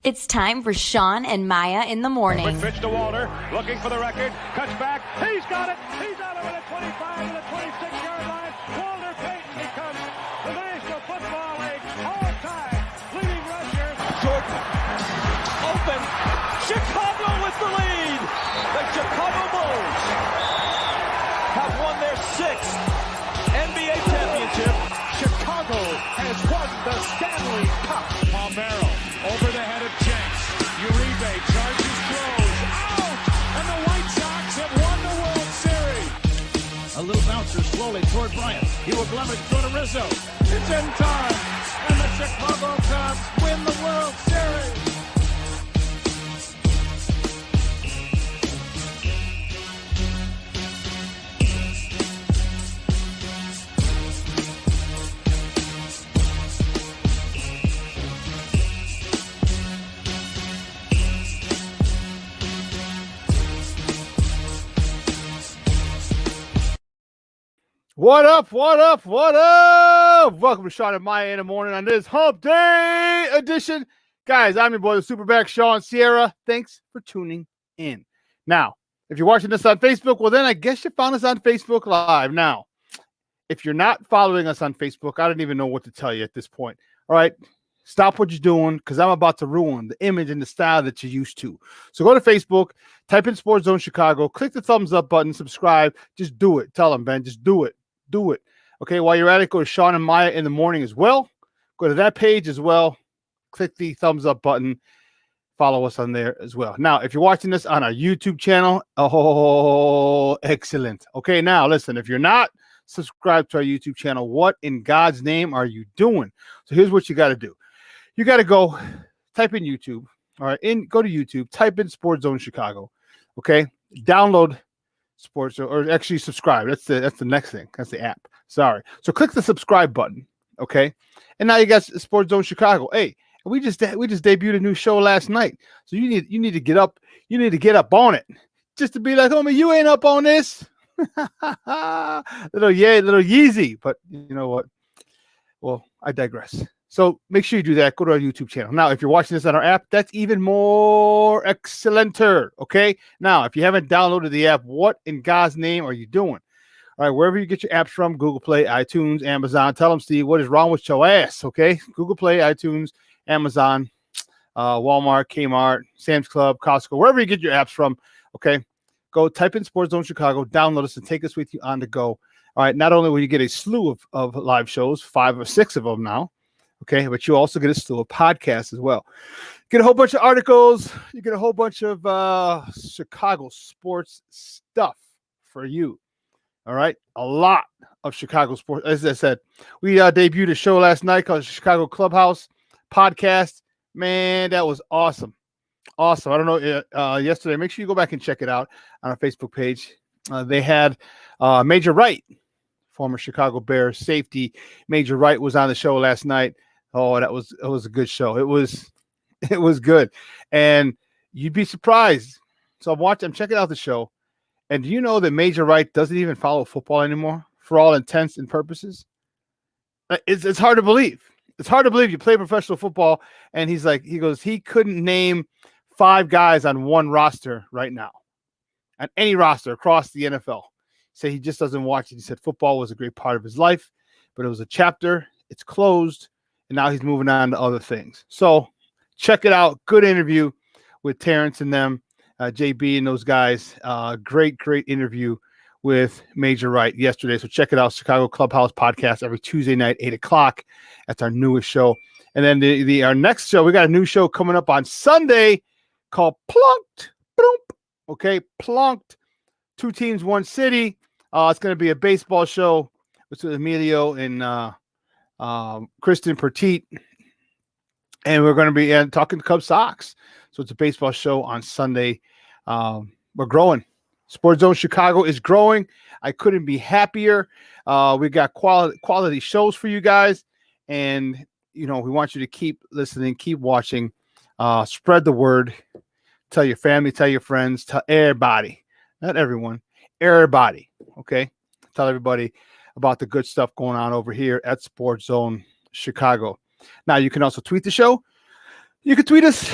It's time for Shawn and Maya in the morning. Quick pitch to Walter, looking for the record, cuts back, he's got it, he's out of it at 25 to the 26-yard line. Walter Payton becomes the National Football League all-time leading rusher. Jordan, open, Chicago with the lead. The Chicago Bulls have won their 6th NBA championship. Chicago has won the Stanley Cup. Palmero over the head of Jenks. Uribe charges, throws, out! And the White Sox have won the World Series. A little bouncer slowly toward Bryant. He will glove it, throw to Rizzo. It's in time, and the Chicago Cubs win the World Series. What up, what up, what up? Welcome to Shawn and Maya in the morning on this Hump Day edition. Guys, I'm your boy, the Superback, Shawn Sierra. Thanks for tuning in. Now, if you're watching this on Facebook, well, then I guess you found us on Facebook Live. Now, if you're not following us on Facebook, I don't even know what to tell you at this point. All right, stop what you're doing because I'm about to ruin the image and the style that you're used to. So go to Facebook, type in SportsZone Chicago, click the thumbs up button, subscribe. Just do it. Tell them, Ben, just do it. Do it. Okay, while you're at it, go to Shawn and Maya in the morning as well. Go to that page as well. Click the thumbs up button. Follow us on there as well. Now, if you're watching this on our YouTube channel, oh, excellent. Okay, now listen, if you're not subscribed to our YouTube channel, what in God's name are you doing? So here's what you got to do. You got to go type in YouTube. All right, go to YouTube, type in SportsZone Chicago. Okay, download Sports, or actually subscribe. That's the next thing. That's the app. Sorry. So click the subscribe button. Okay. And now you got SportsZone Chicago. Hey, we just debuted a new show last night. So you need to get up. You need to get up on it. Just to be like, homie, you ain't up on this. little Yeezy. But you know what? Well, I digress. So make sure you do that. Go to our YouTube channel. Now, if you're watching this on our app, that's even more excellenter. Okay. Now, if you haven't downloaded the app, what in God's name are you doing? All right. Wherever you get your apps from, Google Play, iTunes, Amazon, tell them, Steve, what is wrong with your ass? Okay. Google Play, iTunes, Amazon, Walmart, Kmart, Sam's Club, Costco, wherever you get your apps from. Okay. Go type in SportsZone Chicago, download us, and take us with you on the go. All right. Not only will you get a slew of live shows, 5 or 6 of them now. Okay, but you also get a slew of podcasts as well. Get a whole bunch of articles. You get a whole bunch of Chicago sports stuff for you. All right, a lot of Chicago sports. As I said, we debuted a show last night called Chicago Clubhouse Podcast. Man, that was awesome. Awesome. I don't know, yesterday, make sure you go back and check it out on our Facebook page. They had Major Wright, former Chicago Bears safety. Major Wright was on the show last night. Oh, it was a good show. It was good. And you'd be surprised. So I'm checking out the show. And do you know that Major Wright doesn't even follow football anymore for all intents and purposes? It's hard to believe. It's hard to believe you play professional football. And he goes, he couldn't name 5 guys on one roster right now, on any roster across the NFL. Say he just doesn't watch it. He said football was a great part of his life, but it was a chapter. It's closed. And now he's moving on to other things. So check it out. Good interview with Terrence and them, JB and those guys. Great our with Major Wright yesterday. So check it out. Chicago Clubhouse Podcast every Tuesday night, 8 o'clock. That's our newest show. And then our next show, we got a new show coming up on Sunday called Plunked. Boom. Okay, Plunked. 2 teams, 1 city. It's going to be a baseball show with Emilio and Kristen Petit, and we're going to be talking Cubs Sox. So it's a baseball show on Sunday. We're growing. SportsZone Chicago is growing. I couldn't be happier. We got quality shows for you guys, and we want you to keep listening, keep watching, spread the word, tell your family, tell your friends, tell everybody, not everyone, everybody. Okay, tell everybody about the good stuff going on over here at SportsZone Chicago. Now, you can also tweet the show. You can tweet us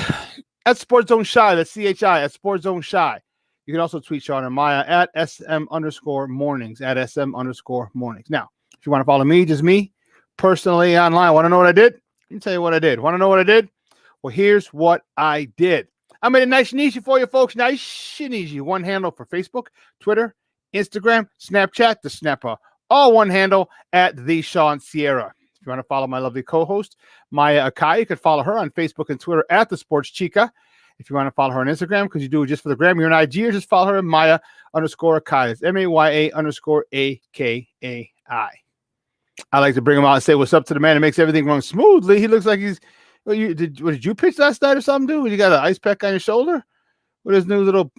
at SportsZone Shy. That's CHI at SportsZone Shy. You can also tweet Shawn and Maya at SM_mornings, at SM_mornings. Now, if you want to follow me, just me, personally online, want to know what I did? Let me tell you what I did. Want to know what I did? Well, here's what I did. I made it nice and easy for you folks. Nice and easy. One handle for Facebook, Twitter, Instagram, Snapchat, the Snapper. All one handle at the Shawn Sierra. If you want to follow my lovely co-host, Maya Akai, you can follow her on Facebook and Twitter at the Sports Chica. If you want to follow her on Instagram, because you do it just for the gram, you're an IG, or just follow her at Maya_Akai. It's MAYA_AKAI. I like to bring him out and say what's up to the man that makes everything run smoothly. He looks like he's. Did you pitch last night or something, dude? You got an ice pack on your shoulder with his new little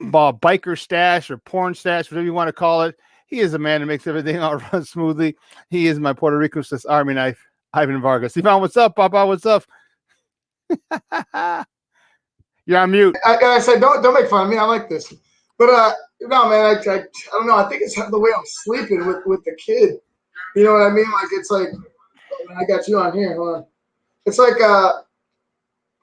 biker stash or porn stash, whatever you want to call it. He is a man that makes everything all run smoothly. He is my Puerto Rico Swiss Army knife, Ivan Vargas. Ivan, what's up, Papa? What's up? You're on mute. I said, don't make fun of me. I like this, but no, man. I don't know. I think it's the way I'm sleeping with the kid. You know what I mean? Like it's like I got you on here. Hold on. It's like I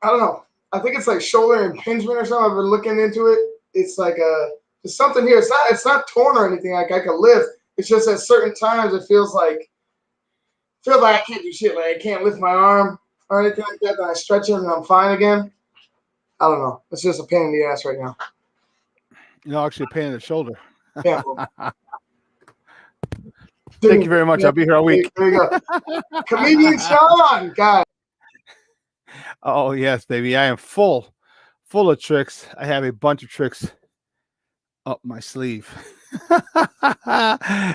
don't know. I think it's like shoulder impingement or something. I've been looking into it. It's like there's something here. It's not torn or anything. Like I can lift. It's just at certain times it feels like I can't do shit. Like I can't lift my arm or anything like that. Then I stretch it and I'm fine again. I don't know. It's just a pain in the ass right now. No, actually, a pain in the shoulder. Yeah. Thank you very much. I'll be here all week. There you go. Comedian Shawn, guys. Oh, yes, baby. I am full of tricks. I have a bunch of tricks up my sleeve.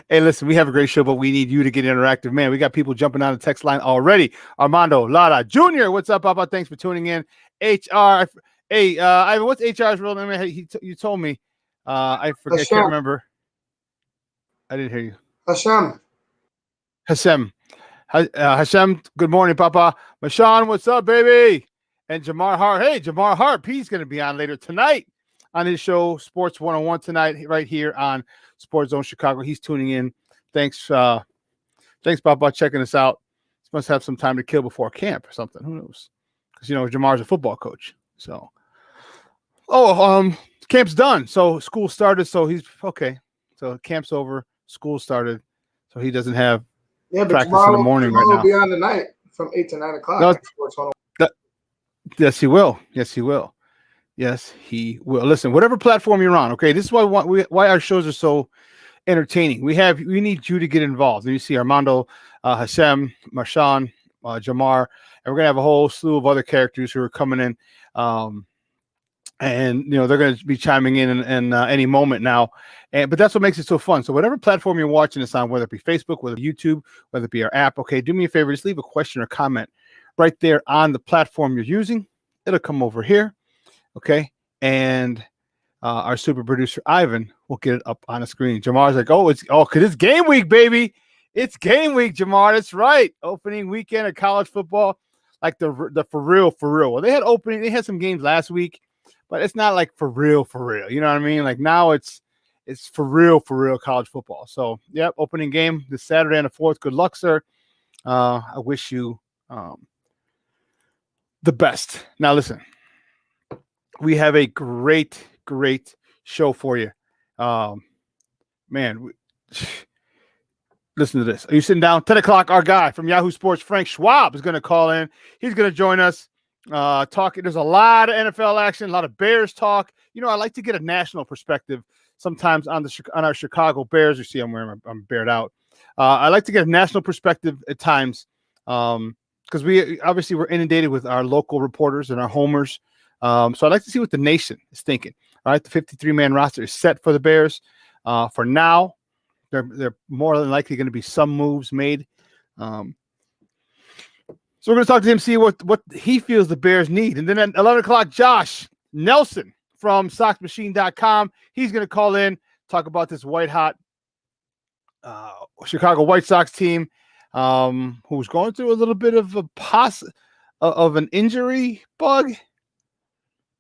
Hey, listen, we have a great show, but we need you to get interactive. Man, we got people jumping on the text line already. Armando Lara Jr., what's up, Papa? Thanks for tuning in. HR. Hey, Ivan, what's HR's real name? Hey, you told me. I forget. Hashem. I can't remember. I didn't hear you. Hashem. Hashem, good morning, Papa. Shawn, what's up, baby? And Jamar Hart. Hey, Jamar Hart. He's going to be on later tonight on his show, Sports 101 tonight, right here on SportsZone Chicago. He's tuning in. Thanks, Papa, checking us out. He must have some time to kill before camp or something. Who knows? Because, Jamar's a football coach. So, camp's done. So school started. So he's okay. So camp's over. School started. So he doesn't have practice in the morning right now. Will be on tonight from 8 to 9 o'clock. Yes, he will. Yes, he will. Yes, he will. Listen, whatever platform you're on, okay, this is why our shows are so entertaining. We need you to get involved. And you see Armando, Hashem, Marshawn, Jamar, and we're going to have a whole slew of other characters who are coming in. And they're going to be chiming in any moment now, but that's what makes it so fun. So whatever platform you're watching this on, whether it be Facebook, whether YouTube, whether it be our app, okay, do me a favor, just leave a question or comment right there on the platform you're using. It'll come over here, okay, and our super producer Ivan will get it up on the screen. Jamar's like, because it's game week, baby. It's game week, Jamar. That's right. Opening weekend of college football, like the for real. Well, they had some games last week. But it's not like for real. You know what I mean? Like now it's for real college football. So, yep, opening game this Saturday on the 4th. Good luck, sir. I wish you the best. Now, listen, we have a great show for you. Man, listen to this. Are you sitting down? 10 o'clock, our guy from Yahoo Sports, Frank Schwab, is going to call in. He's going to join us. Talking, there's a lot of NFL action, a lot of Bears talk. I like to get a national perspective sometimes on our Chicago Bears. You see, I'm bared out. I like to get a national perspective at times because we're inundated with our local reporters and our homers. So I'd like to see what the nation is thinking. All right, the 53-man roster is set for the Bears. For now, they're more than likely going to be some moves made. So we're going to talk to him, see what he feels the Bears need. And then at 11 o'clock, Josh Nelson from SoxMachine.com. He's going to call in, talk about this white-hot Chicago White Sox team who's going through a little bit of an injury bug.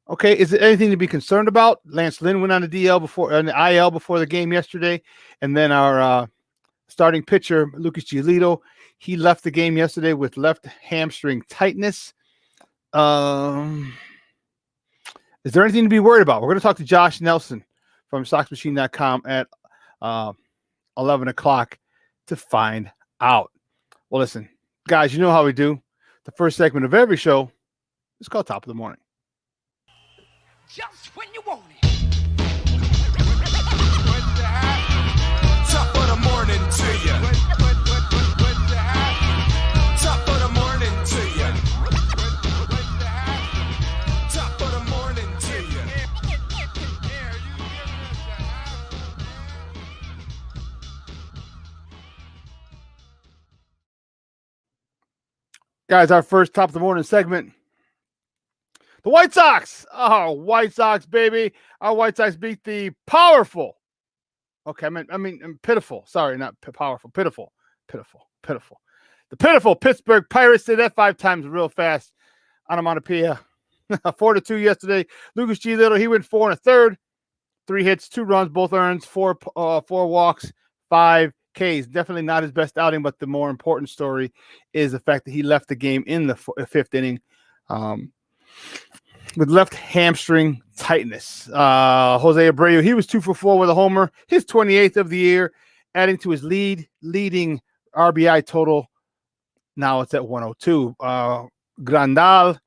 Okay, is it anything to be concerned about? Lance Lynn went on the IL before the game yesterday. And then our starting pitcher, Lucas Giolito, He left the game yesterday with left hamstring tightness. Is there anything to be worried about? We're going to talk to Josh Nelson from StocksMachine.com at 11 o'clock to find out. Well, listen, guys, you know how we do. The first segment of every show is called Top of the Morning. Just when you want it. Top of the morning to you. Top of the morning to you. Top of the morning to you. Guys, our first Top of the Morning segment. The White Sox. Oh, White Sox, baby. Our White Sox beat the powerful. Okay, I mean pitiful. Sorry, not powerful. Pitiful. The pitiful Pittsburgh Pirates did that 5 times real fast. Onomatopoeia. 4-2 yesterday. Lucas G. Little, he went 4 1/3. 3 hits, 2 runs, both earned, 4 walks, 5 Ks. Definitely not his best outing, but the more important story is the fact that he left the game in the 5th inning with left hamstring tightness. Jose Abreu, he was 2 for 4 with a homer, his 28th of the year, adding to his leading RBI total. Now it's at 102. Grandal,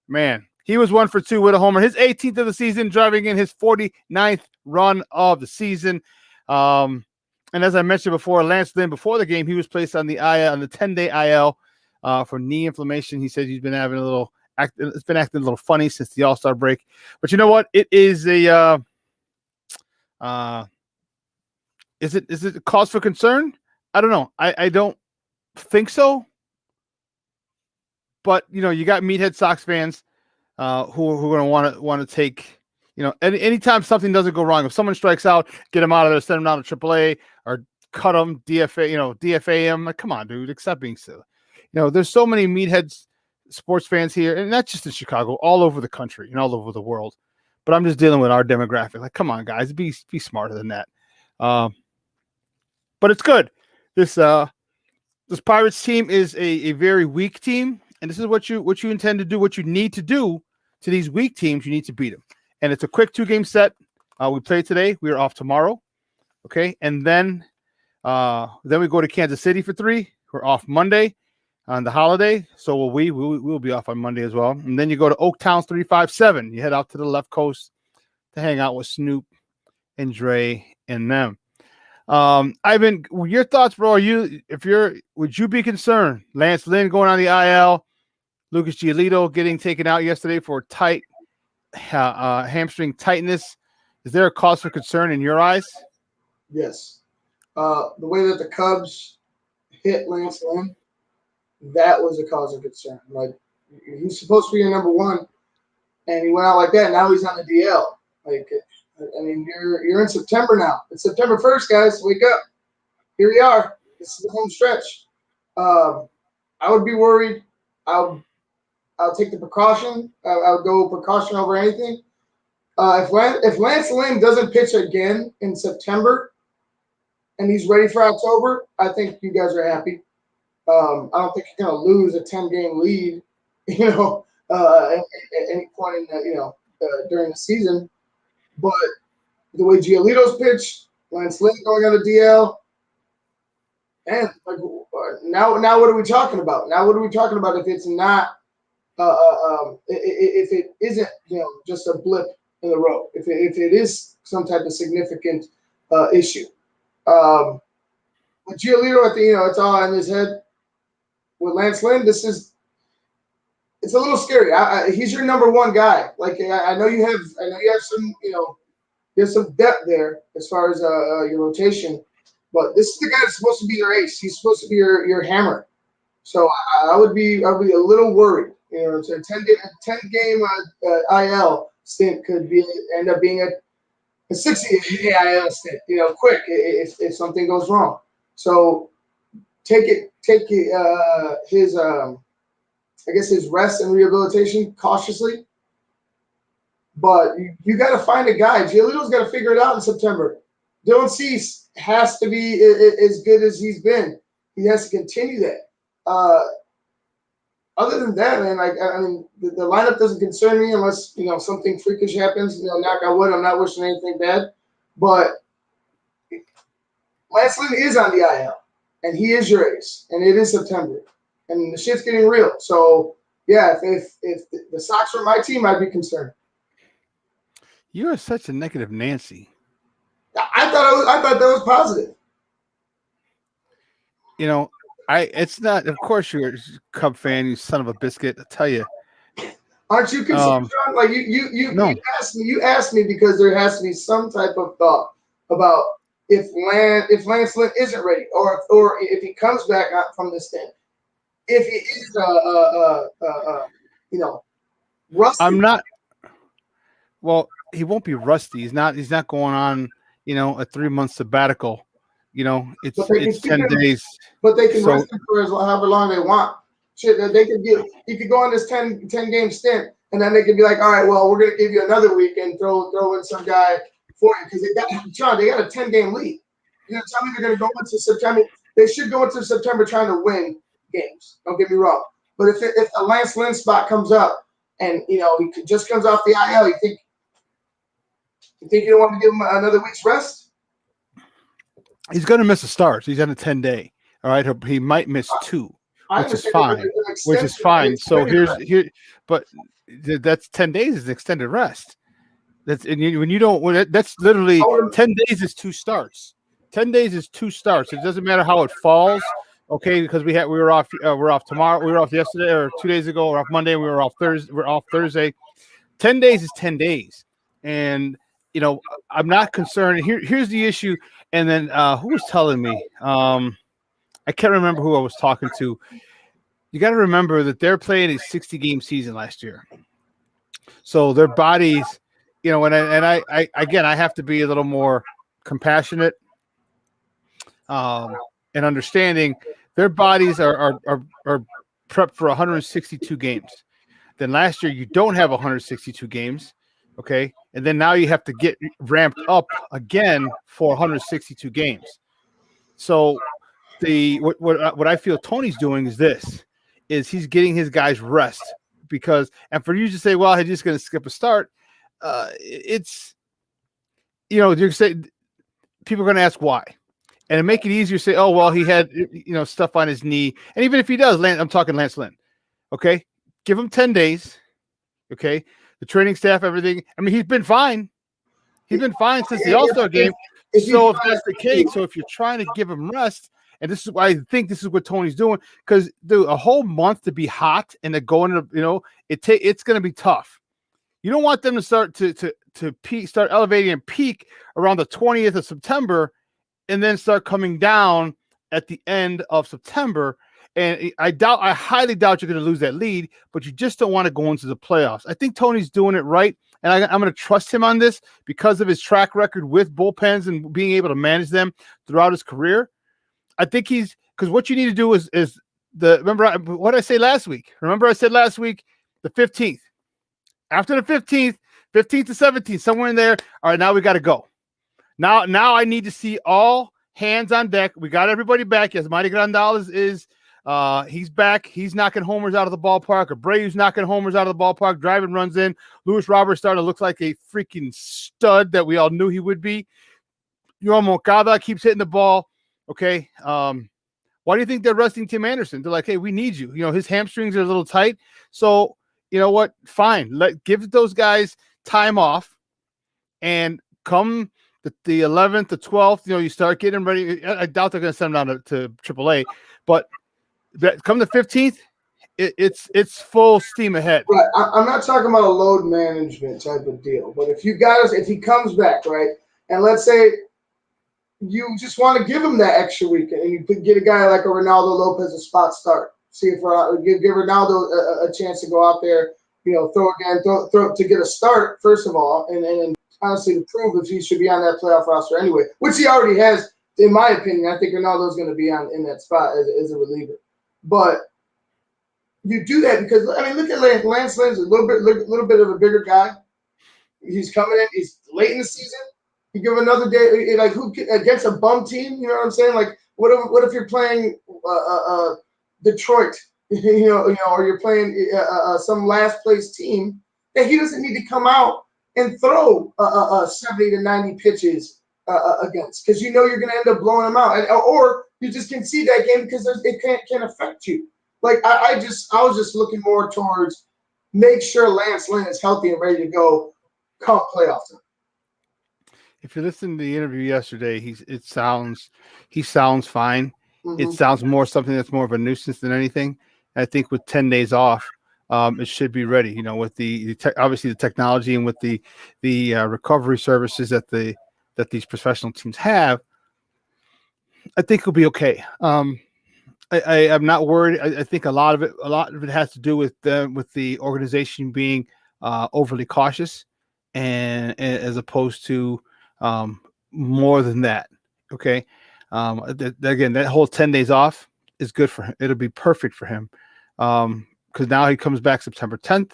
man, he was 1 for 2 with a homer, his 18th of the season, driving in his 49th run of the season. And as I mentioned before, Lance Lynn, before the game, he was placed on the 10-day IL for knee inflammation. He said he's been having it's been acting a little funny since the All-Star break. But you know what? It is a is it a cause for concern? I don't know. I don't think so. But you know, you got meathead Sox fans who are going to want to take, you know, anytime something doesn't go wrong, if someone strikes out, get him out of there, send him down to AAA, or cut him, DFA him. Like, come on, dude, accept being silly. You know, there's so many meatheads sports fans here, and not just in Chicago, all over the country and all over the world. But I'm just dealing with our demographic. Like, come on, guys, be smarter than that. But it's good. This Pirates team is a very weak team, and this is what you intend to do. What you need to do to these weak teams, you need to beat them. And it's a quick 2-game set. We play today. We are off tomorrow. Okay, and then we go to Kansas City for 3. We're off Monday on the holiday, so will we. We'll be off on Monday as well. And then you go to Oaktown 3-5-7. You head out to the left coast to hang out with Snoop and Dre and them. Ivan, your thoughts, bro? Would you be concerned? Lance Lynn going on the IL, Lucas Giolito getting taken out yesterday for tight hamstring tightness. Is there a cause for concern in your eyes? Yes. The way that the Cubs hit Lance Lynn, that was a cause of concern. Like, he's supposed to be your number 1, and he went out like that. Now he's on the DL. Like, I mean, you're in September now. It's September 1st, guys. Wake up. Here we are. This is the home stretch. I would be worried. I'll take the precaution. I would go precaution over anything. If Lance Lynn doesn't pitch again in September and he's ready for October, I think you guys are happy. I don't think you're going to lose a 10-game lead, at any point in during the season. But the way Giolito's pitched, Lance Lynn going on the DL, and like now what are we talking about? Now what are we talking about if it's not if it isn't just a blip in the road, if it is some type of significant issue? With Giolito, I think it's all in his head. With Lance Lynn, it's a little scary. He's your number 1 guy. Like, I know you have some there's some depth there as far as your rotation, but this is the guy that's supposed to be your ace. He's supposed to be your hammer. So I would be a little worried. So a 10-game IL stint could end up being a 60 IL stint. Quick if something goes wrong. So take his his rest and rehabilitation cautiously. But you got to find a guy. Giolito's got to figure it out in September. Dylan Cease has to be as good as he's been. he has to continue that. Other than that, man, the lineup doesn't concern me unless something freakish happens. Knock on wood, I'm not wishing anything bad, but Lance Lynn is on the IL, and he is your ace, and it is September, and the shit's getting real. So yeah, if the Sox were my team, I'd be concerned. You are such a negative Nancy. I thought that was positive. It's not. Of course, you're a Cub fan, you son of a biscuit. I tell you. Aren't you concerned, Sean? Like you No. you asked me because there has to be some type of thought about if Lance Lynn isn't ready, or if he comes back from this thing, if he is rusty. I'm not. Well, he won't be rusty. He's not going on a 3-month sabbatical. It's 10 days. But they can rest him for however long they want. Shit, he could go on this 10 game stint, and then they could be like, all right, well, we're gonna give you another week and throw in some guy for you because they got a 10-game lead. Tell me they're gonna go into September. They should go into September trying to win games. Don't get me wrong. But if a Lance Lynn spot comes up and he just comes off the IL, you think you don't want to give him another week's rest? He's going to miss a start. He's on a 10-day. All right, he might miss 2, which is fine. So but that's 10 days is an extended rest. That's literally 10 days is 2 starts. 10 days is 2 starts. It doesn't matter how it falls. Okay, because we were off tomorrow. We were off yesterday or 2 days ago. We're off Monday. We were off Thursday. We're off Thursday. 10 days is 10 days, and I'm not concerned. Here's the issue. And then who was telling me? I can't remember who I was talking to. You got to remember that they're playing a 60-game season last year, so their bodies, and I have to be a little more compassionate, and understanding. Their bodies are prepped for 162 games. Then last year you don't have 162 games, okay? And then now you have to get ramped up again for 162 games. So what I feel Tony's doing is he's getting his guys rest and for you to say, well, he's just going to skip a start, it's you say people are going to ask why. And to make it easier, say, oh, well, he had, stuff on his knee. And even if he does, I'm talking Lance Lynn, okay? Give him 10 days, okay? The training staff, everything. I mean, he's been fine. He's been fine since the All-Star game. So if that's the case, so if you're trying to give him rest, and this is why I think this is what Tony's doing, because a whole month to be hot and to go into, it's going to be tough. You don't want them to start to peak, start elevating and peak around the 20th of September, and then start coming down at the end of September. And I highly doubt you're going to lose that lead, but you just don't want to go into the playoffs. I think Tony's doing it right, and I'm going to trust him on this because of his track record with bullpens and being able to manage them throughout his career. I think because what you need to do is remember what I say last week. Remember I said last week, the 15th. After the 15th to 17th, somewhere in there. All right, now we got to go. Now I need to see all hands on deck. We got everybody back. Yes, Marty Grandal is he's back. He's knocking homers out of the ballpark. Abreu's knocking homers out of the ballpark. Driving runs in. Luis Roberts starting to look like a freaking stud that we all knew he would be. Yoan Moncada keeps hitting the ball. Okay. Why do you think they're resting Tim Anderson? They're like, hey, we need you. His hamstrings are a little tight. So you know what? Fine. Give those guys time off, and come the 11th, the 12th, you start getting ready. I doubt they're going to send them down to AAA, but come the 15th, it's full steam ahead. Right. I'm not talking about a load management type of deal, but if he comes back, right, and let's say you just want to give him that extra week, and you could get a guy like a Ronaldo Lopez a spot start. See if give Ronaldo a chance to go out there, throw to get a start first of all, and honestly to prove if he should be on that playoff roster anyway, which he already has, in my opinion. I think Ronaldo's going to be in that spot as a reliever. But you do that because look at Lance Lynn's a little bit of a bigger guy. He's coming in. He's late in the season. You give him another day, like who against a bum team. You know what I'm saying? Like What if you're playing Detroit, or you're playing some last place team that he doesn't need to come out and throw 70 to 90 pitches against, because you're going to end up blowing them out, or you just can see that game because it can't affect you. Like I was just looking more towards make sure Lance Lynn is healthy and ready to go come playoff time. If you listen to the interview yesterday, he sounds fine. Mm-hmm. It sounds more something that's more of a nuisance than anything. I think with 10 days off, it should be ready. With obviously the technology and with the recovery services that these professional teams have, I think it'll be okay. I'm not worried. I think a lot of it has to do with the organization being overly cautious, and as opposed to more than that. Okay. Again, that whole 10 days off is good for him. It'll be perfect for him. Because now he comes back September 10th.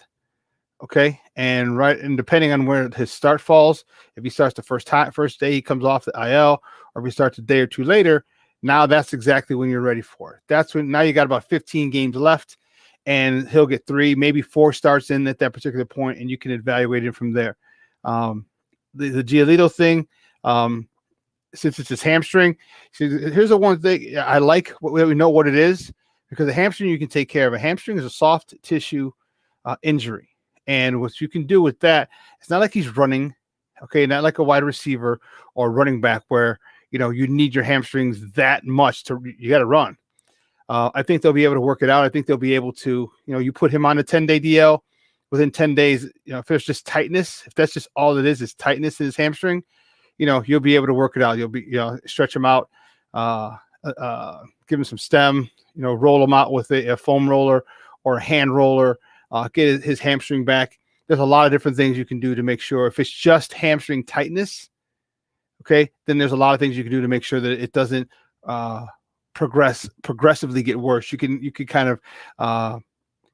Okay. And depending on where his start falls, if he starts the first day he comes off the IL, or if he starts a day or two later, now that's exactly when you're ready for it. That's when now you got about 15 games left, and he'll get 3, maybe 4 starts in at that particular point, and you can evaluate it from there. The Giolito thing, since it's his hamstring, here's the one thing I like. We know what it is, because a hamstring you can take care of. A hamstring is a soft tissue injury, and what you can do with that, it's not like he's running, okay, not like a wide receiver or running back where you need your hamstrings that much you got to run. I think they'll be able to work it out. I think they'll be able to, you put him on a 10-day DL within 10 days. If there's just tightness, if that's just all it is tightness in his hamstring, you'll be able to work it out. You'll be, stretch him out, give him some stem, roll him out with a foam roller or a hand roller, get his hamstring back. There's a lot of different things you can do to make sure. If it's just hamstring tightness, okay, then there's a lot of things you can do to make sure that it doesn't progressively get worse. You can kind of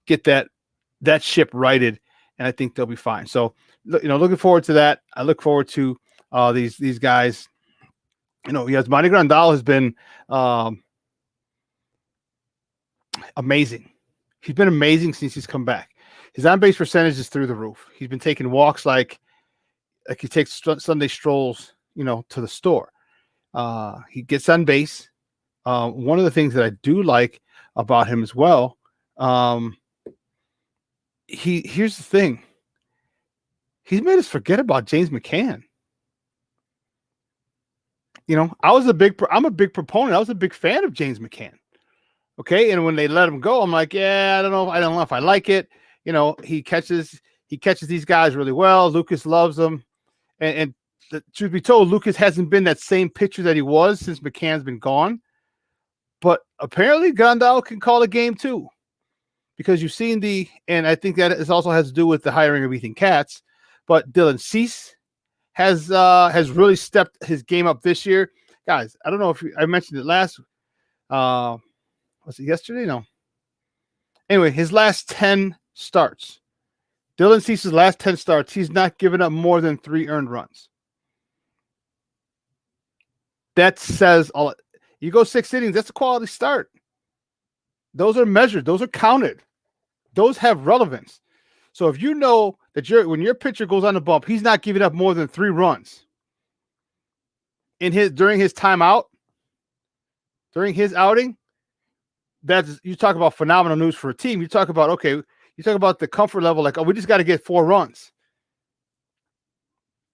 get that ship righted, and I think they'll be fine. So, looking forward to that. I look forward to these guys. Yasmani Grandal has been amazing. He's been amazing since he's come back. His on-base percentage is through the roof. He's been taking walks like he takes Sunday strolls, to the store. He gets on base. One of the things that I do like about him as well, here's the thing. He's made us forget about James McCann. I'm a big proponent. I was a big fan of James McCann. Okay. And when they let him go, I'm like, yeah, I don't know if I like it. He catches these guys really well. Lucas loves them. And the truth be told, Lucas hasn't been that same pitcher that he was since McCann's been gone. But apparently Grandal can call a game too, because you've seen and I think that it also has to do with the hiring of Ethan Katz, but Dylan Cease has really stepped his game up this year. Guys, I don't know if I mentioned it last, was it yesterday? No. Anyway, his last 10 starts, Dylan Cease's last 10 starts, he's not given up more than 3 earned runs. That says all. You go 6 innings, that's a quality start. Those are measured. Those are counted. Those have relevance. So if you know that when your pitcher goes on the bump, he's not giving up more than 3 runs during his timeout, during his outing, you talk about phenomenal news for a team. You talk about the comfort level, like, we just got to get 4 runs.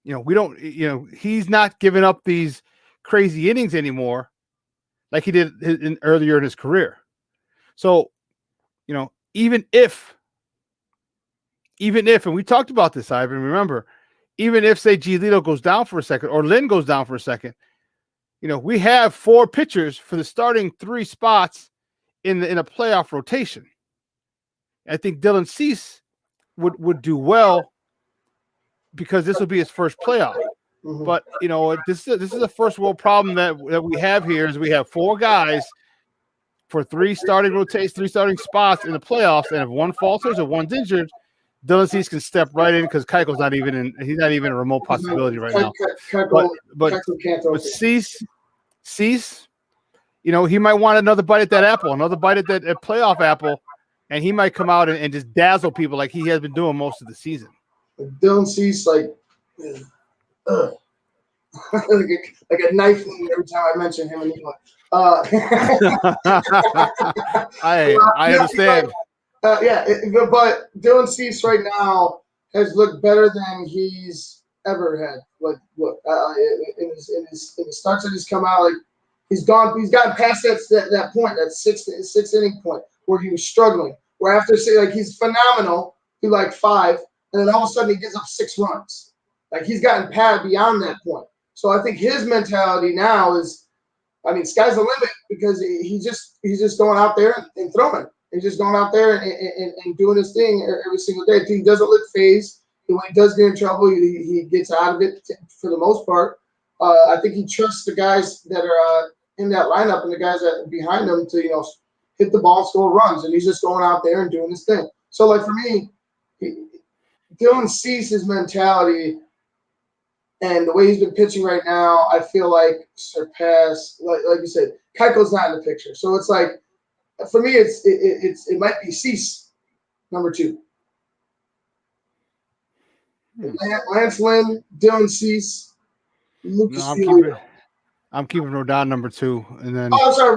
He's not giving up these crazy innings anymore like he did earlier in his career. So, even if, and we talked about this, Ivan, remember, even if, say, Giolito goes down for a second or Lynn goes down for a second, we have 4 pitchers for the starting 3 spots in a playoff rotation. I think Dylan Cease would do well because this will be his first playoff. Mm-hmm. But this is a first world problem that we have here is we have 4 guys for 3 starting rotations, 3 starting spots in the playoffs, and if one falters or one's injured, Dylan Cease can step right in because Keiko's not even he's not even a remote possibility right now. But Cease, he might want another bite at that apple, another bite at that playoff apple, and he might come out and just dazzle people like he has been doing most of the season. Dylan Cease, like like a knife wound every time I mention him anymore. I understand. But Dylan Cease right now has looked better than he's ever had. Like, look, in his starts that he's come out, like he's gotten past that point, that sixth inning point where he was struggling. Where after he's phenomenal through like 5, and then all of a sudden he gives up 6 runs. Like he's gotten beyond that point. So I think his mentality now is, sky's the limit because he's just going out there and throwing. He's just going out there and doing his thing every single day. He doesn't look phased. When he does get in trouble, he gets out of it for the most part. I think he trusts the guys that are in that lineup and the guys that are behind him to hit the ball, score runs, and he's just going out there and doing his thing. So like for me, Dylan Cease's mentality and the way he's been pitching right now, I feel like surpassed. Like you said, Keiko's not in the picture, so it's like for me, it might be Cease number 2. Lance Lynn, Dylan Cease, Lucas. I'm keeping Rodon number 2, and then. Oh, I'm sorry, I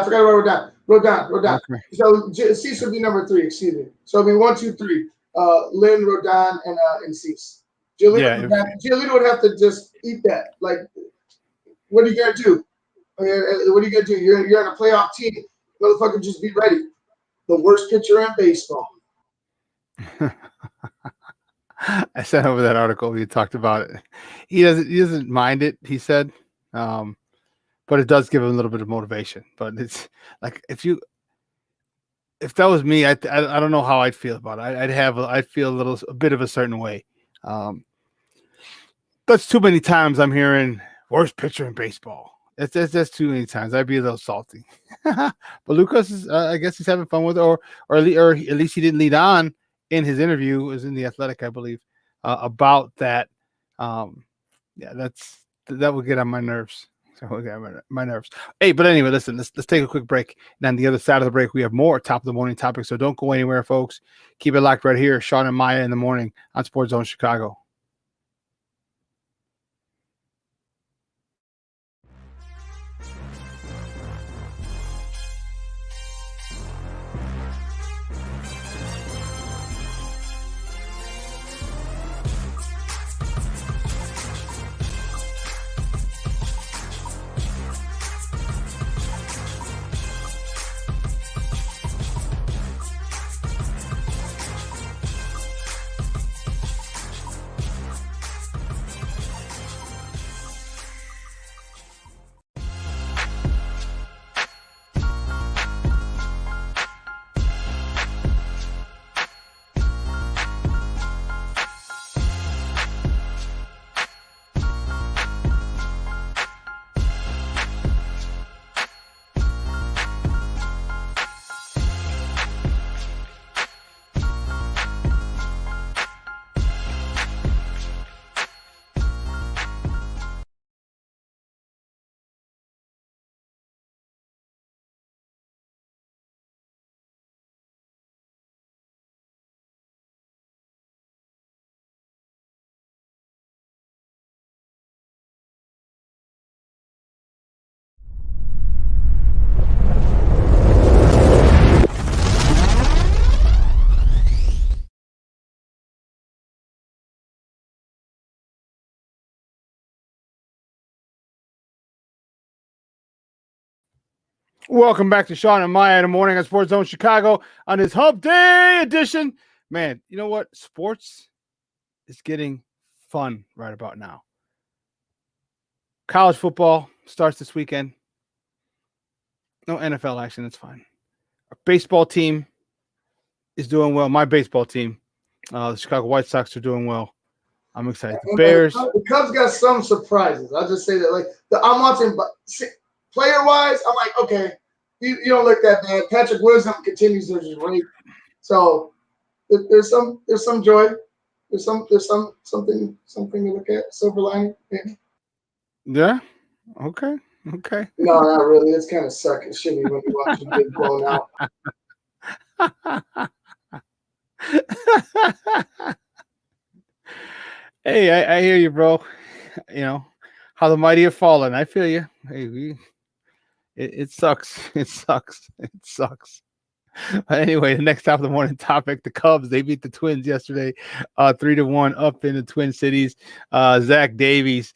forgot about Rodon. Okay. So Cease would be number 3. Excuse me. So it'd be 1, 2, 3. Lynn, Rodon, and Cease. Giolito would have to just eat that. Like, what are you gonna do? What are you gonna do? You're on a playoff team. Motherfucker, just be ready. The worst pitcher in baseball. I sent over that article. You talked about it. He doesn't mind it. He said, but it does give him a little bit of motivation. But it's like if that was me, I don't know how I'd feel about it. I'd feel a bit of a certain way. That's too many times I'm hearing worst pitcher in baseball. That's too many times. I'd be a little salty. But Lucas is, I guess he's having fun with it, or at least he didn't lead on in his interview. It was in The Athletic, I believe, about that. That would get on my nerves. My nerves. Hey, but anyway, listen, let's take a quick break. And on the other side of the break, we have more top of the morning topics. So don't go anywhere, folks. Keep it locked right here. Shawn and Maya in the morning on SportsZone Chicago. Welcome back to Shawn and Maya in the morning on SportsZone Chicago on this Hump Day edition. Man, you know what? Sports is getting fun right about now. College football starts this weekend. No NFL action. That's fine. Our baseball team is doing well. My baseball team, the Chicago White Sox, are doing well. I'm excited. The Bears. The Cubs got some surprises. I'll just say that. I'm watching, but player-wise, I'm like, okay, you don't look that bad. Patrick Wisdom continues to just rate. So there's some joy. There's something to look at. Silver lining, maybe. Yeah. Okay. Okay. No, not really. It's kind of suck and shitty when you watch them get blown out. Hey, I hear you, bro. You know how the mighty have fallen. I feel you. Hey, it sucks. It sucks. It sucks. But anyway, the next top of the morning topic: the Cubs. They beat the Twins yesterday, 3-1 up in the Twin Cities. Zach Davies.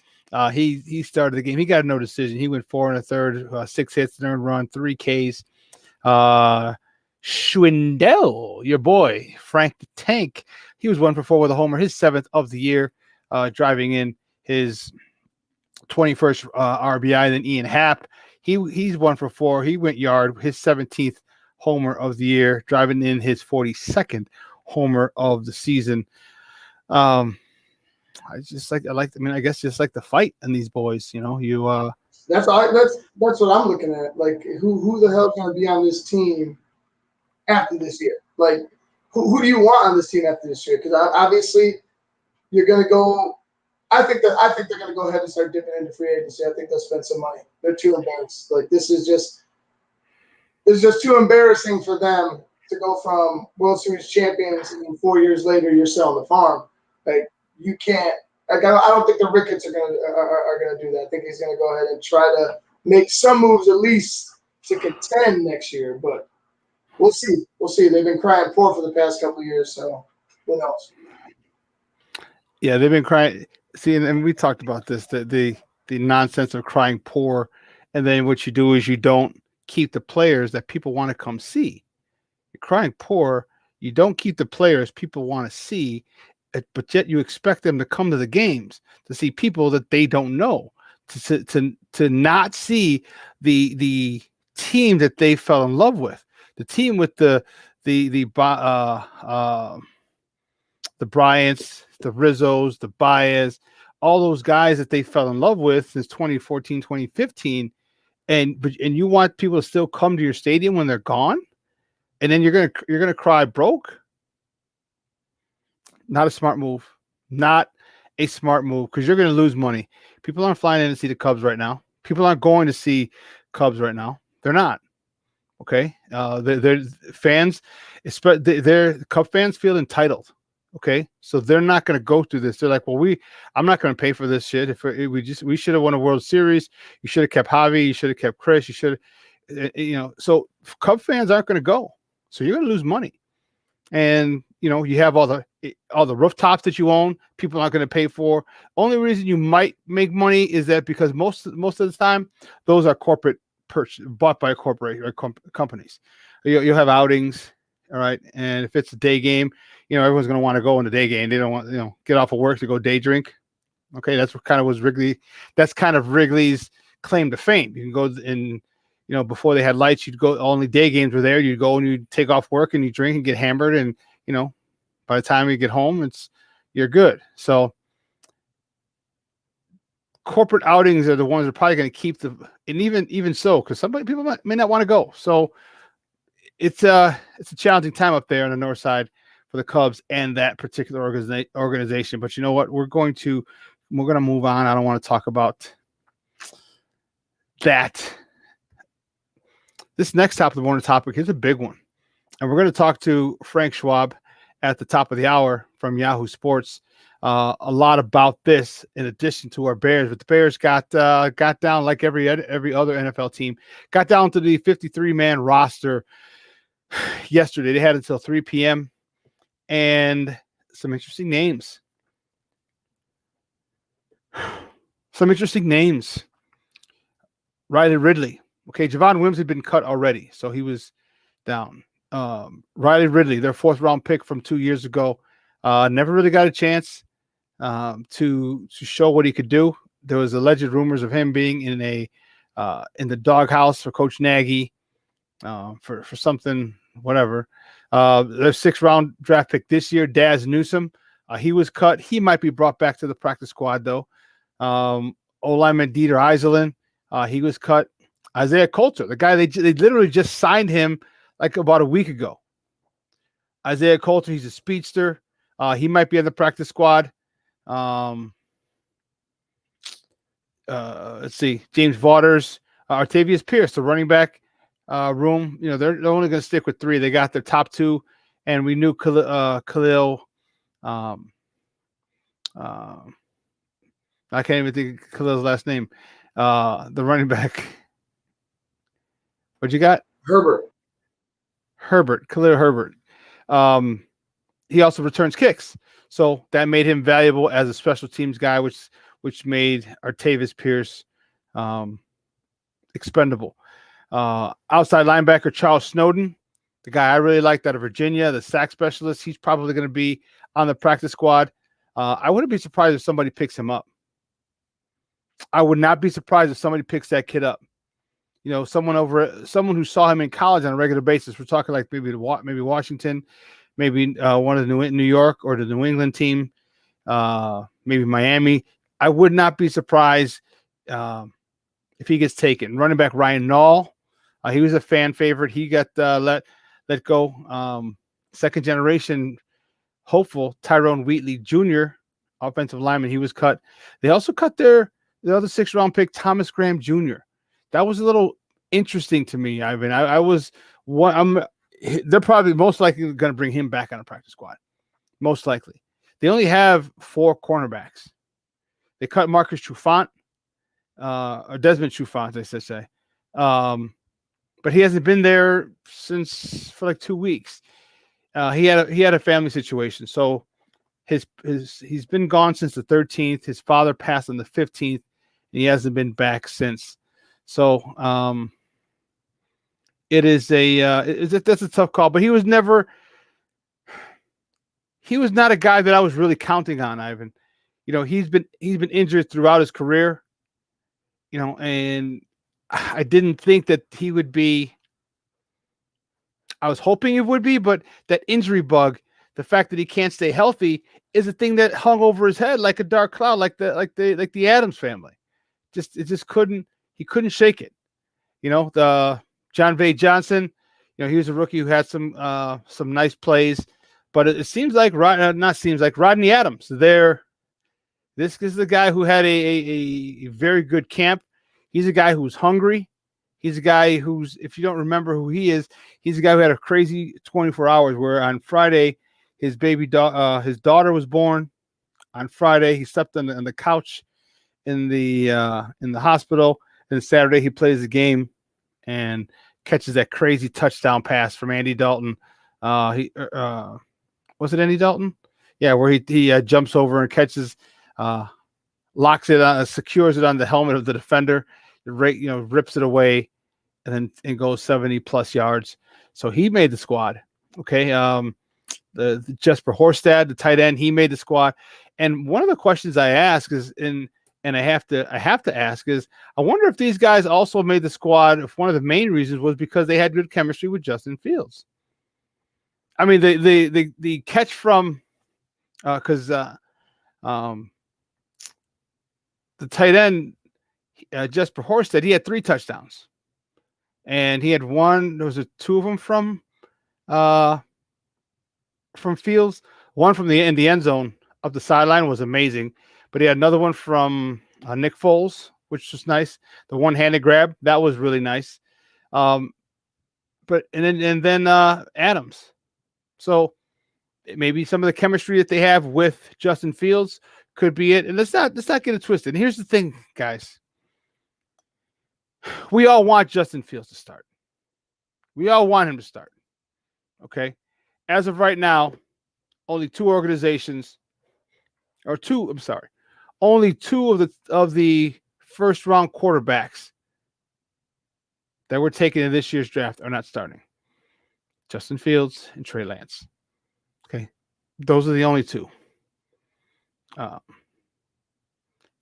He started the game. He got no decision. He went 4 1/3, 6 hits, an earned run, 3 Ks. Schwindel, your boy, Frank the Tank. He was 1 for 4 with a homer, his 7th of the year, driving in his 21st RBI. Then Ian Happ, he's 1 for 4. He went yard, his 17th homer of the year, driving in his 42nd homer of the season. I guess just like the fight in these boys, That's what I'm looking at. Like, who the hell's going to be on this team after this year? Like, who do you want on this team after this year? Because obviously you're going to go. I think they're going to go ahead and start dipping into free agency. I think they'll spend some money. They're too embarrassed. Like, this is just too embarrassing for them to go from World Series champions and then 4 years later you're selling the farm. Like, you can't. Like, I don't think the Ricketts are gonna do that. I think he's gonna go ahead and try to make some moves at least to contend next year. But we'll see. We'll see. They've been crying poor for the past couple of years, so who knows? Yeah, they've been crying. See, and we talked about this, the nonsense of crying poor, and then what you do is you don't keep the players that people want to come see. You're crying poor. You don't keep the players people want to see, but yet you expect them to come to the games to see people that they don't know, to not see the team that they fell in love with, the team with the Bryants, the Rizzos, the Baez, all those guys that they fell in love with since 2014, 2015. And you want people to still come to your stadium when they're gone, and then you're gonna cry broke. Not a smart move. Not a smart move, because you're gonna lose money. People aren't flying in to see the Cubs right now. People aren't going to see Cubs right now. They're not. Okay, they're fans. They're Cub fans feel entitled. Okay, so they're not going to go through this. They're like, well, I'm not going to pay for this shit. If we should have won a World Series. You should have kept Javi. You should have kept Chris. You should have, So Cub fans aren't going to go. So you're going to lose money. And you have all the rooftops that you own. People aren't going to pay for. Only reason you might make money is that because most of the time those are corporate bought by corporate or companies. You'll have outings. All right, and if it's a day game, everyone's going to want to go in the day game. They don't want get off of work to go day drink. Okay, that's what kind of was Wrigley. That's kind of Wrigley's claim to fame. You can go in, before they had lights, you'd go. Only day games were there. You'd go and you'd take off work and you drink and get hammered, and by the time you get home, you're good. So corporate outings are the ones that are probably going to keep and even so, because people may not want to go. So it's a challenging time up there on the north side for the Cubs and that particular organization. But you know what? We're going to move on. I don't want to talk about that. This next top of the morning topic is a big one. And we're going to talk to Frank Schwab at the top of the hour from Yahoo Sports. A lot about this in addition to our Bears. But the Bears got down like every other NFL team. Got down to the 53-man roster yesterday. They had until 3 p.m. and some interesting names. Riley Ridley. Okay, Javon Wims had been cut already, so he was down. Riley Ridley, their 4th round pick from 2 years ago, never really got a chance to show what he could do. There was alleged rumors of him being in the doghouse for Coach Nagy. For something, whatever. Their 6th round draft pick this year, Daz Newsome. He was cut. He might be brought back to the practice squad, though. O-lineman Dieter Iserlin, he was cut. Isaiah Coulter, the guy they literally just signed him like about a week ago. Isaiah Coulter, he's a speedster. He might be on the practice squad. let's see, James Waters, Artavius Pierce, the running back room. They're only going to stick with 3. They got their top 2, and we knew Khalil. I can't even think of Khalil's last name. The running back. What you got? Herbert. Khalil Herbert. He also returns kicks, so that made him valuable as a special teams guy, which made Artavius Pierce expendable. Outside linebacker Charles Snowden, the guy I really liked out of Virginia, the sack specialist. He's probably going to be on the practice squad. I wouldn't be surprised if somebody picks him up. I would not be surprised if somebody picks that kid up. Someone who saw him in college on a regular basis. We're talking like maybe Washington, maybe one of the New York or the New England team, maybe Miami. I would not be surprised if he gets taken. Running back Ryan Nall, he was a fan favorite. He got let go. Second generation hopeful Tyrone Wheatley Jr., offensive lineman. He was cut. They also cut the other 6th round pick Thomas Graham Jr. That was a little interesting to me, Ivan. They're probably most likely going to bring him back on a practice squad. Most likely. They only have 4 cornerbacks. They cut Marcus Trufant, or Desmond Trufant, I should say. But he hasn't been there for like 2 weeks. He had a family situation. So he's been gone since the 13th. His father passed on the 15th, and he hasn't been back since. So that's a tough call. But he was not a guy that I was really counting on, Ivan. He's been injured throughout his career. And I didn't think that he would be. I was hoping it would be, but that injury bug, the fact that he can't stay healthy, is a thing that hung over his head like a dark cloud, like the Adams family. He couldn't shake it. The John Vay Johnson, he was a rookie who had some nice plays, but it seems like Rodney Adams. This is the guy who had a very good camp. He's a guy who's hungry. He's a guy who's, if you don't remember who he is, he's a guy who had a crazy 24 hours where on Friday, his daughter was born. On Friday, he slept on the couch in the hospital. And Saturday, he plays the game and catches that crazy touchdown pass from Andy Dalton. Was it Andy Dalton? Yeah, where he jumps over and catches, locks it on, secures it on the helmet of the defender, rips it away, and then goes 70+ yards. So he made the squad. Okay. The Jesper Horstad, the tight end, he made the squad. And one of the questions I ask is, and I have to ask is, I wonder if these guys also made the squad. If one of the main reasons was because they had good chemistry with Justin Fields. I mean, the catch from, because the tight end, Jesper Horstad, he had 3 touchdowns, and he had one. There was 2 of them from Fields. One from in the end zone of the sideline was amazing, but he had another one from Nick Foles, which was nice. The one-handed grab, that was really nice. And then Adams. So maybe some of the chemistry that they have with Justin Fields could be it. And let's not get it twisted. And here's the thing, guys. We all want Justin Fields to start. We all want him to start. Okay? As of right now, only 2 organizations, or 2, I'm sorry. Only 2 of the first round quarterbacks that were taken in this year's draft are not starting. Justin Fields and Trey Lance. Okay. Those are the only 2.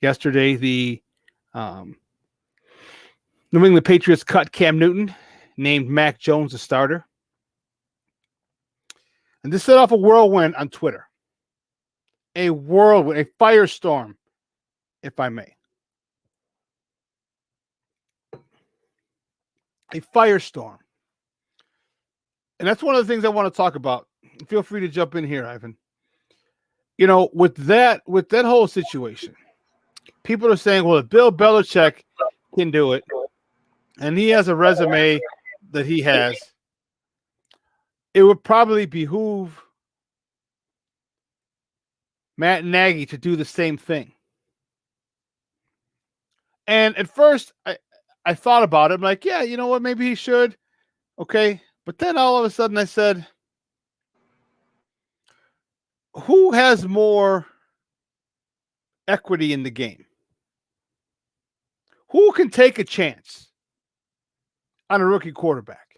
Yesterday, the New England Patriots cut Cam Newton, named Mac Jones a starter. And this set off a whirlwind on Twitter. A whirlwind, a firestorm, if I may. A firestorm. And that's one of the things I want to talk about. Feel free to jump in here, Ivan. With that whole situation, people are saying, well, if Bill Belichick can do it, and he has a resume that he has, it would probably behoove Matt Nagy to do the same thing. And at first, I thought about it. I'm like, yeah, you know what? Maybe he should. Okay. But then all of a sudden I said, who has more equity in the game? Who can take a chance on a rookie quarterback?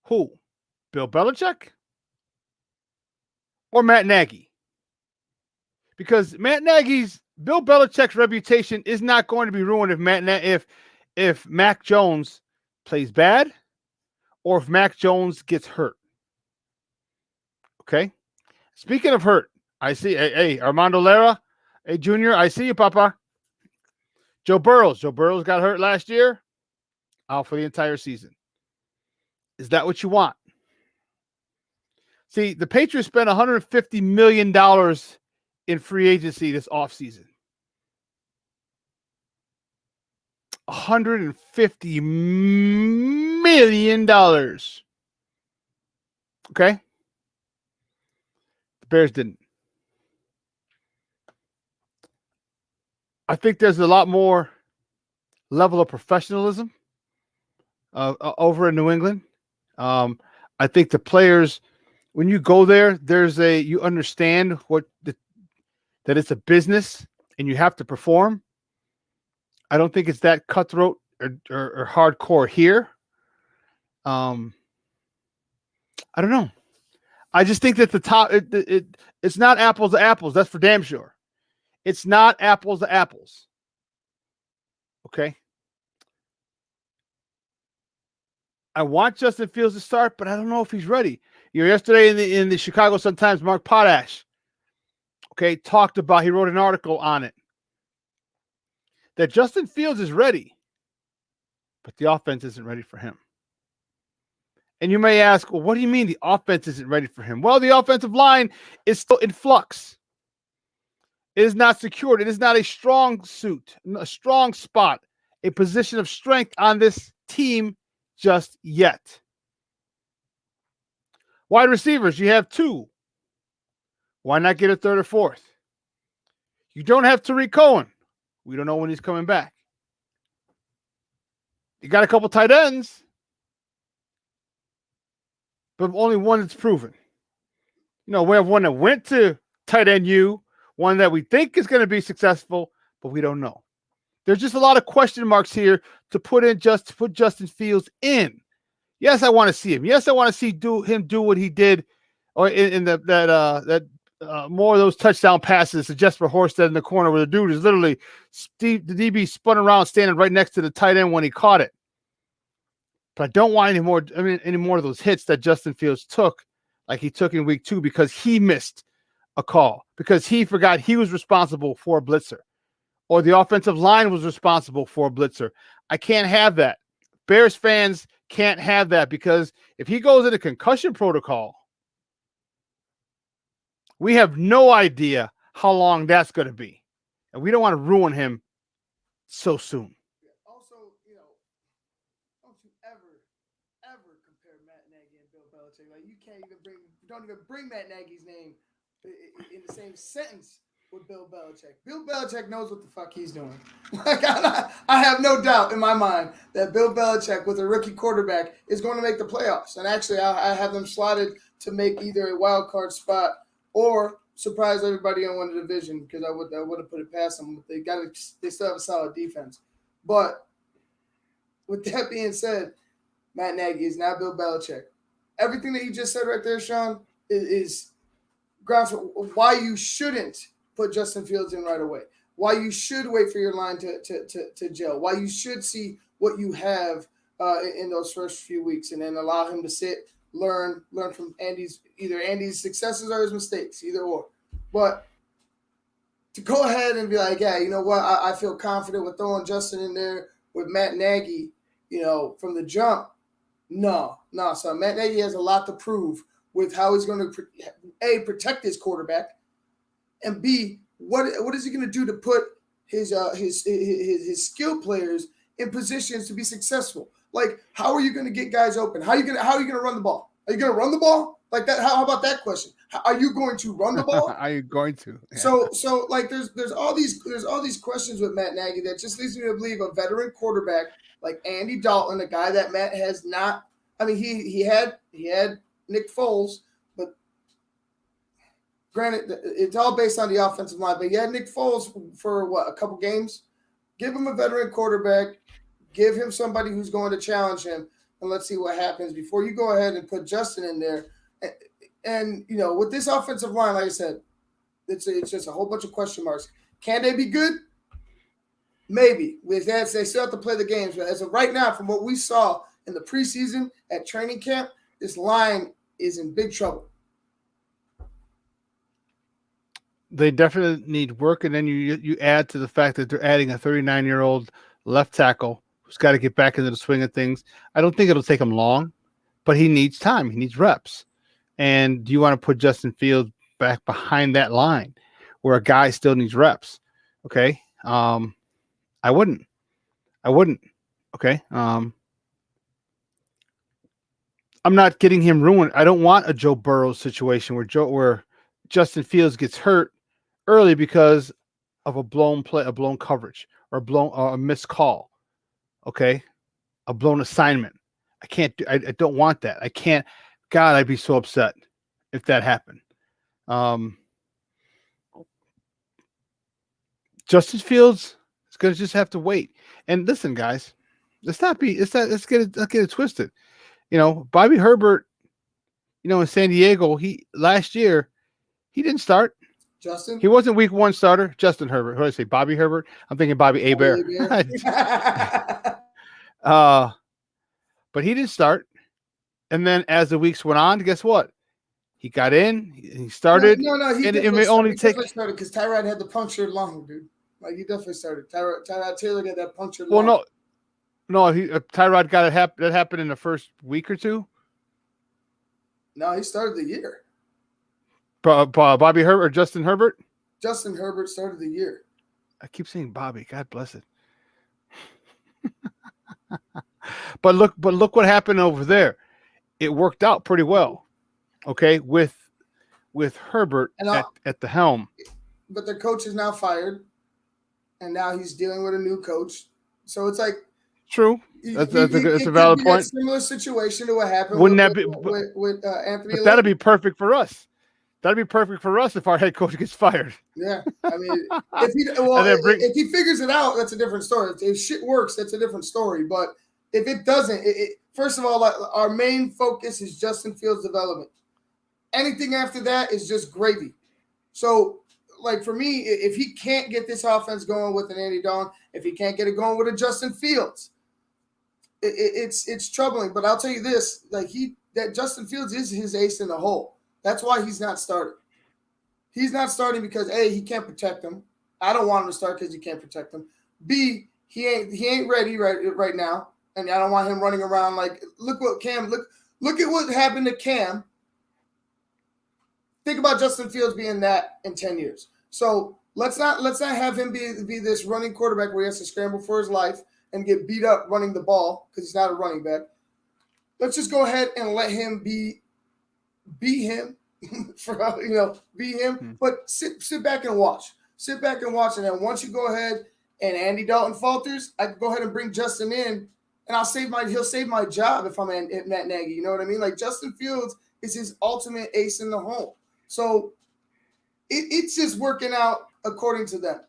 Who? Bill Belichick or Matt Nagy? Because Bill Belichick's reputation is not going to be ruined if Mac Jones plays bad or if Mac Jones gets hurt. Okay. Speaking of hurt, I see. Hey, Armando Lara, hey Junior, I see you, Papa. Joe Burrows got hurt last year, out for the entire season. Is that what you want? See, the Patriots spent $150 million in free agency this offseason. $150 million. Okay? The Bears didn't. I think there's a lot more level of professionalism over in New England. I think the players, when you go there, you understand that it's a business and you have to perform. I don't think it's that cutthroat or hardcore here. I don't know. I just think that the top it's not apples to apples. That's for damn sure. It's not apples to apples. Okay. I want Justin Fields to start, but I don't know if he's ready. Yesterday in the Chicago Sun-Times, Mark Potash, he wrote an article on it, that Justin Fields is ready, but the offense isn't ready for him. And you may ask, well, what do you mean the offense isn't ready for him? Well, the offensive line is still in flux. It is not secured. It is not a strong suit, a strong spot, a position of strength on this team just yet. Wide receivers, you have two. Why not get a third or fourth? You don't have Tariq Cohen. We don't know when he's coming back. You got a couple tight ends, but only one that's proven. We have one that went to tight end U, one that we think is going to be successful, but we don't know. There's just a lot of question marks here to put Justin Fields in. Yes, I want to see him. Yes, I want to see him do what he did, or in that more of those touchdown passes to Jesper Horsted in the corner where the dude is literally the DB spun around standing right next to the tight end when he caught it. But I don't want any more of those hits that Justin Fields took, like he took in week 2, because he missed a call, because he forgot he was responsible for a blitzer, or the offensive line was responsible for a blitzer. I can't have that. Bears fans can't have that, because if he goes into concussion protocol, we have no idea how long that's going to be. And we don't want to ruin him so soon. Also, don't you ever compare Matt Nagy and Bill Belichick. Like, you don't even bring Matt Nagy's name in the same sentence with Bill Belichick. Bill Belichick knows what the fuck he's doing. Like, I have no doubt in my mind that Bill Belichick, with a rookie quarterback, is going to make the playoffs. And actually, I have them slotted to make either a wild card spot or surprise everybody and win the division, because I would have put it past them. They still have a solid defense. But with that being said, Matt Nagy is now Bill Belichick. Everything that you just said right there, Shawn, is grounds for why you shouldn't put Justin Fields in right away, why you should wait for your line to gel, why you should see what you have in those first few weeks, and then allow him to sit, learn from Andy's successes or his mistakes, either or. But to go ahead and be like, yeah, you know what, I feel confident with throwing Justin in there with Matt Nagy, from the jump. No. So Matt Nagy has a lot to prove with how he's going to, A, protect his quarterback, and B, what is he going to do to put his skill players in positions to be successful? Like, how are you going to get guys open? How are you going to run the ball? Are you going to run the ball like that? How about that question? Are you going to run the ball? Are you going to? Yeah. So like there's all these questions with Matt Nagy that just leads me to believe a veteran quarterback like Andy Dalton, a guy that Matt has not. I mean, he had Nick Foles, but granted, it's all based on the offensive line. But he had Nick Foles for a couple games. Give him a veteran quarterback. Give him somebody who's going to challenge him, and let's see what happens before you go ahead and put Justin in there. And with this offensive line, like I said, it's just a whole bunch of question marks. Can they be good? Maybe. They still have to play the games. But as of right now, from what we saw in the preseason at training camp, this line is in big trouble. They definitely need work, and then you add to the fact that they're adding a 39-year-old left tackle who's got to get back into the swing of things. I don't think it'll take him long, but he needs time. He needs reps. And do you want to put Justin Fields back behind that line where a guy still needs reps? Okay. I wouldn't. Okay. I'm not getting him ruined. I don't want a Joe Burrow situation where Justin Fields gets hurt early because of a blown play, a blown coverage, or a missed call. Okay. A blown assignment. I don't want that. I can't. God, I'd be so upset if that happened. Justin Fields is going to just have to wait. And listen, guys, let's get it twisted. Bobby Herbert, in San Diego, last year he didn't start. Justin? He wasn't week 1 starter. Justin Herbert. What did I say? Bobby Herbert? I'm thinking Bobby Hebert. But he didn't start. And then as the weeks went on, guess what? He got in, he started. No, he definitely started because Tyrod had the punctured lung, dude. Like, he definitely started. Tyrod Taylor got that punctured lung. Well, no, Tyrod got it. That happened in the first week or two. No, he started the year. Bobby Herbert or Justin Herbert? Justin Herbert started the year. I keep saying Bobby. God bless it. But look what happened over there. It worked out pretty well. Okay, with Herbert at the helm. But their coach is now fired, and now he's dealing with a new coach. So it's like true. That's a valid point. A similar situation to what happened. With Anthony? But that'd be perfect for us. That'd be perfect for us if our head coach gets fired. Yeah, I mean, if he figures it out, that's a different story. If shit works, that's a different story. But if it doesn't, first of all, our main focus is Justin Fields' development. Anything after that is just gravy. So, like, for me, if he can't get this offense going with an Andy Dalton, if he can't get it going with a Justin Fields, it's troubling. But I'll tell you this: that Justin Fields is his ace in the hole. That's why he's not starting. He's not starting because A, he can't protect him. I don't want him to start because he can't protect him. B, he ain't ready right now, and I don't want him running around like look at what happened to Cam. Think about Justin Fields being that in 10 years. So let's not have him be this running quarterback where he has to scramble for his life and get beat up running the ball because he's not a running back. Let's just go ahead and let him be him be him. But sit back and watch. Sit back and watch, and then once you go ahead and Andy Dalton falters, I can go ahead and bring Justin in, and he'll save my job if I'm at Matt Nagy. You know what I mean? Like, Justin Fields is his ultimate ace in the hole. So it's just working out according to them.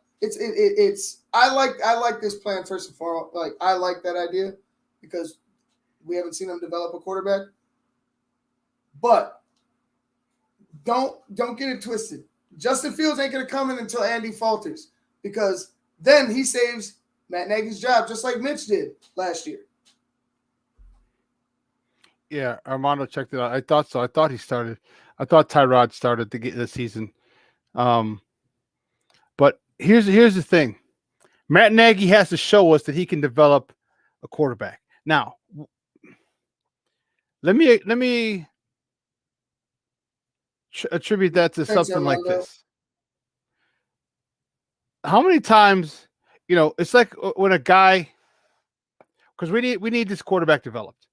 I like this plan first and foremost. Like, I like that idea because we haven't seen them develop a quarterback. But don't get it twisted. Justin Fields ain't going to come in until Andy falters because then he saves Matt Nagy's job just like Mitch did last year. Yeah, Armando checked it out. I thought so. I thought he started. I thought Tyrod started the season. But here's the thing. Matt Nagy has to show us that he can develop a quarterback. Now, let me attribute that to something like this. how many times, it's like when a guy, because we need this quarterback developed.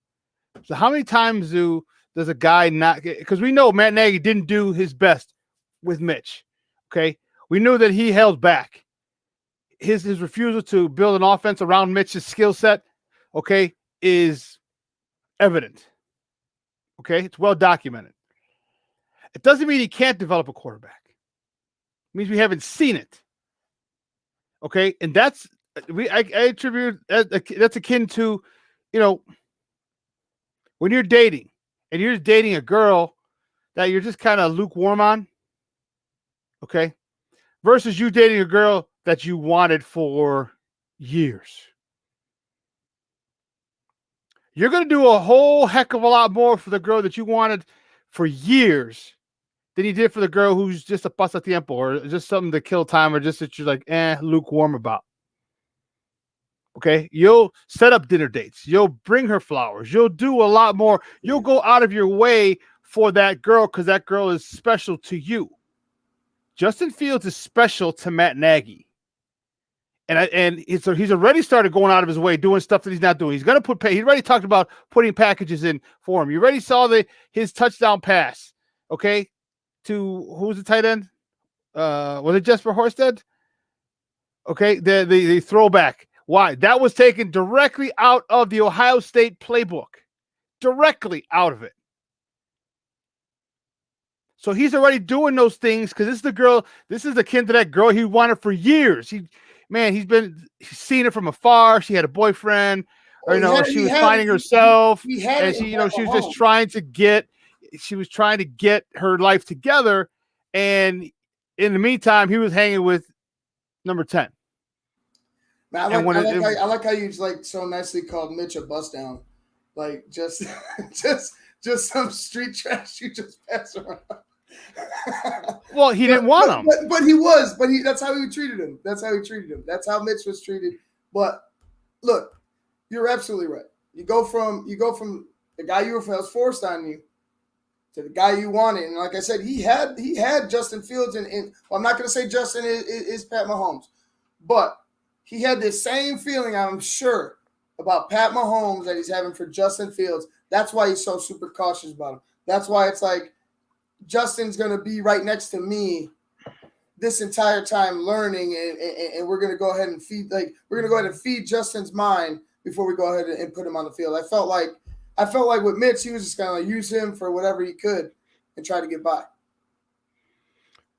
So how many times does a guy not get, because we know Matt Nagy didn't do his best with Mitch. Okay. We knew that he held back. His refusal to build an offense around Mitch's skill set, okay, is evident. Okay. It's well documented. It doesn't mean he can't develop a quarterback. It means we haven't seen it. Okay. And that's, I attribute that's akin to, when you're dating and you're dating a girl that you're just kind of lukewarm on, okay, versus you dating a girl that you wanted for years. You're going to do a whole heck of a lot more for the girl that you wanted for years than you did for the girl who's just a pasatiempo or just something to kill time or just that you're like, lukewarm about. Okay, you'll set up dinner dates. You'll bring her flowers. You'll do a lot more. You'll go out of your way for that girl because that girl is special to you. Justin Fields is special to Matt Nagy. And he's already started going out of his way doing stuff that he's not doing. He's going to he already talked about putting packages in for him. You already saw his touchdown pass, okay, to who's the tight end? Was it Jesper Horsted? Okay, the throwback. Why? That was taken directly out of the Ohio State playbook. Directly out of it. So he's already doing those things because this is akin to that girl he wanted for years. He's seen it from afar. She had a boyfriend, or she was finding herself. And she was just trying to get her life together. And in the meantime, he was hanging with number 10. Man, I like how you like so nicely called Mitch a bust down, like just some street trash you just pass around. Well, he didn't want him, but he was. But that's how he treated him. That's how Mitch was treated. But look, you're absolutely right. You go from the guy you were forced on you to the guy you wanted, and like I said, he had Justin Fields, and well, I'm not going to say Justin is Pat Mahomes, but he had the same feeling, I'm sure, about Pat Mahomes that he's having for Justin Fields. That's why he's so super cautious about him. That's why it's like Justin's going to be right next to me this entire time learning, and we're going to go ahead and feed Justin's mind before we go ahead and put him on the field. I felt like with Mitch, he was just going to use him for whatever he could and try to get by.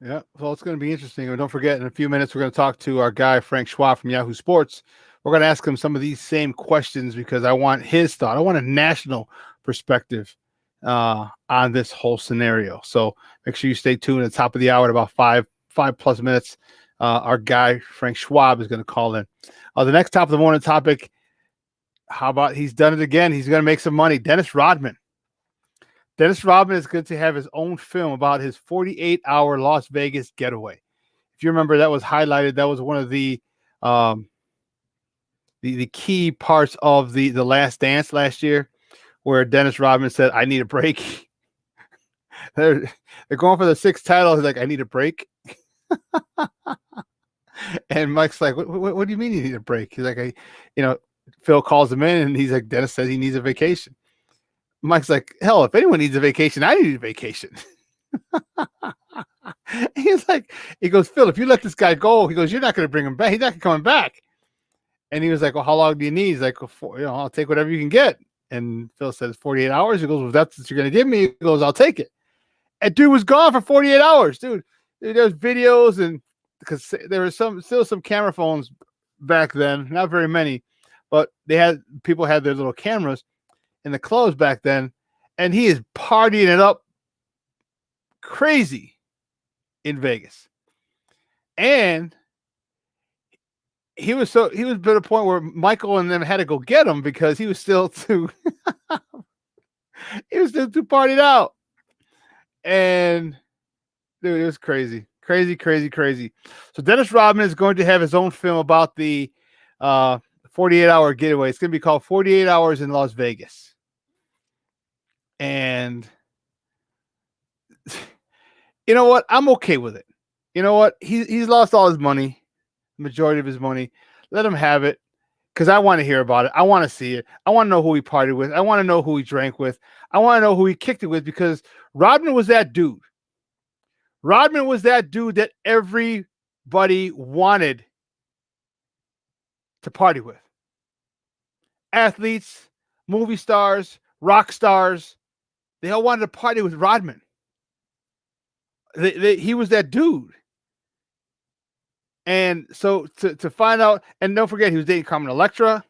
Yeah, well, it's going to be interesting. And don't forget, in a few minutes, we're going to talk to our guy, Frank Schwab from Yahoo Sports. We're going to ask him some of these same questions because I want his thought. I want a national perspective on this whole scenario. So make sure you stay tuned at the top of the hour at about 5+ minutes. Our guy, Frank Schwab, is going to call in. The next top of the morning topic, how about he's done it again? He's going to make some money. Dennis Rodman. Dennis Rodman is going to have his own film about his 48-hour Las Vegas getaway. If you remember, that was highlighted. That was one of the key parts of the Last Dance last year, where Dennis Rodman said, "I need a break." they're going for the 6th title. He's like, "I need a break." And Mike's like, what do you mean you need a break? He's like, Phil calls him in, and he's like, Dennis says he needs a vacation. Mike's like, hell, if anyone needs a vacation, I need a vacation. He goes, Phil, if you let this guy go, he goes, you're not going to bring him back. He's not coming back. And he was like, well, how long do you need? He's like, I'll take whatever you can get. And Phil says 48 hours. He goes, well, if that's what you're going to give me. He goes, I'll take it. And dude was gone for 48 hours, dude. There's videos, and because there were still some camera phones back then, not very many, but people had their little cameras in the clubs back then, and he is partying it up crazy in Vegas. And he was at a point where Michael and them had to go get him because he was still too partied out. And dude, it was crazy. So Dennis Rodman is going to have his own film about the 48-hour getaway. It's going to be called 48 Hours in Las Vegas. And you know what? I'm okay with it. You know what? He's lost all his money. majority of his money. Let him have it because I want to hear about it. I want to see it. I want to know who he partied with. I want to know who he drank with. I want to know who he kicked it with because Rodman was that dude. Rodman was that dude that everybody wanted to party with. Athletes, movie stars, rock stars, they all wanted to party with Rodman. He was that dude. And so to find out, and don't forget, he was dating Carmen Electra.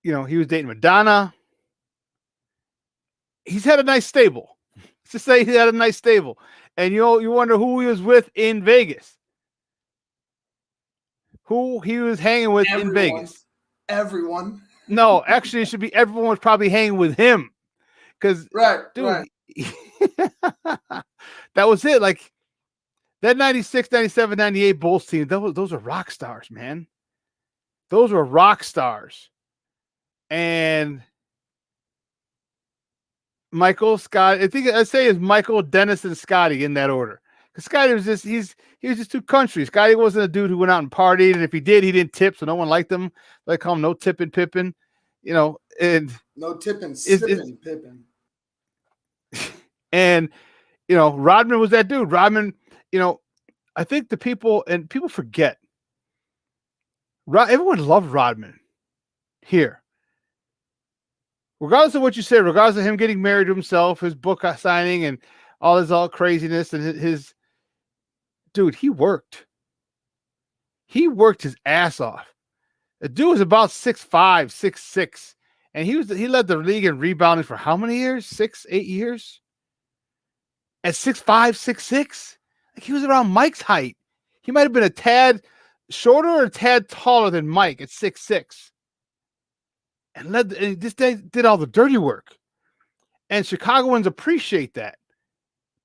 He was dating Madonna. He's had a nice stable. Let's just say he had a nice stable. And you wonder who he was with in Vegas. Who he was hanging with in Vegas. Everyone. No, actually, it should be everyone was probably hanging with him. Because, dude, that was it. Like, that 96, 97, 98 Bulls team, those are rock stars, man. Those were rock stars. And Michael, Scott, I think I'd say it's Michael, Dennis, and Scotty in that order. Because Scotty was just, he was just too country. Scotty wasn't a dude who went out and partied. And if he did, he didn't tip, so no one liked him. They call him no tipping Pippin. And no tipping, sipping Pippin. And, Rodman was that dude. Rodman, I think people forget. Everyone loved Rodman here. Regardless of what you say, regardless of him getting married to himself, his book signing, and all craziness, and his dude, he worked. He worked his ass off. The dude was about 6'5", 6'6", and he led the league in rebounding for how many years? 6, 8 years? At 6'5", 6'6", like he was around Mike's height. He might have been a tad shorter or a tad taller than Mike at 6'6". And this guy did all the dirty work. And Chicagoans appreciate that.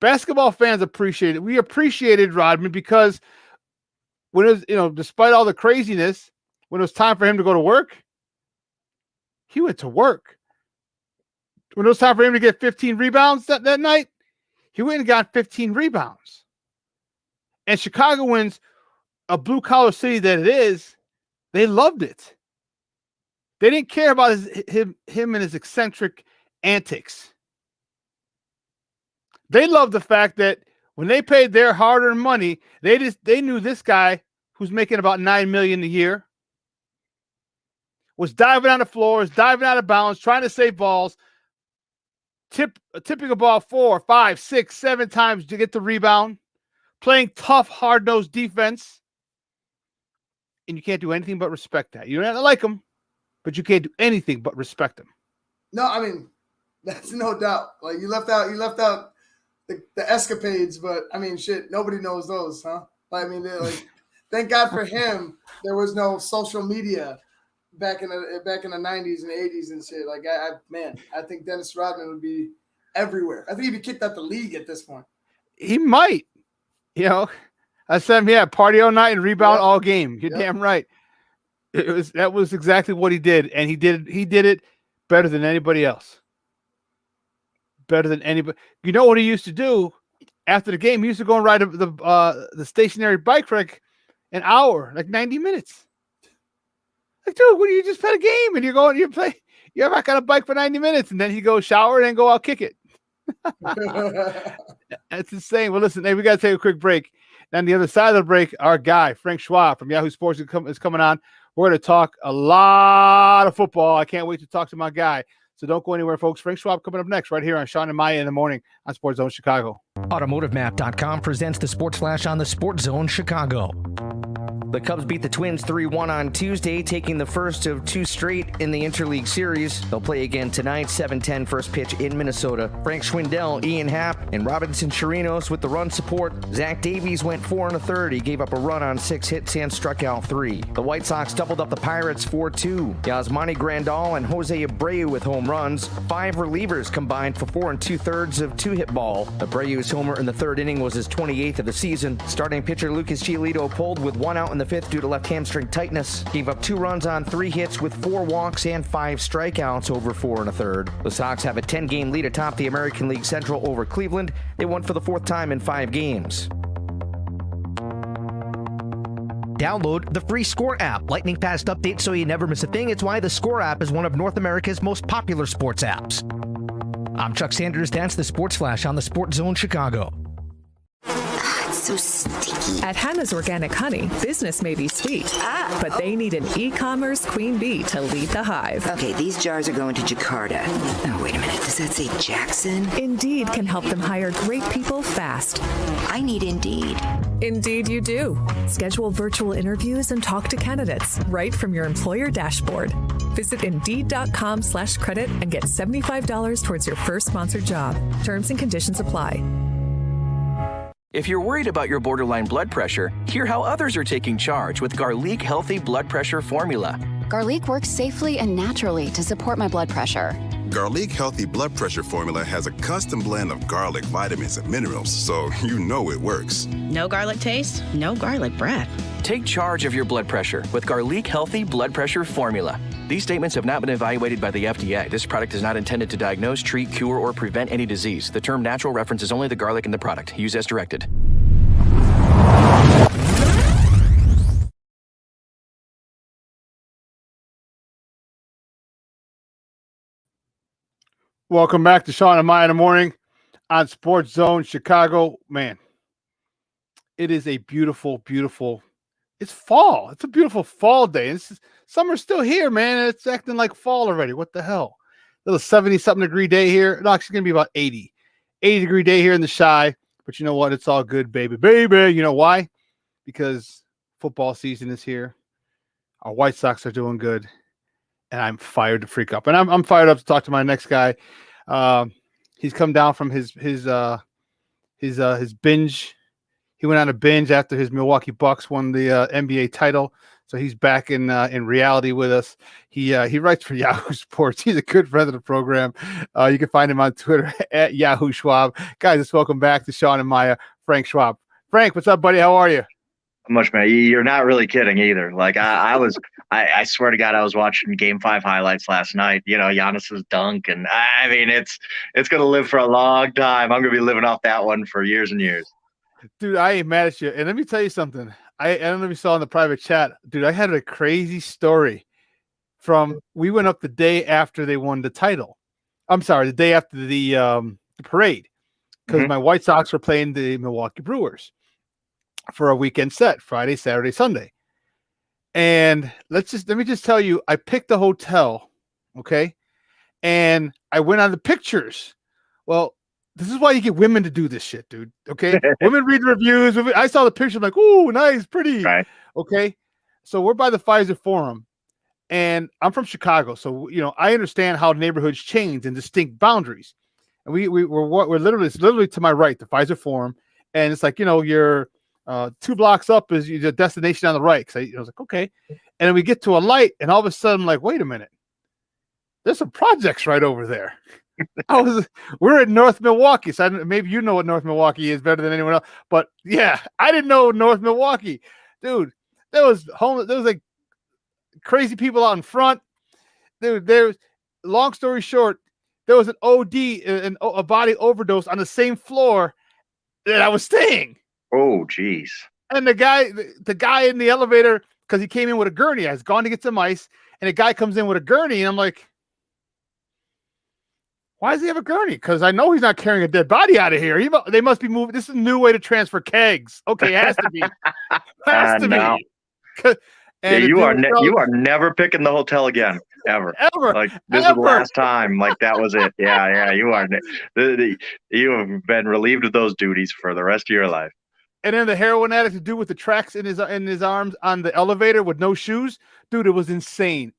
Basketball fans appreciate it. We appreciated Rodman because when it was, despite all the craziness, when it was time for him to go to work, he went to work. When it was time for him to get 15 rebounds that night, he went and got 15 rebounds. And Chicagoans, a blue-collar city that it is, they loved it. They didn't care about him and his eccentric antics. They loved the fact that when they paid their hard-earned money, they knew this guy who's making about $9 million a year was diving on the floors, diving out of bounds, trying to save balls, tipping a ball 4, 5, 6, 7 times to get the rebound, playing tough, hard-nosed defense. And you can't do anything but respect that. You don't have to like him, but you can't do anything but respect him. No, I mean, that's no doubt. Like you left out the escapades, but I mean, shit, nobody knows those, huh? I mean, thank God for him, there was no social media back in the 90s and 80s and shit. Like, I think Dennis Rodman would be everywhere. I think he'd be kicked out the league at this point. He might. I said, party all night and rebound all game. You're damn right. That was exactly what he did, and he did it better than anybody else. Better than anybody. You know what he used to do after the game? He used to go and ride the stationary bike for like an hour, like 90 minutes. Like, dude, when you just play a game and you're back on a bike for 90 minutes, and then he go shower and then go out kick it. That's insane. Well, listen, hey, we got to take a quick break. On the other side of the break, our guy, Frank Schwab from Yahoo Sports is coming on. We're going to talk a lot of football. I can't wait to talk to my guy. So don't go anywhere, folks. Frank Schwab coming up next right here on Shawn and Maya in the morning on SportsZone Chicago. AutomotiveMap.com presents the Sports Flash on the SportsZone Chicago. The Cubs beat the Twins 3-1 on Tuesday, taking the first of 2 straight in the Interleague Series. They'll play again tonight, 7:10 first pitch in Minnesota. Frank Schwindel, Ian Happ, and Robinson Chirinos with the run support. Zach Davies went 4 1/3. He gave up a run on 6 hits and struck out 3. The White Sox doubled up the Pirates 4-2. Yasmani Grandal and Jose Abreu with home runs. 5 relievers combined for 4 2/3 of 2-hit ball. Abreu's homer in the 3rd inning was his 28th of the season. Starting pitcher Lucas Giolito pulled with 1 out in the 5th due to left hamstring tightness. Gave up 2 runs on 3 hits with 4 walks and 5 strikeouts over 4 1/3. The Sox have a 10-game lead atop the American League Central over Cleveland. They won for the 4th time in 5 games. download the free Score app. Lightning fast updates so you never miss a thing. It's why the Score app is one of North America's most popular sports apps. I'm Chuck Sanders. That's the Sports Flash on the SportsZone Chicago. So sticky. At Hannah's Organic Honey, business may be sweet, but they need an e-commerce queen bee to lead the hive. Okay, these jars are going to Jakarta. Oh, wait a minute. Does that say Jackson? Indeed can help them hire great people fast. I need Indeed. Indeed you do. Schedule virtual interviews and talk to candidates right from your employer dashboard. Visit Indeed.com/credit and get $75 towards your first sponsored job. Terms and conditions apply. If you're worried about your borderline blood pressure, hear how others are taking charge with Garlic Healthy Blood Pressure Formula. Garlic works safely and naturally to support my blood pressure. Garlic Healthy Blood Pressure Formula has a custom blend of garlic, vitamins, and minerals, so you know it works. No garlic taste, no garlic breath. Take charge of your blood pressure with Garlic Healthy Blood Pressure Formula. These statements have not been evaluated by the FDA. This product is not intended to diagnose, treat, cure, or prevent any disease. The term natural references only the garlic in the product. Use as directed. Welcome back to Shawn and Maya in the morning on SportsZone Chicago. Man, it is a beautiful, beautiful. It's fall. It's a beautiful fall day. Summer's still here, man. It's acting like fall already. What the hell? Little 70-something degree day here. No, it's going to be about 80-degree day here in the Chi. But you know what? It's all good, baby. Baby. You know why? Because football season is here. Our White Sox are doing good. And I'm fired to freak up. And I'm fired up to talk to my next guy. He's come down from his binge. He went on a binge after his Milwaukee Bucks won the NBA title. So he's back in reality with us. He writes for Yahoo Sports. He's a good friend of the program. You can find him on Twitter at Yahoo Schwab. Guys, let's welcome back to Shawn and Maya, Frank Schwab. Frank, what's up, buddy? How are you? Much, man. You're not really kidding either. Like I swear to God, I was watching Game 5 highlights last night. You know, Giannis's dunk, and I mean, it's gonna live for a long time. I'm gonna be living off that one for years and years. Dude, I ain't mad at you. And let me tell you something. I don't know if you saw in the private chat, dude. I had a crazy story we went up the day after they won the title. I'm sorry, the day after the parade, because my White Sox were playing the Milwaukee Brewers for a weekend set, Friday, Saturday, Sunday. And let me just tell you, I picked the hotel, okay? And I went on the pictures. Well, this is why you get women to do this shit, dude, okay? Women read reviews. I saw the picture, I'm like, ooh, nice, pretty, right. Okay? So we're by the Pfizer Forum, and I'm from Chicago, so, you know, I understand how neighborhoods change and distinct boundaries. And we're literally to my right, the Pfizer Forum, and it's like, you know, you're 2 blocks up is your destination on the right. I was like, okay. And then we get to a light, and all of a sudden I'm like, wait a minute. There's some projects right over there. We're in North Milwaukee. So maybe you know what North Milwaukee is better than anyone else. But yeah, I didn't know North Milwaukee. Dude, there was like crazy people out in front. Dude, long story short, there was an OD, a body overdose on the same floor that I was staying. Oh, geez. And the guy in the elevator, because he came in with a gurney, I was gone to get some ice, and a guy comes in with a gurney, and I'm like, why does he have a gurney? Because I know he's not carrying a dead body out of here. They must be moving. This is a new way to transfer kegs. Okay, it has to be. Has to be. And you are never picking the hotel again, ever. Ever. Like this is the last time. Like that was it. Yeah. You are. You have been relieved of those duties for the rest of your life. And then the heroin addict to do with the tracks in his arms on the elevator with no shoes, dude, it was insane.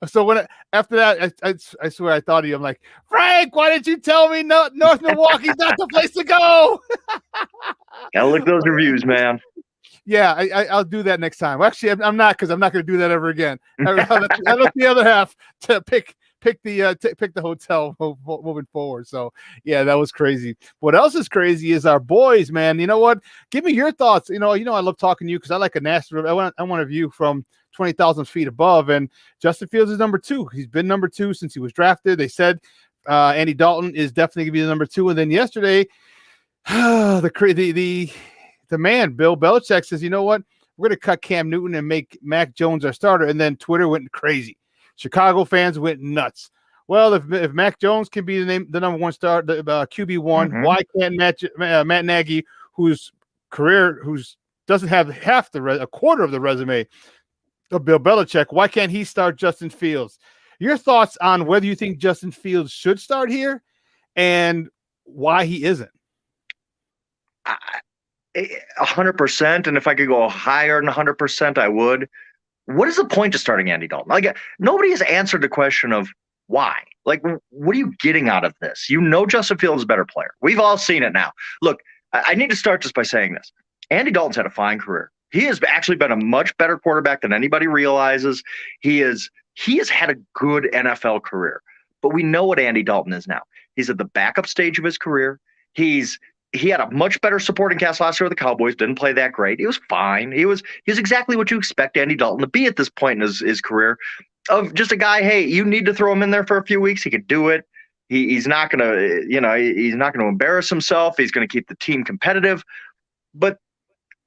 So after that, I swear I thought of you. I'm like, Frank, why didn't you tell me North Milwaukee's not the place to go? Gotta look at those reviews, man. Yeah, I'll do that next time. Well, actually, I'm not, because I'm not going to do that ever again. I let the other half to pick the hotel moving forward. So yeah, that was crazy. What else is crazy is our boys, man. You know what? Give me your thoughts. You know, I love talking to you because I like a national. I want a view from 20,000 feet above. And Justin Fields is number 2. He's been number 2 since he was drafted. They said Andy Dalton is definitely going to be the number 2. And then yesterday, the the man, Bill Belichick, says, you know what? We're going to cut Cam Newton and make Mac Jones our starter. And then Twitter went crazy. Chicago fans went nuts. Well, if Mac Jones can be the number one star, the QB1, why can't Matt Nagy, whose doesn't have a quarter of the resume of Bill Belichick, why can't he start Justin Fields? Your thoughts on whether you think Justin Fields should start here and why he isn't? 100%. And if I could go higher than 100%, I would. What is the point of starting Andy Dalton? Like, nobody has answered the question of why. Like, what are you getting out of this? You know Justin Fields is a better player. We've all seen it now. Look, I need to start just by saying this. Andy Dalton's had a fine career. He has actually been a much better quarterback than anybody realizes. He has had a good NFL career. But we know what Andy Dalton is now. He's at the backup stage of his career. He had a much better supporting cast last year with the Cowboys. Didn't play that great. He was fine. He was exactly what you expect Andy Dalton to be at this point in his career, of just a guy. Hey, you need to throw him in there for a few weeks. He could do it. He's not going to embarrass himself. He's going to keep the team competitive. But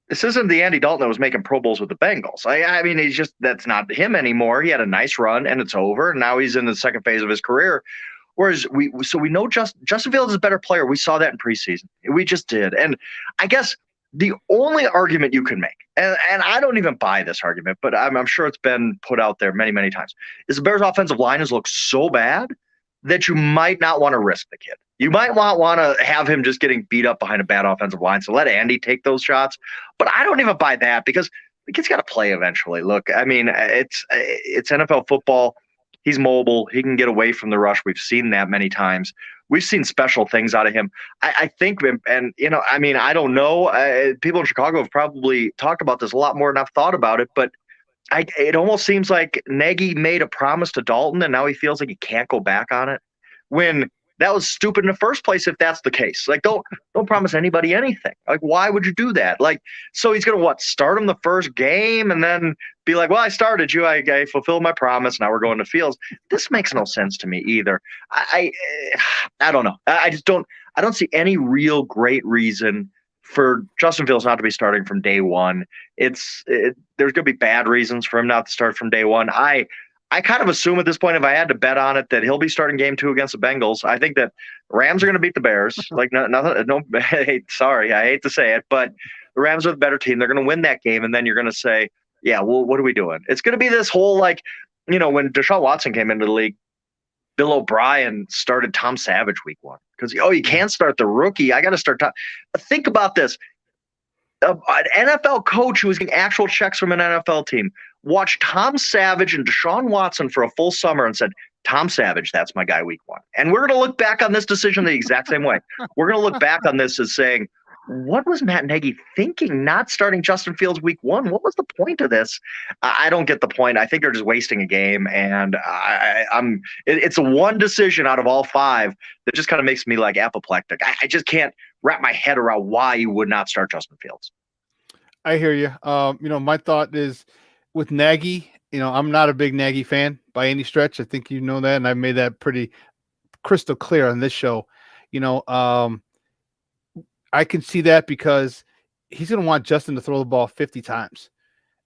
this isn't the Andy Dalton that was making Pro Bowls with the Bengals. I mean, that's not him anymore. He had a nice run and it's over. And now he's in the second phase of his career. Whereas we know Justin Fields is a better player. We saw that in preseason. We just did. And I guess the only argument you can make, and I don't even buy this argument, but I'm sure it's been put out there many, many times, is the Bears' offensive line has looked so bad that you might not want to risk the kid. You might want to have him just getting beat up behind a bad offensive line. So let Andy take those shots. But I don't even buy that because the kid's got to play eventually. Look, I mean, it's NFL football. He's mobile. He can get away from the rush. We've seen that many times. We've seen special things out of him. I think, and I mean, I don't know. People in Chicago have probably talked about this a lot more than I've thought about it, but it almost seems like Nagy made a promise to Dalton, and now he feels like he can't go back on it. When that was stupid in the first place, if that's the case. Like, don't promise anybody anything. Like, why would you do that? Like, so he's gonna start him the first game and then be like, well, I started you, I fulfilled my promise, now we're going to Fields. This makes no sense to me either. I don't know. I don't see any real great reason for Justin Fields not to be starting from day one. There's going to be bad reasons for him not to start from day one. I kind of assume at this point, if I had to bet on it, that he'll be starting game 2 against the Bengals. I think that Rams are going to beat the Bears. Like, hey, sorry, I hate to say it, but the Rams are the better team. They're going to win that game, and then you're going to say, yeah, well, what are we doing? It's going to be this whole, like, when Deshaun Watson came into the league, Bill O'Brien started Tom Savage week 1 because, you can't start the rookie. I got to start Tom. Think about this. An NFL coach who was getting actual checks from an NFL team watched Tom Savage and Deshaun Watson for a full summer and said, Tom Savage, that's my guy week 1. And we're going to look back on this decision the exact same way. We're going to look back on this as saying, what was Matt Nagy thinking not starting Justin Fields week 1? What was the point of this? I don't get the point. I think they're just wasting a game. And it's a one decision out of all 5 that just kind of makes me like apoplectic. I just can't wrap my head around why you would not start Justin Fields. I hear you. My thought is with Nagy, I'm not a big Nagy fan by any stretch. I think you know that, and I've made that pretty crystal clear on this show. I can see that because he's going to want Justin to throw the ball 50 times.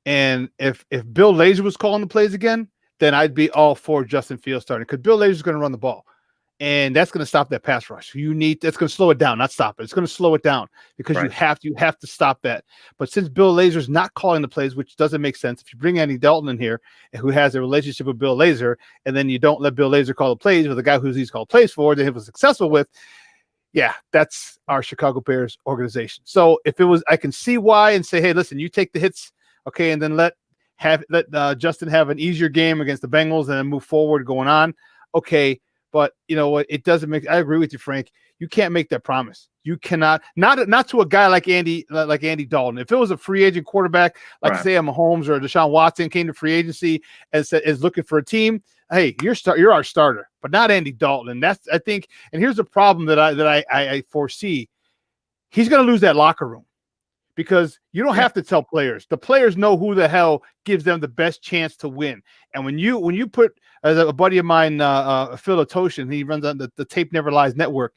And if Bill Lazor was calling the plays again, then I'd be all for Justin Fields starting because Bill Lazor is going to run the ball. And that's going to stop that pass rush. That's going to slow it down, not stop it. It's going to slow it down because you have to stop that. But since Bill Lazor is not calling the plays, which doesn't make sense, if you bring Andy Dalton in here who has a relationship with Bill Lazor, and then you don't let Bill Lazor call the plays with a guy he's called plays for that he was successful with, yeah, that's our Chicago Bears organization. So if it was, I can see why and say, hey, listen, you take the hits, okay, and then let Justin have an easier game against the Bengals and then move forward going on, okay. But you know what? It doesn't make. I agree with you, Frank. You can't make that promise. You cannot. Not to a guy like Andy Dalton. If it was a free agent quarterback, like say a Mahomes or a Deshaun Watson came to free agency and is looking for a team, hey, you're our starter, but not Andy Dalton. And that's, I think. And here's the problem that I foresee. He's going to lose that locker room because you don't have to tell players. The players know who the hell gives them the best chance to win. And when you put a buddy of mine, Phil Atoshin, he runs on the Tape Never Lies network.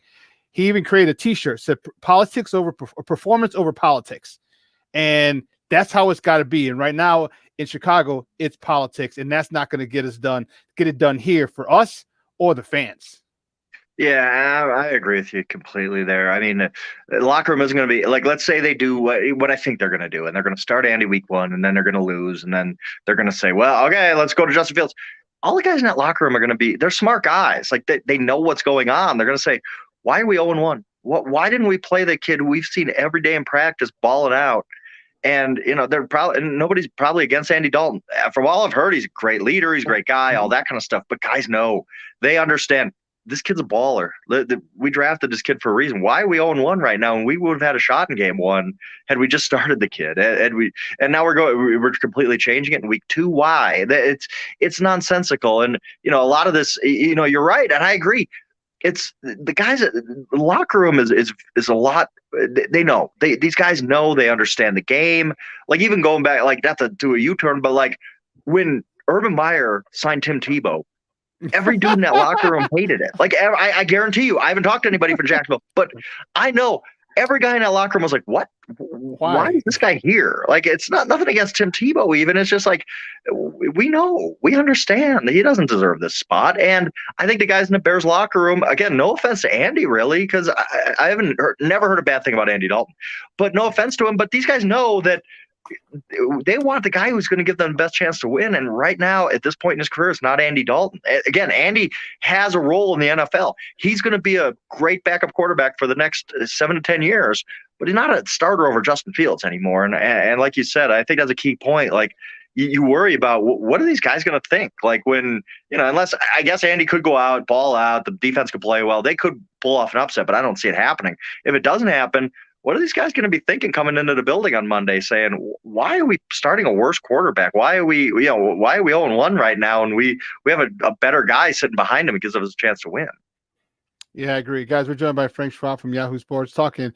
He even created a T-shirt said "Politics over performance over politics." And that's how it's got to be. And right now in Chicago, it's politics, and that's not going to get it done here for us or the fans. Yeah, I agree with you completely there. I mean, the locker room isn't going to be like, let's say they do what I think they're going to do, and they're going to start Andy week 1, and then they're going to lose, and then they're going to say, well, okay, let's go to Justin Fields. All the guys in that locker room are going to they're smart guys. Like they know what's going on. They're going to say, why are we 0-1? Why didn't we play the kid who we've seen every day in practice balling out? And, nobody's probably against Andy Dalton. From all I've heard, he's a great leader. He's a great guy, all that kind of stuff. But guys know, they understand this kid's a baller. We drafted this kid for a reason. Why are we 0-1 right now? And we would have had a shot in game 1 had we just started the kid. And now we're completely changing it in week 2. Why? It's nonsensical. And, a lot of this, you're right. And I agree. It's the guys at the locker room is a lot. They know these guys know, they understand the game. Like even going back, like not to do a U-turn, but like when Urban Meyer signed Tim Tebow, every dude in that locker room hated it. Like I guarantee you, I haven't talked to anybody from Jacksonville, but I know every guy in that locker room was like, "What? Why is this guy here?" Like it's nothing against Tim Tebow. Even it's just like we know, we understand that he doesn't deserve this spot. And I think the guys in the Bears locker room, again, no offense to Andy, really, because I haven't never heard a bad thing about Andy Dalton, but no offense to him. But these guys know that they want the guy who's going to give them the best chance to win. And right now, at this point in his career, it's not Andy Dalton. Again, Andy has a role in the NFL. He's going to be a great backup quarterback for the next 7 to 10 years, but he's not a starter over Justin Fields anymore. And like you said, I think that's a key point. Like you worry about what are these guys going to think? Like when, unless I guess Andy could go out, ball out, the defense could play well, they could pull off an upset, but I don't see it happening. If it doesn't happen, what are these guys going to be thinking coming into the building on Monday saying, why are we starting a worse quarterback? Why are we 0-1 right now? And we have a better guy sitting behind him because of his chance to win. Yeah, I agree. Guys, we're joined by Frank Schwab from Yahoo Sports talking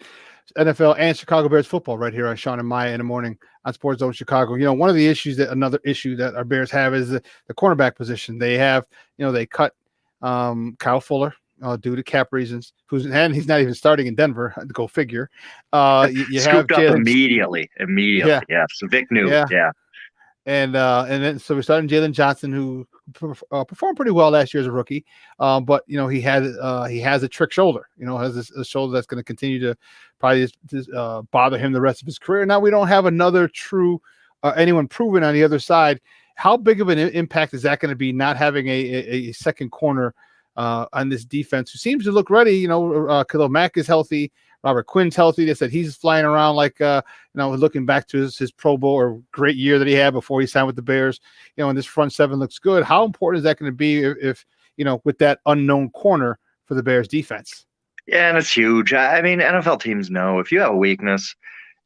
NFL and Chicago Bears football right here on Shawn and Maya in the morning on SportsZone Chicago. One of the another issue that our Bears have is the cornerback position. They have, they cut Kyle Fuller due to cap reasons, he's not even starting in Denver. Go figure. You Scooped have up immediately. Yeah. Yes. Vic knew. Yeah. And then so we're starting Jalen Johnson, who performed pretty well last year as a rookie. But he has a trick shoulder. Has a shoulder that's going to continue to probably bother him the rest of his career. Now we don't have another true anyone proven on the other side. How big of an impact is that going to be, not having a second corner on this defense who seems to look ready? Khalil Mack is healthy. Robert Quinn's healthy. They said he's flying around like, looking back to his Pro Bowl or great year that he had before he signed with the Bears, and this front seven looks good. How important is that going to be if with that unknown corner for the Bears defense? Yeah, and it's huge. I mean, NFL teams know if you have a weakness,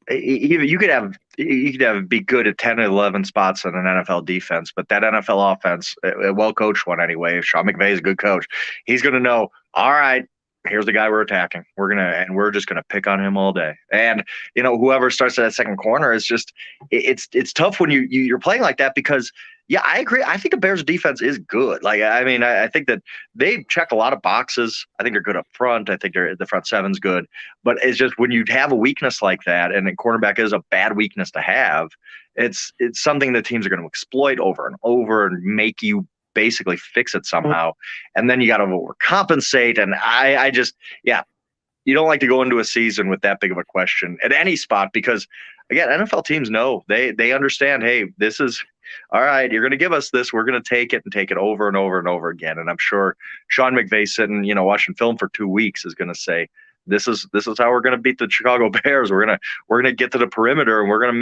you could be good at 10 or 11 spots in an NFL defense, but that NFL offense, a well-coached one anyway, if Sean McVay is a good coach, he's going to know, all right, here's the guy we're attacking. We're just gonna pick on him all day. And whoever starts at that second corner is just it's tough when you're playing like that, because I agree. I think the Bears defense is good. Like I think that they check a lot of boxes. I think they're good up front. I think the front seven's good. But it's just when you have a weakness like that, and a cornerback is a bad weakness to have, it's something that teams are going to exploit over and over and make you basically fix it somehow. And then you got to overcompensate. And I just, you don't like to go into a season with that big of a question at any spot, because again, NFL teams know, they understand, hey, this is all right. You're going to give us this. We're going to take it and take it over and over and over again. And I'm sure Sean McVay sitting, watching film for 2 weeks is going to say, this is how we're going to beat the Chicago Bears. We're going to get to the perimeter, and we're going to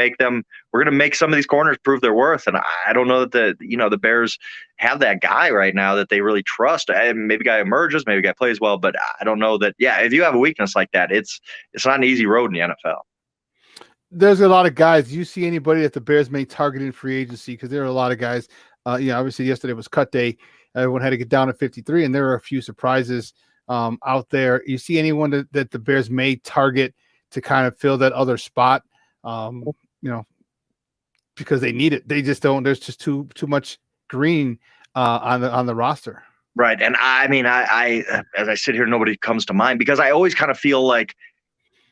make some of these corners prove their worth. And I don't know that the Bears have that guy right now that they really trust. Maybe a guy emerges, maybe a guy plays well, but I don't know that. Yeah, if you have a weakness like that, it's not an easy road in the NFL. There's a lot of guys. Do you see anybody that the Bears may target in free agency? Because there are a lot of guys. Obviously yesterday was cut day. Everyone had to get down to 53, and there were a few surprises out there. You see anyone that the Bears may target to kind of fill that other spot, because they need it. They just don't. There's just too much green on the roster. Right. And I mean, I as I sit here, nobody comes to mind, because I always kind of feel like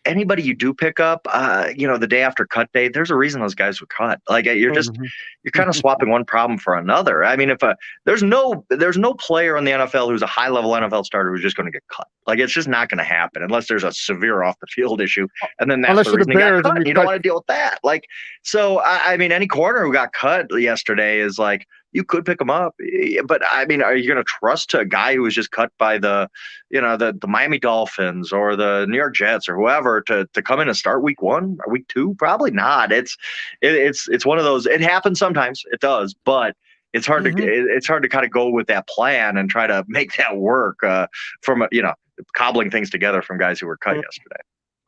anybody you do pick up, the day after cut day, there's a reason those guys were cut. Like you're kind of swapping one problem for another. I mean, if there's no player in the NFL who's a high level NFL starter who's just going to get cut. Like it's just not going to happen unless there's a severe off the field issue, and then that's the reason he got cut. You don't want to deal with that. Like so, I mean, any corner who got cut yesterday is like. You could pick him up, but I mean, are you going to trust a guy who was just cut by the Miami Dolphins or the New York Jets or whoever to come in and start week 1 or week 2? Probably not. It's one of those. It happens sometimes. It does, but it's hard to kind of go with that plan and try to make that work from cobbling things together from guys who were cut yesterday.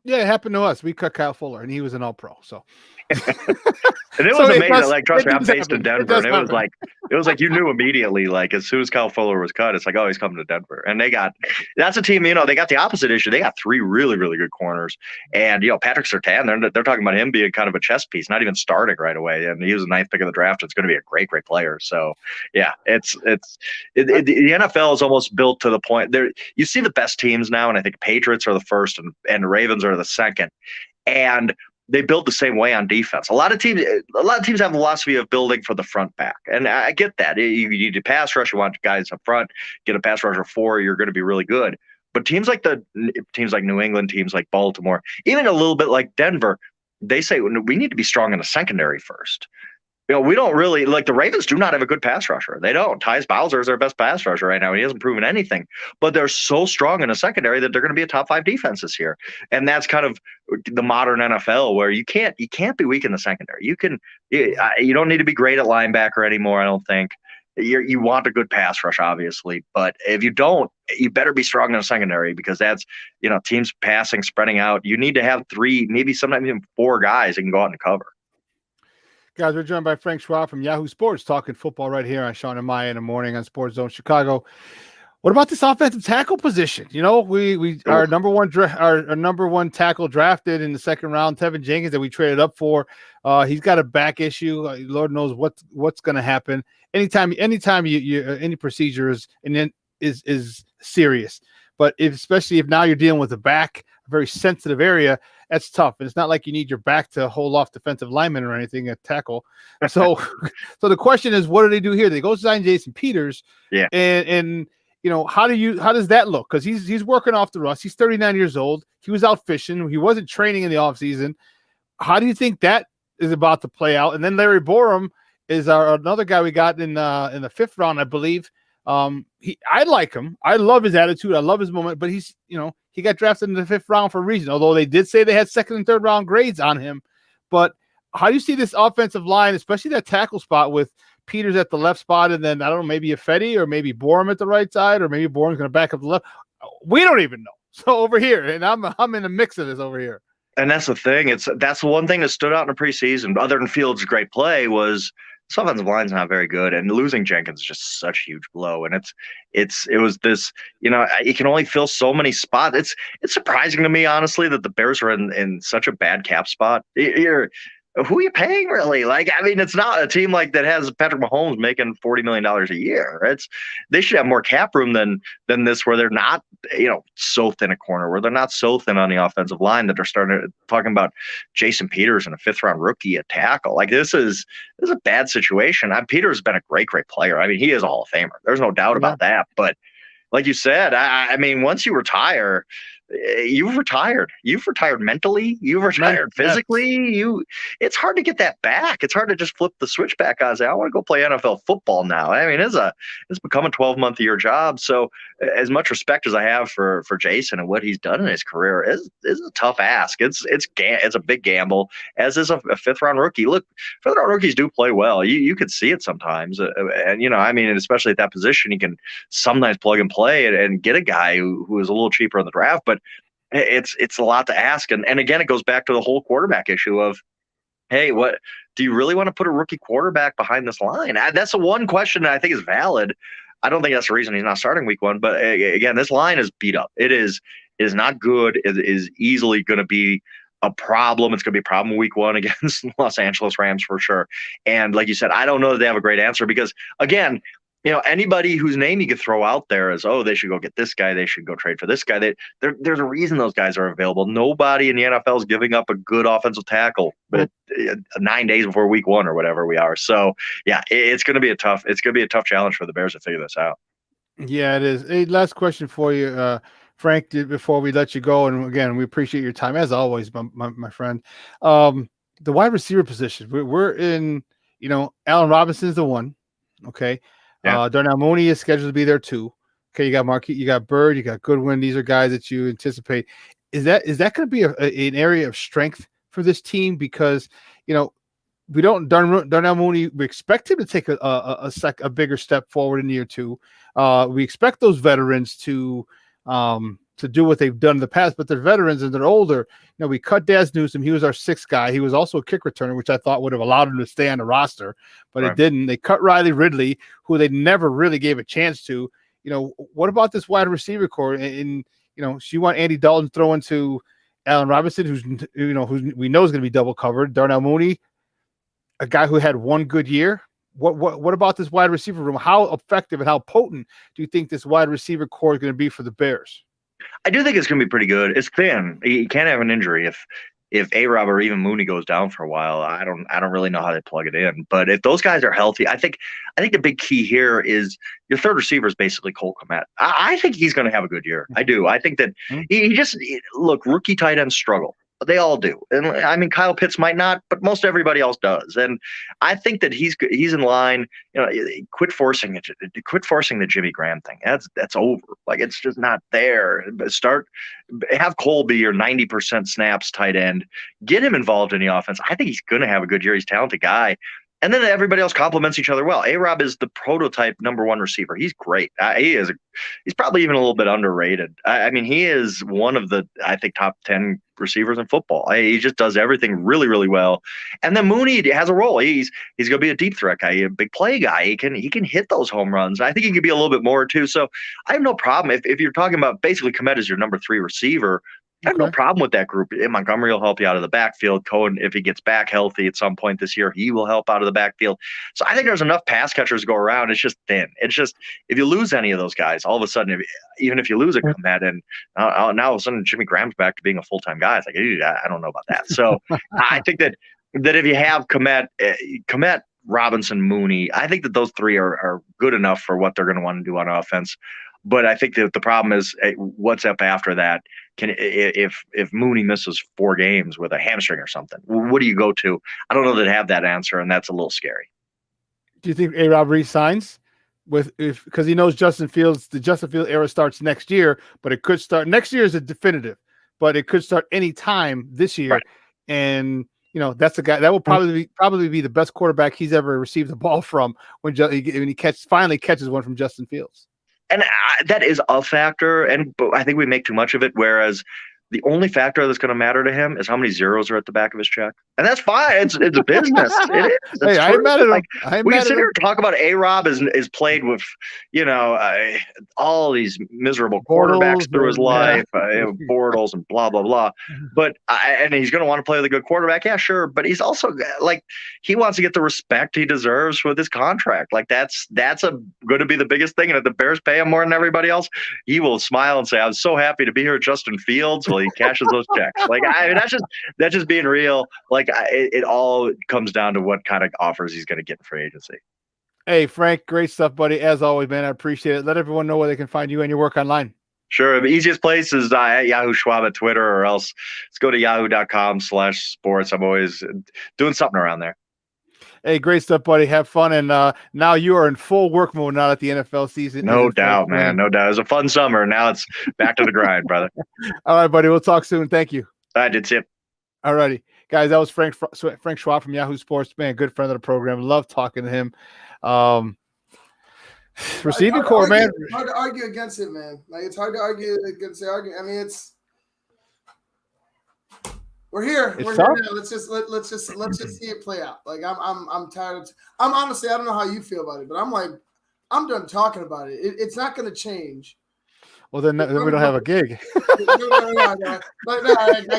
Yeah, it happened to us. We cut Kyle Fuller, and he was an All-Pro. So. And it was amazing. Like, trust me, I'm based in Denver, and it was like you knew immediately. Like, as soon as Kyle Fuller was cut, it's like, oh, he's coming to Denver. And that's a team. They got the opposite issue. They got 3 really, really good corners, and Patrick Surtain. They're talking about him being kind of a chess piece, not even starting right away. And he was the 9th pick of the draft. It's going to be a great, great player. So, yeah, the NFL is almost built to the point there. You see the best teams now, and I think Patriots are the first, and the Ravens are the second, and they build the same way on defense. A lot of teams have a philosophy of building for the front back. And I get that. You need to pass rush. You want guys up front, get a pass rusher 4, you're going to be really good. But teams like New England, teams like Baltimore, even a little bit like Denver, they say we need to be strong in the secondary first. We don't really like the Ravens do not have a good pass rusher. They don't. Tyus Bowser is their best pass rusher right now. He hasn't proven anything, but they're so strong in the secondary that they're going to be a top 5 defense this year. And that's kind of the modern NFL where you can't be weak in the secondary. You don't need to be great at linebacker anymore. I don't think you want a good pass rush, obviously, but if you don't, you better be strong in the secondary because that's, teams passing, spreading out. You need to have 3, maybe sometimes even 4 guys that can go out and cover. Guys, we're joined by Frank Schwab from Yahoo Sports, talking football right here on Shawn and Maya in the morning on SportsZone Chicago. What about this offensive tackle position? We our number one tackle drafted in the second round, Tevin Jenkins, that we traded up for. He's got a back issue. Lord knows what's going to happen. Anytime any procedure is serious, but especially if now you're dealing with a back, a very sensitive area. That's tough. And it's not like you need your back to hold off defensive linemen or anything at tackle. So the question is, what do they do here? They go sign Jason Peters. Yeah. And how does that look? Because he's working off the rust. He's 39 years old. He was out fishing. He wasn't training in the offseason. How do you think that is about to play out? And then Larry Borum is another guy we got in the 5th round, I believe. I like him. I love his attitude. I love his moment, but he's, he got drafted in the 5th round for a reason, although they did say they had 2nd and 3rd round grades on him. But how do you see this offensive line, especially that tackle spot with Peters at the left spot, and then, I don't know, maybe a Fetty or maybe Borum at the right side, or maybe Borum's going to back up the left. We don't even know. So over here, and I'm in the mix of this over here. And that's the thing. That's the one thing that stood out in the preseason, other than Fields' great play, was this offensive line's not very good, and losing Jenkins is just such a huge blow. And it was this, you can only fill so many spots. It's surprising to me, honestly, that the Bears are in such a bad cap spot. Who are you paying, really? Like, I mean, it's not a team like that has Patrick Mahomes making $40 million a year. They should have more cap room than this, where they're not, so thin a corner, where they're not so thin on the offensive line that they're talking about Jason Peters and a 5th round rookie at tackle. Like, this is a bad situation. Peters has been a great, great player. I mean, he is a Hall of Famer. There's no doubt about that. But like you said, I mean, once you retire, you've retired. You've retired mentally. You've retired physically. It's hard to get that back. It's hard to just flip the switch back on and say, I want to go play NFL football now. I mean, it's become a 12-month-a-year job. So as much respect as I have for Jason and what he's done in his career, is a tough ask. It's a big gamble, as is a 5th round rookie. Look, 5th round rookies do play well. You can see it sometimes. And I mean, especially at that position, you can sometimes plug and play and get a guy who is a little cheaper in the draft. But it's a lot to ask. And again, it goes back to the whole quarterback issue of, hey, what do you really want to put a rookie quarterback behind this line? That's the one question that I think is valid. I don't think that's the reason he's not starting week 1. But again, this line is beat up. It is not good. It is easily going to be a problem. It's going to be a problem week 1 against Los Angeles Rams for sure. And like you said, I don't know that they have a great answer because, again, Anybody whose name you could throw out there is, oh, they should go get this guy. They should go trade for this guy. There's a reason those guys are available. Nobody in the NFL is giving up a good offensive tackle, but 9 days before week 1 or whatever we are. So yeah, it's going to be a tough challenge for the Bears to figure this out. Yeah, it is. Hey, last question for you, Frank, before we let you go. And again, we appreciate your time as always, my friend. The wide receiver position, we're in, Allen Robinson's the one. Okay. Yeah. Darnell Mooney is scheduled to be there too. Okay, you got Marquis, you got Bird, you got Goodwin. These are guys that you anticipate. Is that going to be an area of strength for this team? Because we don't Darnell Mooney. We expect him to take a bigger step forward in year 2. We expect those veterans to do what they've done in the past, but they're veterans and they're older. We cut Daz Newsome. He was our 6th guy. He was also a kick returner, which I thought would have allowed him to stay on the roster, but it didn't. They cut Riley Ridley, who they never really gave a chance to. What about this wide receiver core? And so you want Andy Dalton throwing to Allen Robinson, who's we know is going to be double covered. Darnell Mooney, a guy who had one good year. What about this wide receiver room? How effective and how potent do you think this wide receiver core is going to be for the Bears? I do think it's going to be pretty good. It's thin. You can't have an injury if A-Rob or even Mooney goes down for a while. I don't really know how they plug it in. But if those guys are healthy, I think the big key here is your third receiver is basically Cole Kmet. I think he's going to have a good year. I do. I think that he just look, rookie tight ends struggle. They all do. And I mean, Kyle Pitts might not, but most everybody else does. And I think that he's in line. Quit forcing it. Quit forcing the Jimmy Graham thing. That's over. Like, it's just not there. Have Cole be your 90% snaps tight end. Get him involved in the offense. I think he's going to have a good year. He's a talented guy. And then everybody else complements each other well. A-Rob is the prototype number 1 receiver. He's great. He's probably even a little bit underrated. I mean, he is one of the, I think, top 10 receivers in football. He just does everything really, really well. And then Mooney has a role. He's going to be a deep threat guy, a big play guy. He can hit those home runs. I think he could be a little bit more too. So I have no problem if you're talking about basically Kmet as your number 3 receiver. I have no problem with that group. Montgomery will help you out of the backfield. Cohen, if he gets back healthy at some point this year, he will help out of the backfield. So I think there's enough pass catchers to go around. It's just thin. It's just, if you lose any of those guys, all of a sudden, even if you lose a Kmet, and now all of a sudden Jimmy Graham's back to being a full-time guy, it's like, I don't know about that. So I think that if you have Kmet, Robinson, Mooney, I think that those 3 are good enough for what they're going to want to do on offense. But I think that the problem is what's up after that. If Mooney misses 4 games with a hamstring or something, what do you go to? I don't know that I have that answer, and that's a little scary. Do you think A-Rob resigns because he knows the Justin Fields era starts next year, but it could start next year is a definitive, but it could start any time this year, right. And that's the guy that will probably be the best quarterback he's ever received the ball from when he finally catches one from Justin Fields. And that is a factor, but I think we make too much of it, whereas the only factor that's going to matter to him is how many zeros are at the back of his check. And that's fine. It's a business. It is. Hey, I ain't mad at him. We can sit here and talk about A-Rob is played with, all these miserable quarterbacks through his life, Bortles and blah, blah, blah. But and he's going to want to play with a good quarterback. Yeah, sure. But he's also he wants to get the respect he deserves with his contract. Like that's going to be the biggest thing. And if the Bears pay him more than everybody else, he will smile and say, "I was so happy to be here at Justin Fields." Well, he cashes those checks. That's just being real. It all comes down to what kind of offers he's going to get in free agency. Hey, Frank, great stuff, buddy. As always, man, I appreciate it. Let everyone know where they can find you and your work online. Sure. The easiest place is at Yahoo Schwab at Twitter, or else let's go to yahoo.com/sports. I'm always doing something around there. Hey, great stuff, buddy. Have fun. And now you are in full work mode now that the NFL season. No doubt, man. No doubt. It was a fun summer. Now it's back to the grind, brother. All right, buddy. We'll talk soon. Thank you. I did see it. All righty. Guys, that was Frank Schwab from Yahoo Sports. Man, good friend of the program. Love talking to him. Receiving core, man. It's hard to argue against it, man. It's hard to argue against the argument. I mean, we're here. We're here now. Let's just see it play out. I'm tired. I'm honestly, I don't know how you feel about it, but I'm done talking about it. It's not going to change. Well, then we don't have a gig. No, I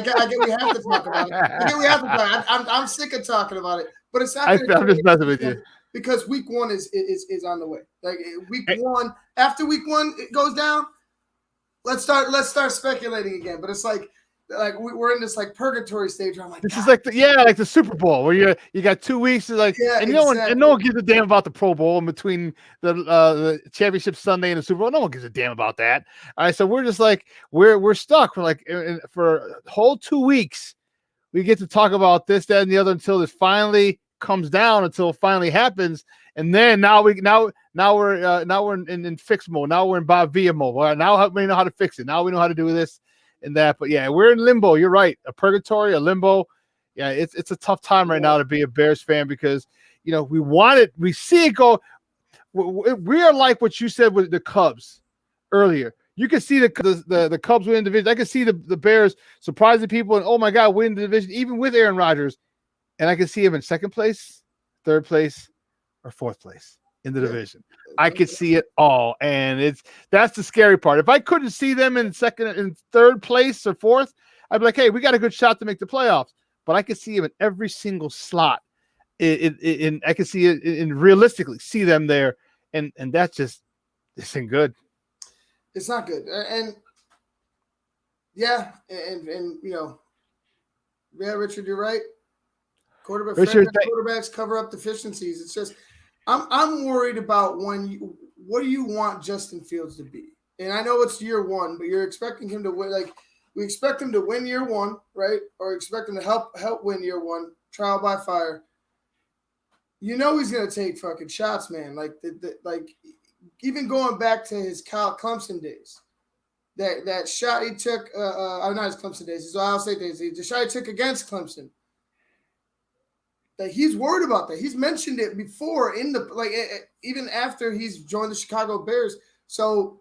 get we have to talk about it. I'm sick of talking about it, but it's not. I'm just messing with you. because week one is on the way. Like week one, after week one it goes down. Let's start speculating again. But it's like we're in this like purgatory stage where I'm like, this is like the Super Bowl where you got 2 weeks to like, and no one gives a damn about the Pro Bowl in between the championship Sunday and the Super Bowl. No one gives a damn about that. All right, so we're just like we're stuck. We're like for a whole 2 weeks, we get to talk about this, that, and the other until this finally comes down, until it finally happens, and then now we're in fix mode. Now we're in Bob Villa mode. Well, now we know how to fix it. Now we know how to do this and that. But yeah, we're in limbo. You're right, a purgatory, a limbo. Yeah, it's a tough time right now to be a Bears fan because we see it go. We are like what you said with the Cubs earlier. You can see the Cubs win the division. I can see the Bears surprising people and, oh my God, win the division even with Aaron Rodgers. And I can see him in second place, third place, or fourth place in the division. I could see it all. And that's the scary part. If I couldn't see them in second and third place or fourth, I'd be like, hey, we got a good shot to make the playoffs. But I could see him in every single slot. I can see it and realistically see them there. And that's just isn't good. It's not good. And yeah, Richard, you're right. Quarterbacks cover up deficiencies. It's just I'm worried about what do you want Justin Fields to be? And I know it's year one, but you're expecting him to win. Like we expect him to win year one, right? Or expect him to help win year one, trial by fire. He's gonna take fucking shots, man. Like like even going back to his Kyle Clemson days, that shot he took, not his Clemson days, his Ohio State days, the shot he took against Clemson. That he's worried about that. He's mentioned it before even after he's joined the Chicago Bears. So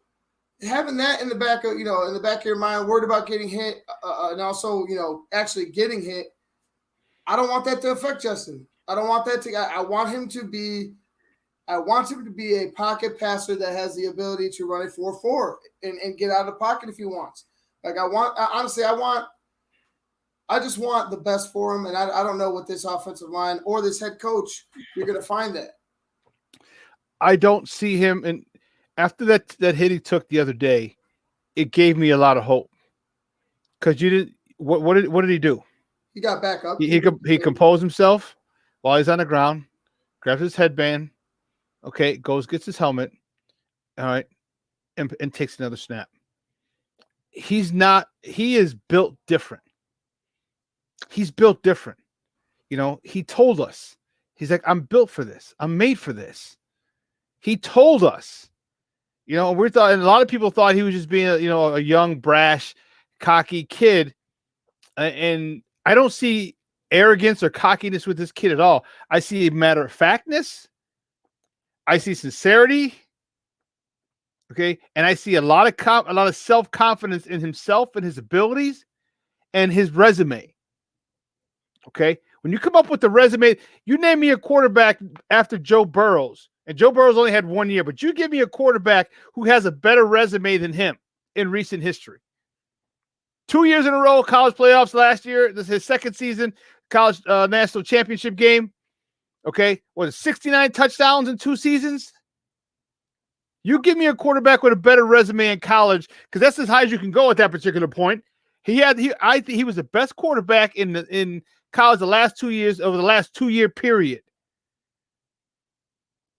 having that in the back of your mind, worried about getting hit, and also actually getting hit. I don't want that to affect Justin. I don't want that to. I want him to be a pocket passer that has the ability to run a 4.4 and get out of the pocket if he wants. Like I just want the best for him, and I don't know what this offensive line or this head coach, you're going to find that. I don't see him, and after that hit he took the other day, it gave me a lot of hope. Because you didn't. What did he do? He got back up. He composed himself while he's on the ground, grabs his headband, okay, gets his helmet, all right, and takes another snap. He is built different. He's built different. He told us. He's like, I'm built for this. I'm made for this. He told us. And a lot of people thought he was just being a young, brash, cocky kid. And I don't see arrogance or cockiness with this kid at all. I see a matter of factness. I see sincerity. Okay. And I see a lot of self-confidence in himself and his abilities and his resume. Okay. When you come up with the resume, you name me a quarterback after Joe Burrows, and Joe Burrows only had 1 year, but you give me a quarterback who has a better resume than him in recent history. 2 years in a row, college playoffs last year. This is his second season, college national championship game. Okay. 69 touchdowns in 2 seasons? You give me a quarterback with a better resume in college, because that's as high as you can go at that particular point. I think he was the best quarterback in college the last 2 years, over the last 2 year period.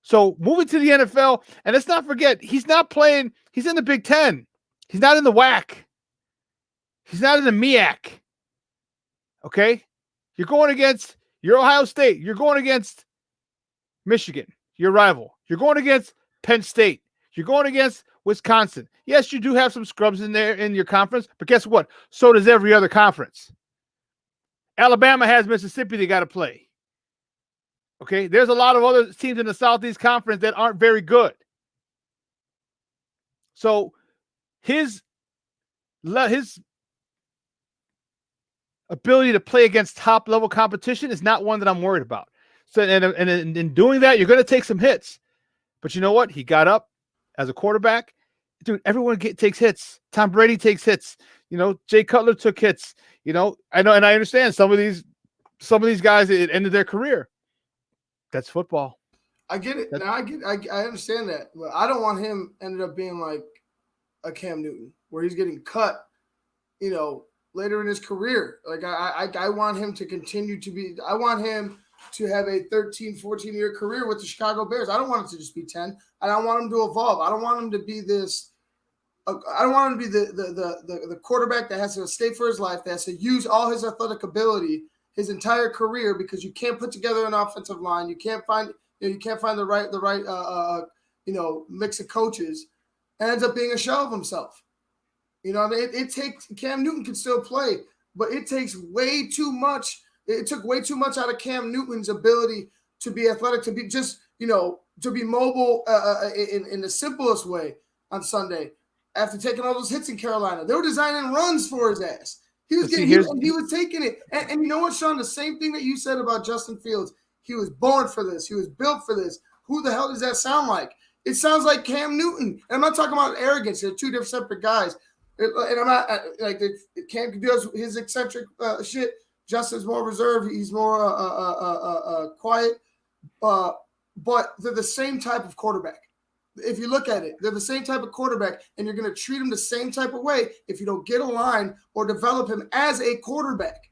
So moving to the NFL, and let's not forget, he's not playing. He's in the Big Ten. He's not in the WAC. He's not in the MEAC. Okay, you're going against your Ohio State. You're going against Michigan, your rival. You're going against Penn State. You're going against Wisconsin. Yes, you do have some scrubs in there in your conference, but guess what? So does every other conference. Alabama has Mississippi they got to play. Okay, there's a lot of other teams in the Southeast Conference that aren't very good. So his ability to play against top-level competition is not one that I'm worried about. So, and in doing that, you're going to take some hits. But you know what? He got up as a quarterback. Dude, everyone takes hits. Tom Brady takes hits. Jay Cutler took hits. I know, and I understand some of these guys, it ended their career. That's football. I get it. Now I understand that, but I don't want him ended up being like a Cam Newton where he's getting cut, later in his career. Like I want him to continue to be. I want him to have a 13, 14-year career with the Chicago Bears. I don't want it to just be 10. I don't want him to evolve. I don't want him to be this. I don't want him to be the quarterback that has to escape for his life, that has to use all his athletic ability his entire career because you can't put together an offensive line. You can't find the right mix of coaches, and ends up being a shell of himself. It takes Cam Newton can still play, but it takes way too much. It took way too much out of Cam Newton's ability to be athletic, to be just to be mobile in the simplest way on Sunday. After taking all those hits in Carolina, they were designing runs for his ass. He was taking it. And you know what, Shawn? The same thing that you said about Justin Fields. He was born for this. He was built for this. Who the hell does that sound like? It sounds like Cam Newton. And I'm not talking about arrogance. They're two different separate guys. And I'm not like Cam does his eccentric shit. Justin's more reserved. He's more quiet. But they're the same type of quarterback. If you look at it, they're the same type of quarterback, and you're going to treat him the same type of way if you don't get a line or develop him as a quarterback.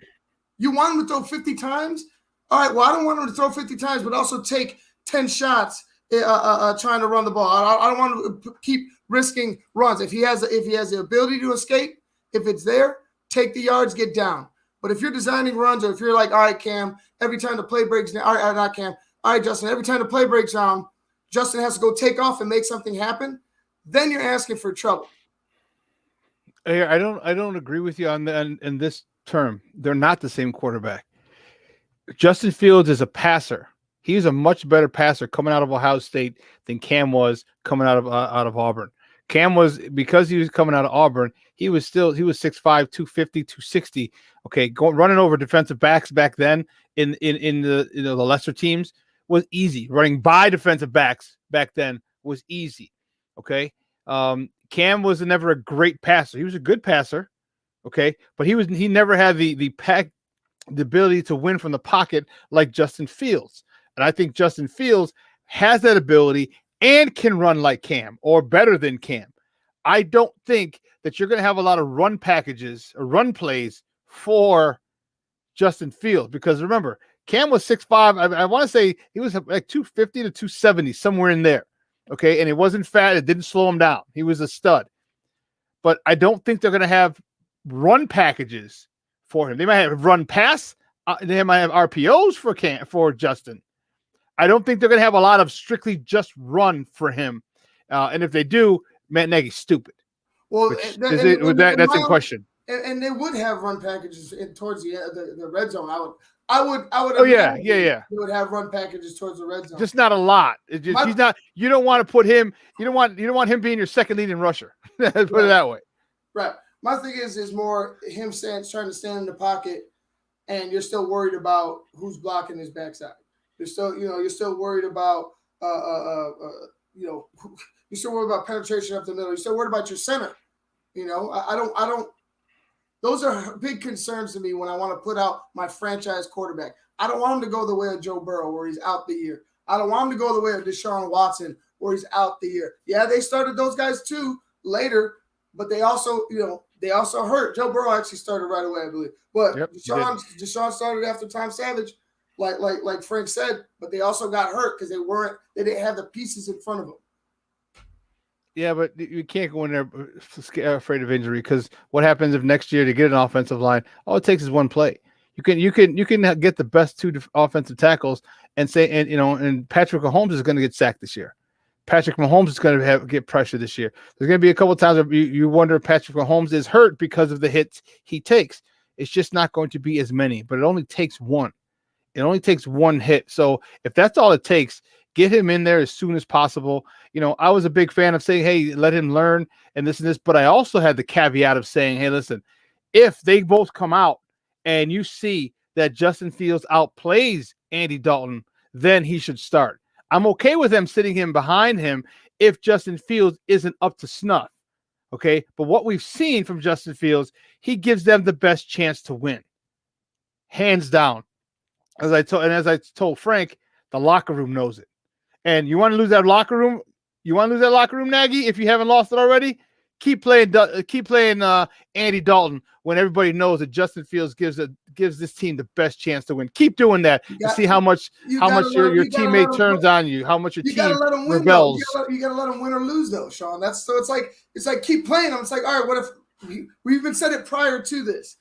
You want him to throw 50 times? All right, well, I don't want him to throw 50 times, but also take 10 shots trying to run the ball. I don't want him to keep risking runs. If he has the ability to escape, if it's there, take the yards, get down. But if you're designing runs, or if you're like, all right, Cam, every time the play breaks down, all right, not Cam, all right, Justin, every time the play breaks down, Justin has to go take off and make something happen, then you're asking for trouble. I don't agree with you on in this term. They're not the same quarterback. Justin Fields is a passer. He's a much better passer coming out of Ohio State than Cam was coming out of Auburn. Cam was, because he was coming out of Auburn, he was 6'5", 250, 260. Okay, running over defensive backs back then in the the lesser teams was easy. Running by defensive backs back then was easy. Okay. Cam was never a great passer. He was a good passer. Okay. But he never had the ability to win from the pocket like Justin Fields. And I think Justin Fields has that ability and can run like Cam or better than Cam. I don't think that you're going to have a lot of run packages or run plays for Justin Fields, because remember, Cam was 6'5". I want to say he was like 250 to 270, somewhere in there. Okay. And it wasn't fat. It didn't slow him down. He was a stud. But I don't think they're going to have run packages for him. They might have run pass. They might have RPOs for Justin. I don't think they're going to have a lot of strictly just run for him. And if they do, Matt Nagy's stupid. Well, that's in question. And they would have run packages towards the red zone. I would. Oh yeah. They would have run packages towards the red zone. Just not a lot. He's not. You don't want to put him. You don't want him being your second leading rusher. Put it that way. Right. My thing is more him trying to stand in the pocket, and you're still worried about who's blocking his backside. You're still worried about you're still worried about penetration up the middle. You're still worried about your center. I don't. Those are big concerns to me when I want to put out my franchise quarterback. I don't want him to go the way of Joe Burrow, where he's out the year. I don't want him to go the way of Deshaun Watson, where he's out the year. Yeah, they started those guys too later, but they also hurt. Joe Burrow actually started right away, I believe. But yep, Deshaun started after Tom Savage, like Frank said, but they also got hurt because they didn't have the pieces in front of them. Yeah, but you can't go in there afraid of injury, because what happens if next year to get an offensive line, all it takes is one play. You can get the best two offensive tackles and Patrick Mahomes is going to get sacked this year. Patrick Mahomes is going to get pressure this year. There's going to be a couple of times where you wonder if Patrick Mahomes is hurt because of the hits he takes. It's just not going to be as many, but it only takes one. It only takes one hit. So if that's all it takes, get him in there as soon as possible. I was a big fan of saying, hey, let him learn and this, but I also had the caveat of saying, hey, listen, if they both come out and you see that Justin Fields outplays Andy Dalton, then he should start. I'm okay with them sitting him behind him if Justin Fields isn't up to snuff. Okay. But what we've seen from Justin Fields, he gives them the best chance to win. Hands down. As I told Frank, the locker room knows it. And you want to lose that locker room? You want to lose that locker room, Nagy? If you haven't lost it already, keep playing Andy Dalton when everybody knows that Justin Fields gives this team the best chance to win. Keep doing that to see how much your teammate turns on you, how much your team rebels. You gotta let them win or lose, though, Shawn. It's like keep playing them. It's like, all right, what if we even said it prior to this?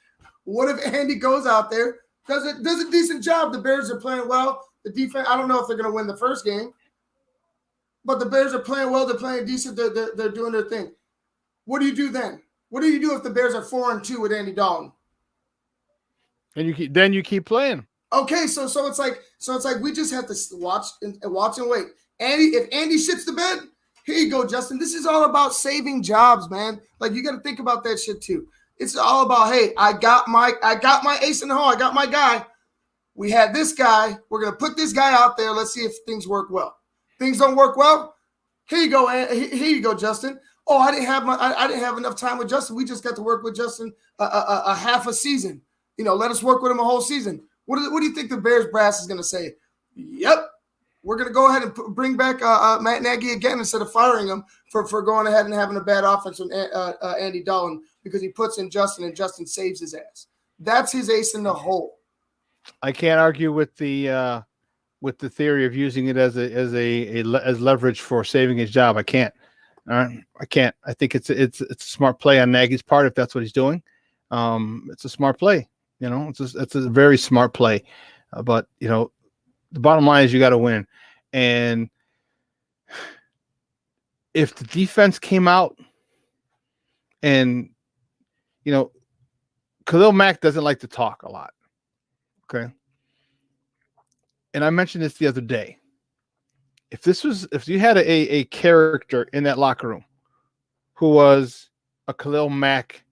What if Andy goes out there, does a decent job? The Bears are playing well. The defense, I don't know if they're gonna win the first game, but the Bears are playing well. They're playing decent. They're doing their thing. What do you do then? What do you do if the Bears are 4-2 with Andy Dalton? And you keep playing. Okay, so it's like we just have to watch and wait. If Andy shits the bed, here you go, Justin. This is all about saving jobs, man. Like, you got to think about that shit too. It's all about, hey, I got my ace in the hole. I got my guy. We had this guy. We're gonna put this guy out there. Let's see if things work well. Things don't work well. Here you go. Here you go, Justin. Oh, I didn't have enough time with Justin. We just got to work with Justin a half a season. Let us work with him a whole season. What do you think the Bears brass is going to say? Yep, we're going to go ahead and bring back Matt Nagy again instead of firing him for going ahead and having a bad offense with Andy Dalton because he puts in Justin and Justin saves his ass. That's his ace in the hole. I can't argue with the theory of using it as leverage for saving his job. I can't. All right, I can't. I think it's a smart play on Nagy's part if that's what he's doing. It's a smart play. It's a very smart play. But the bottom line is you got to win. And if the defense came out and Khalil Mack doesn't like to talk a lot. Okay. And I mentioned this the other day. If you had a character in that locker room who was a Khalil Mack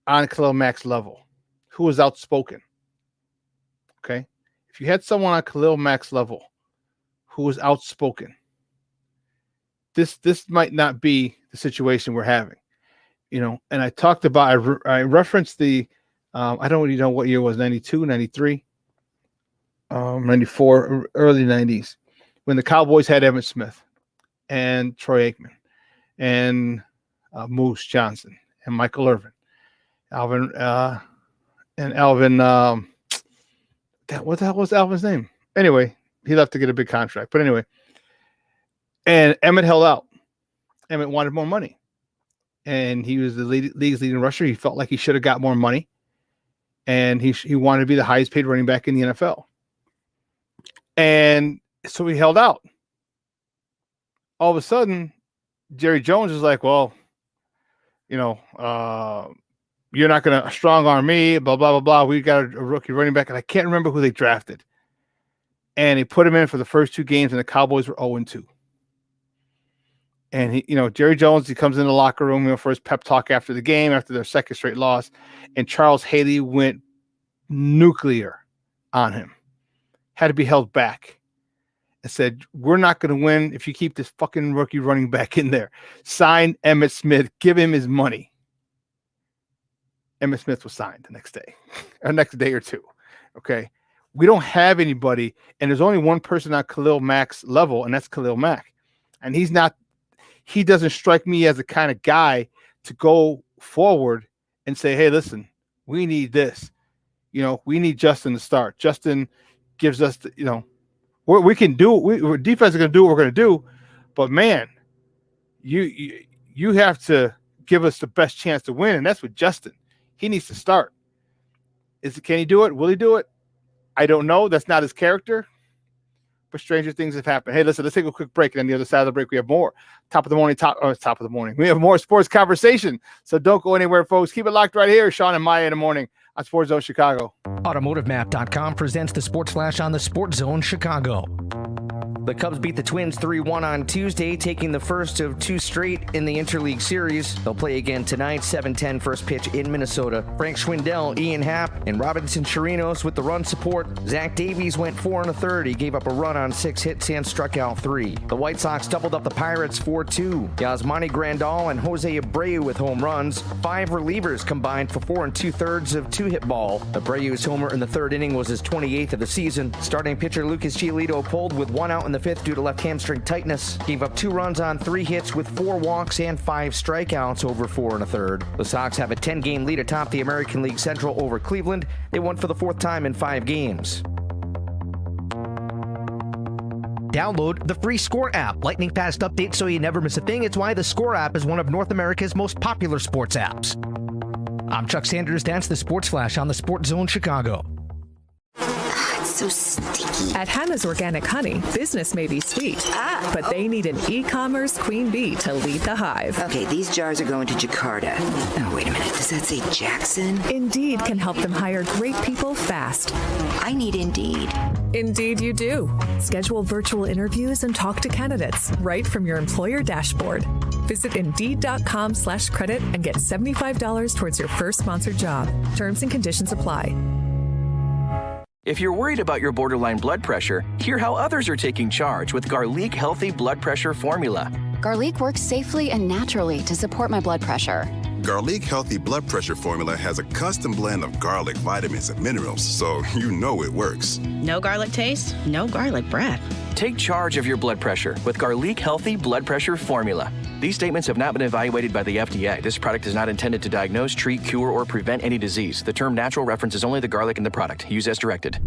on Khalil Mack's level, who was outspoken, okay? If you had someone on Khalil Mack's level who was outspoken, this might not be the situation we're having, And I talked about, I referenced the, I don't really know what year it was, 92, 93, 94, early 90s. When the Cowboys had Emmitt Smith and Troy Aikman and Moose Johnson and Michael Irvin, Alvin, what the hell was Alvin's name? Anyway, he left to get a big contract. But anyway, and Emmitt held out. Emmitt wanted more money. And he was the league's leading rusher. He felt like he should have got more money. And he wanted to be the highest paid running back in the NFL. And so he held out. All of a sudden, Jerry Jones is like, well, you're not going to strong arm me, blah, blah, blah, blah. We got a rookie running back, and I can't remember who they drafted. And he put him in for the first two games, and the Cowboys were 0-2. And Jerry Jones, he comes in the locker room for his pep talk after the game, after their second straight loss, and Charles Haley went nuclear on him. Had to be held back. And said, we're not going to win if you keep this fucking rookie running back in there. Sign Emmitt Smith. Give him his money. Emmitt Smith was signed the next day. Or next day or two. Okay. We don't have anybody. And there's only one person on Khalil Mack's level, and that's Khalil Mack. And he doesn't strike me as the kind of guy to go forward and say, hey, listen, we need this. We need Justin to start. Justin gives us, we can do. We're defense is going to do what we're going to do, but man, you have to give us the best chance to win, and that's with Justin. He needs to start. Can he do it? Will he do it? I don't know. That's not his character. But stranger things have happened. Hey, listen, let's take a quick break, and on the other side of the break, we have more top of the morning. We have more sports conversation. So don't go anywhere, folks. Keep it locked right here. Shawn and Maya in the morning on SportsZone Chicago. AutomotiveMap.com presents the Sports Flash on the SportsZone Chicago. The Cubs beat the Twins 3-1 on Tuesday, taking the first of two straight in the Interleague Series. They'll play again tonight, 7:10 first pitch in Minnesota. Frank Schwindel, Ian Happ, and Robinson Chirinos with the run support. Zach Davies went 4 1/3. He gave up a run on 6 hits and struck out 3. The White Sox doubled up the Pirates 4-2. Yasmani Grandal and Jose Abreu with home runs. 5 relievers combined for 4 2/3 of 2-hit ball. Abreu's homer in the third inning was his 28th of the season. Starting pitcher Lucas Giolito pulled with 1 out in the the fifth due to left hamstring tightness. Gave up 2 runs on 3 hits with 4 walks and 5 strikeouts over 4 1/3. The Sox have a 10-game lead atop the American League Central over Cleveland. They won for the 4th time in 5 games. Download the free Score app. Lightning fast updates so you never miss a thing. It's why the Score app is one of North America's most popular sports apps. I'm Chuck Sanders. That's the Sports Flash on the SportsZone Chicago. So sticky. At Hannah's Organic Honey, business may be sweet, but they need an e-commerce queen bee to lead the hive. Okay, these jars are going to Jakarta. Oh, wait a minute. Does that say Jackson? Indeed can help them hire great people fast. I need Indeed. Indeed you do. Schedule virtual interviews and talk to candidates right from your employer dashboard. Visit Indeed.com/credit and get $75 towards your first sponsored job. Terms and conditions apply. If you're worried about your borderline blood pressure, hear how others are taking charge with Garlic Healthy Blood Pressure Formula. Garlic works safely and naturally to support my blood pressure. Garlic Healthy Blood Pressure Formula has a custom blend of garlic, vitamins, and minerals, so you know it works. No garlic taste, no garlic breath. Take charge of your blood pressure with Garlic Healthy Blood Pressure Formula. These statements have not been evaluated by the FDA. This product is not intended to diagnose, treat, cure, or prevent any disease. The term natural references only the garlic in the product. Use as directed.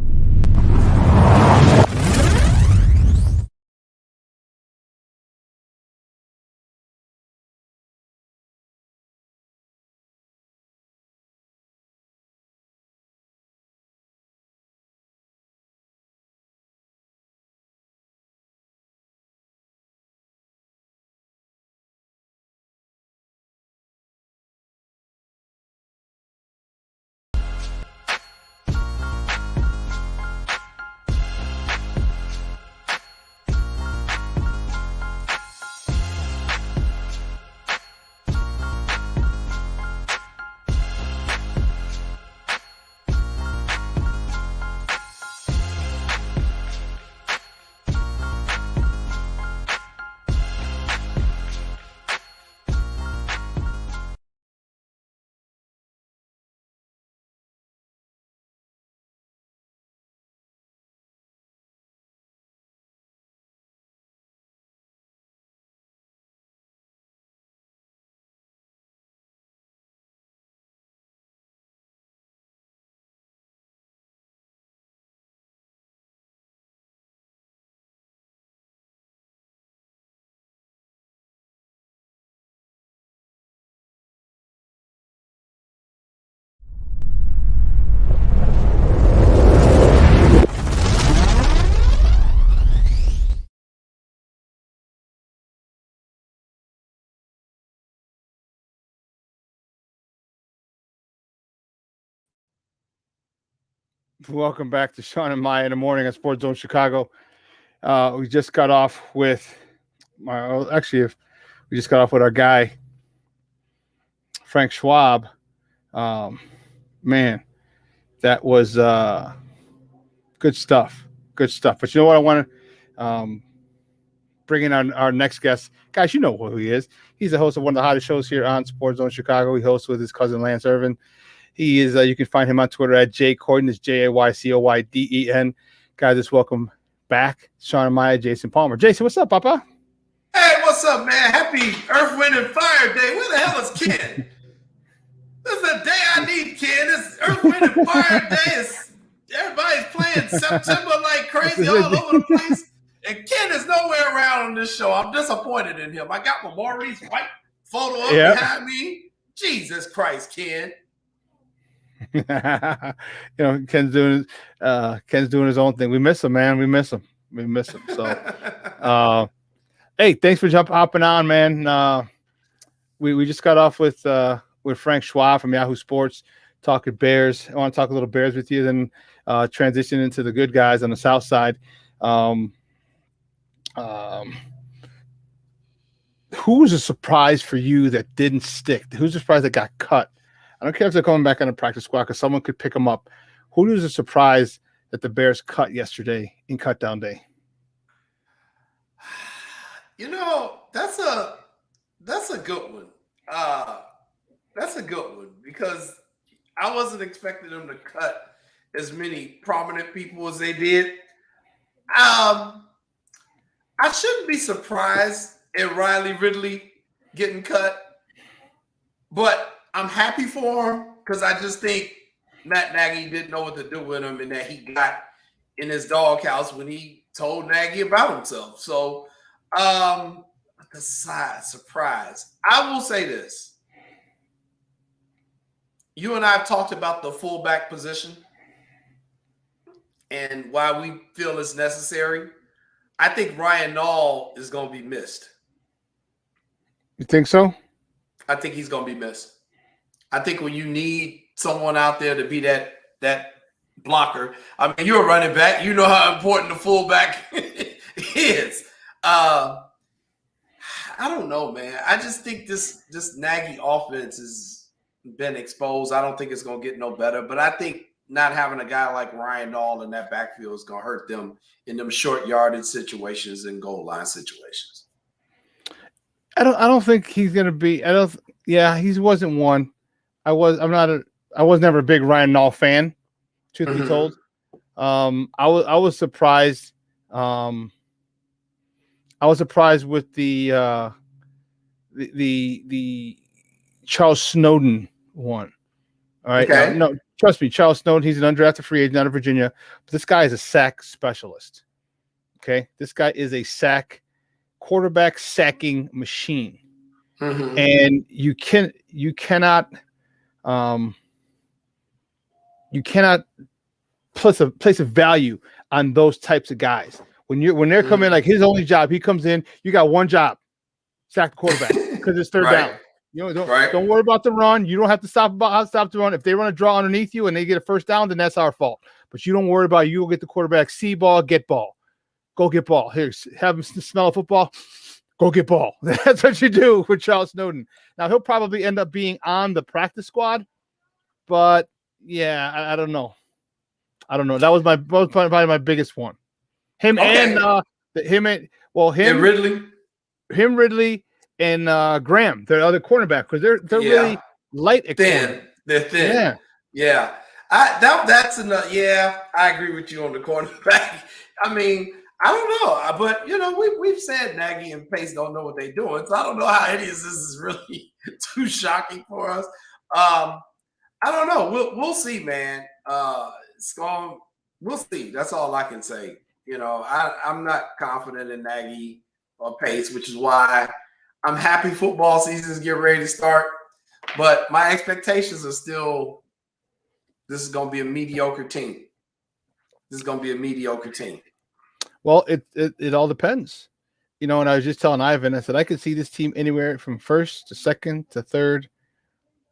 Welcome back to Shawn and Maya in the morning on SportsZone Chicago. We just got off with we just got off with our guy Frank Schwab. Man, that was good stuff. Good stuff. But you know what? I want to bring in our next guest. Guys, you know who he is. He's the host of one of the hottest shows here on SportsZone Chicago. He hosts with his cousin Lance Irvin. He is. You can find him on Twitter at JCoyden. It's JAYCOYDEN. Guys, let's welcome back Shawn and Maya, Jason Palmer. Jason, what's up, Papa? Hey, what's up, man? Happy Earth, Wind, and Fire Day. Where the hell is Ken? This is the day I need Ken. This Earth, Wind, and Fire Day. Everybody's playing September like crazy all over the place. And Ken is nowhere around on this show. I'm disappointed in him. I got my Maurice White photo up behind me. Jesus Christ, Ken. Ken's doing his own thing. We miss him, man. We miss him. So hey, thanks for hopping on, man. We just got off with Frank Schwab from Yahoo Sports talking Bears. I want to talk a little Bears with you, then transition into the good guys on the South Side. Who was a surprise for you that didn't stick? Who's a surprise that got cut? I don't care if they're coming back on the practice squad because someone could pick them up. Who was a surprise that the Bears cut yesterday in cutdown day? That's a good one. That's a good one because I wasn't expecting them to cut as many prominent people as they did. I shouldn't be surprised at Riley Ridley getting cut, but I'm happy for him because I just think Matt Nagy didn't know what to do with him and that he got in his doghouse when he told Nagy about himself. So, the surprise. I will say this. You and I have talked about the fullback position and why we feel it's necessary. I think Ryan Nall is going to be missed. You think so? I think he's going to be missed. I think when you need someone out there to be that blocker, I mean, you're a running back. You know how important the fullback is. I don't know, man. I just think this Nagy offense has been exposed. I don't think it's going to get no better. But I think not having a guy like Ryan Nall in that backfield is going to hurt them in them short yardage situations and goal line situations. I don't think he's going to be. He wasn't one. I was never a big Ryan Nall fan, truth be told. I was surprised. I was surprised with the Charles Snowden one. All right. Okay. No, trust me, Charles Snowden, he's an undrafted free agent out of Virginia. But this guy is a sack specialist. Okay. This guy is a quarterback sacking machine. And you cannot place a value on those types of guys. When they're coming, like his only job, he comes in, you got one job, sack the quarterback because it's third down. You know, don't worry about the run. You don't have to stop the run. If they run a draw underneath you and they get a first down, then that's our fault. But you don't worry about it. You will get the quarterback, see ball, get ball. Go get ball. Here, have him smell a football. Go get ball. That's what you do with Charles Snowden. Now, he'll probably end up being on the practice squad, but yeah, I don't know. That was probably my biggest one. Ridley and Graham, their other cornerback, because they're really light at thin. They're thin. Yeah. That's enough. Yeah, I agree with you on the cornerback. I mean, I don't know, but we've said Nagy and Pace don't know what they're doing, so I don't know how any of this is really too shocking for us. I don't know. We'll see, man. We'll see. That's all I can say. I'm not confident in Nagy or Pace, which is why I'm happy football season's getting ready to start. But my expectations are still, this is going to be a mediocre team. Well, it all depends. And I was just telling Ivan, I said, I could see this team anywhere from first to second to third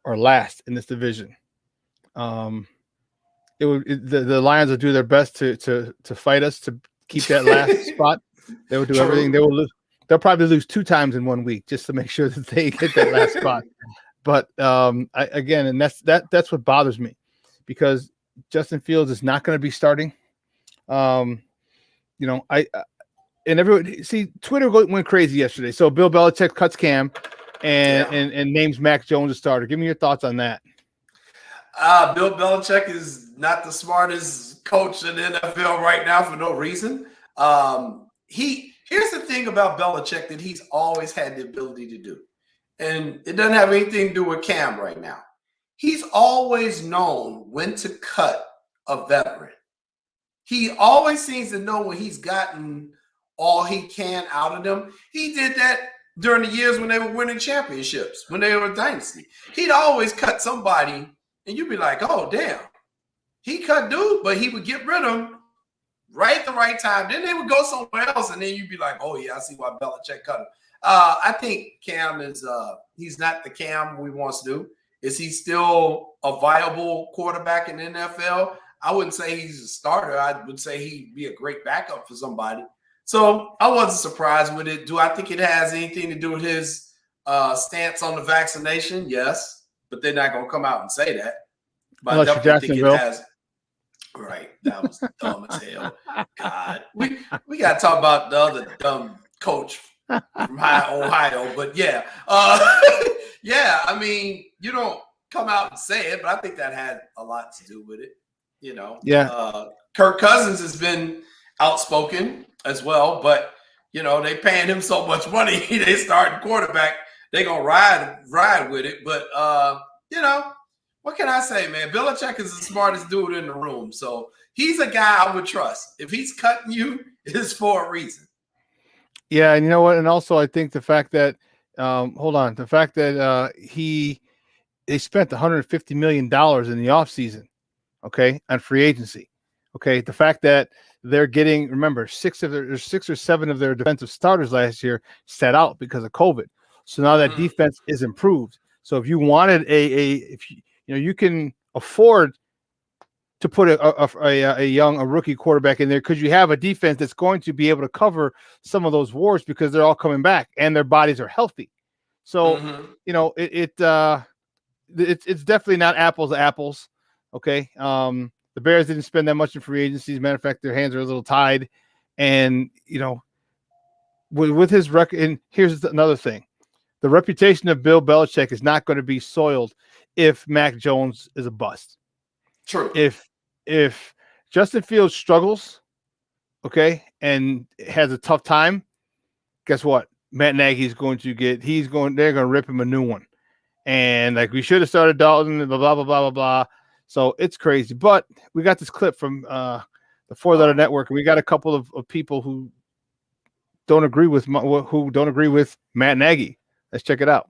or last in this division. The Lions will do their best to fight us to keep that last spot. They will do everything. They will lose. They'll probably lose 2 times in 1 week just to make sure that they get that last spot. But that's what bothers me, because Justin Fields is not going to be starting. Twitter went crazy yesterday. So Bill Belichick cuts Cam and names Mac Jones a starter. Give me your thoughts on that. Bill Belichick is not the smartest coach in the NFL right now for no reason. Here's the thing about Belichick that he's always had the ability to do, and it doesn't have anything to do with Cam right now. He's always known when to cut a veteran. He always seems to know when he's gotten all he can out of them. He did that during the years when they were winning championships, when they were a dynasty. He'd always cut somebody, and you'd be like, oh, damn. He cut dude, but he would get rid of him right at the right time. Then they would go somewhere else, and then you'd be like, oh, yeah, I see why Belichick cut him. I think Cam is he's not the Cam we once knew. Is he still a viable quarterback in the NFL? I wouldn't say he's a starter. I would say he'd be a great backup for somebody. So I wasn't surprised with it. Do I think it has anything to do with his stance on the vaccination? Yes, but they're not going to come out and say that. But unless I definitely think it has. Right, that was dumb as hell. God, we got to talk about the other dumb coach from Ohio. But yeah, I mean, you don't come out and say it, but I think that had a lot to do with it. Yeah. Kirk Cousins has been outspoken as well, but You know, they paying him so much money. They starting quarterback. They gonna ride with it. But you know, what can I say, man? Belichick is the smartest dude in the room. So he's a guy I would trust. If he's cutting you, it's for a reason. Yeah, and you know what? And also, I think the fact that the fact that they spent $150 million in the offseason, okay, on free agency. Okay, the fact that they're getting, remember, six or seven of their defensive starters last year sat out because of COVID. So now that defense is improved. So if you wanted if you can afford to put a rookie quarterback in there because you have a defense that's going to be able to cover some of those wars because they're all coming back and their bodies are healthy. So it's definitely not apples to apples. Okay. The Bears didn't spend that much in free agency. As a matter of fact, their hands are a little tied. And, with his record, and here's another thing. The reputation of Bill Belichick is not going to be soiled if Mac Jones is a bust. True. If Justin Fields struggles, okay, and has a tough time, guess what? Matt Nagy's going to they're going to rip him a new one. And like, we should have started Dalton, blah, blah, blah, blah, blah, blah. So it's crazy. But we got this clip from the Four Letter Network, and we got a couple of people who don't agree with Matt Nagy. Let's check it out.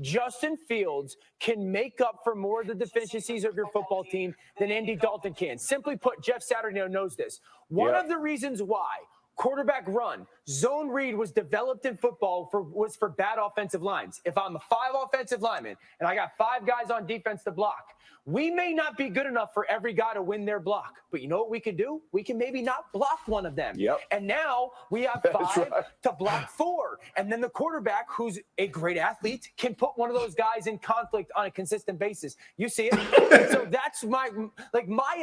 Justin Fields can make up for more of the deficiencies of your football team than Andy Dalton can. Simply put, Jeff Saturday knows this. One of the reasons why quarterback run, zone read was developed in football was for bad offensive lines. If I'm a 5 offensive lineman and I got 5 guys on defense to block, we may not be good enough for every guy to win their block. But you know what we can do? We can maybe not block one of them. Yep. And now we have 5 to block 4. And then the quarterback, who's a great athlete, can put one of those guys in conflict on a consistent basis. You see it? So that's my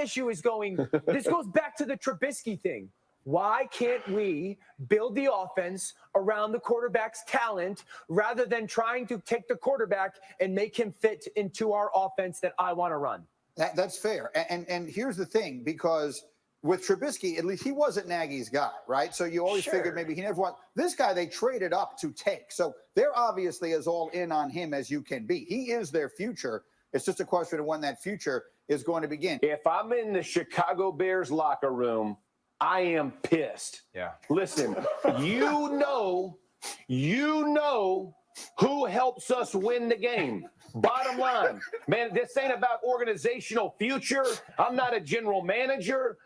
issue is this goes back to the Trubisky thing. Why can't we build the offense around the quarterback's talent rather than trying to take the quarterback and make him fit into our offense that I want to run? That's fair. And here's the thing, because with Trubisky, at least he wasn't Nagy's guy, right? So you always figured maybe he never this guy they traded up to take. So they're obviously as all in on him as you can be. He is their future. It's just a question of when that future is going to begin. If I'm in the Chicago Bears locker room, I am pissed. Yeah. Listen, you know who helps us win the game. Bottom line, man, this ain't about organizational future. I'm not a general manager.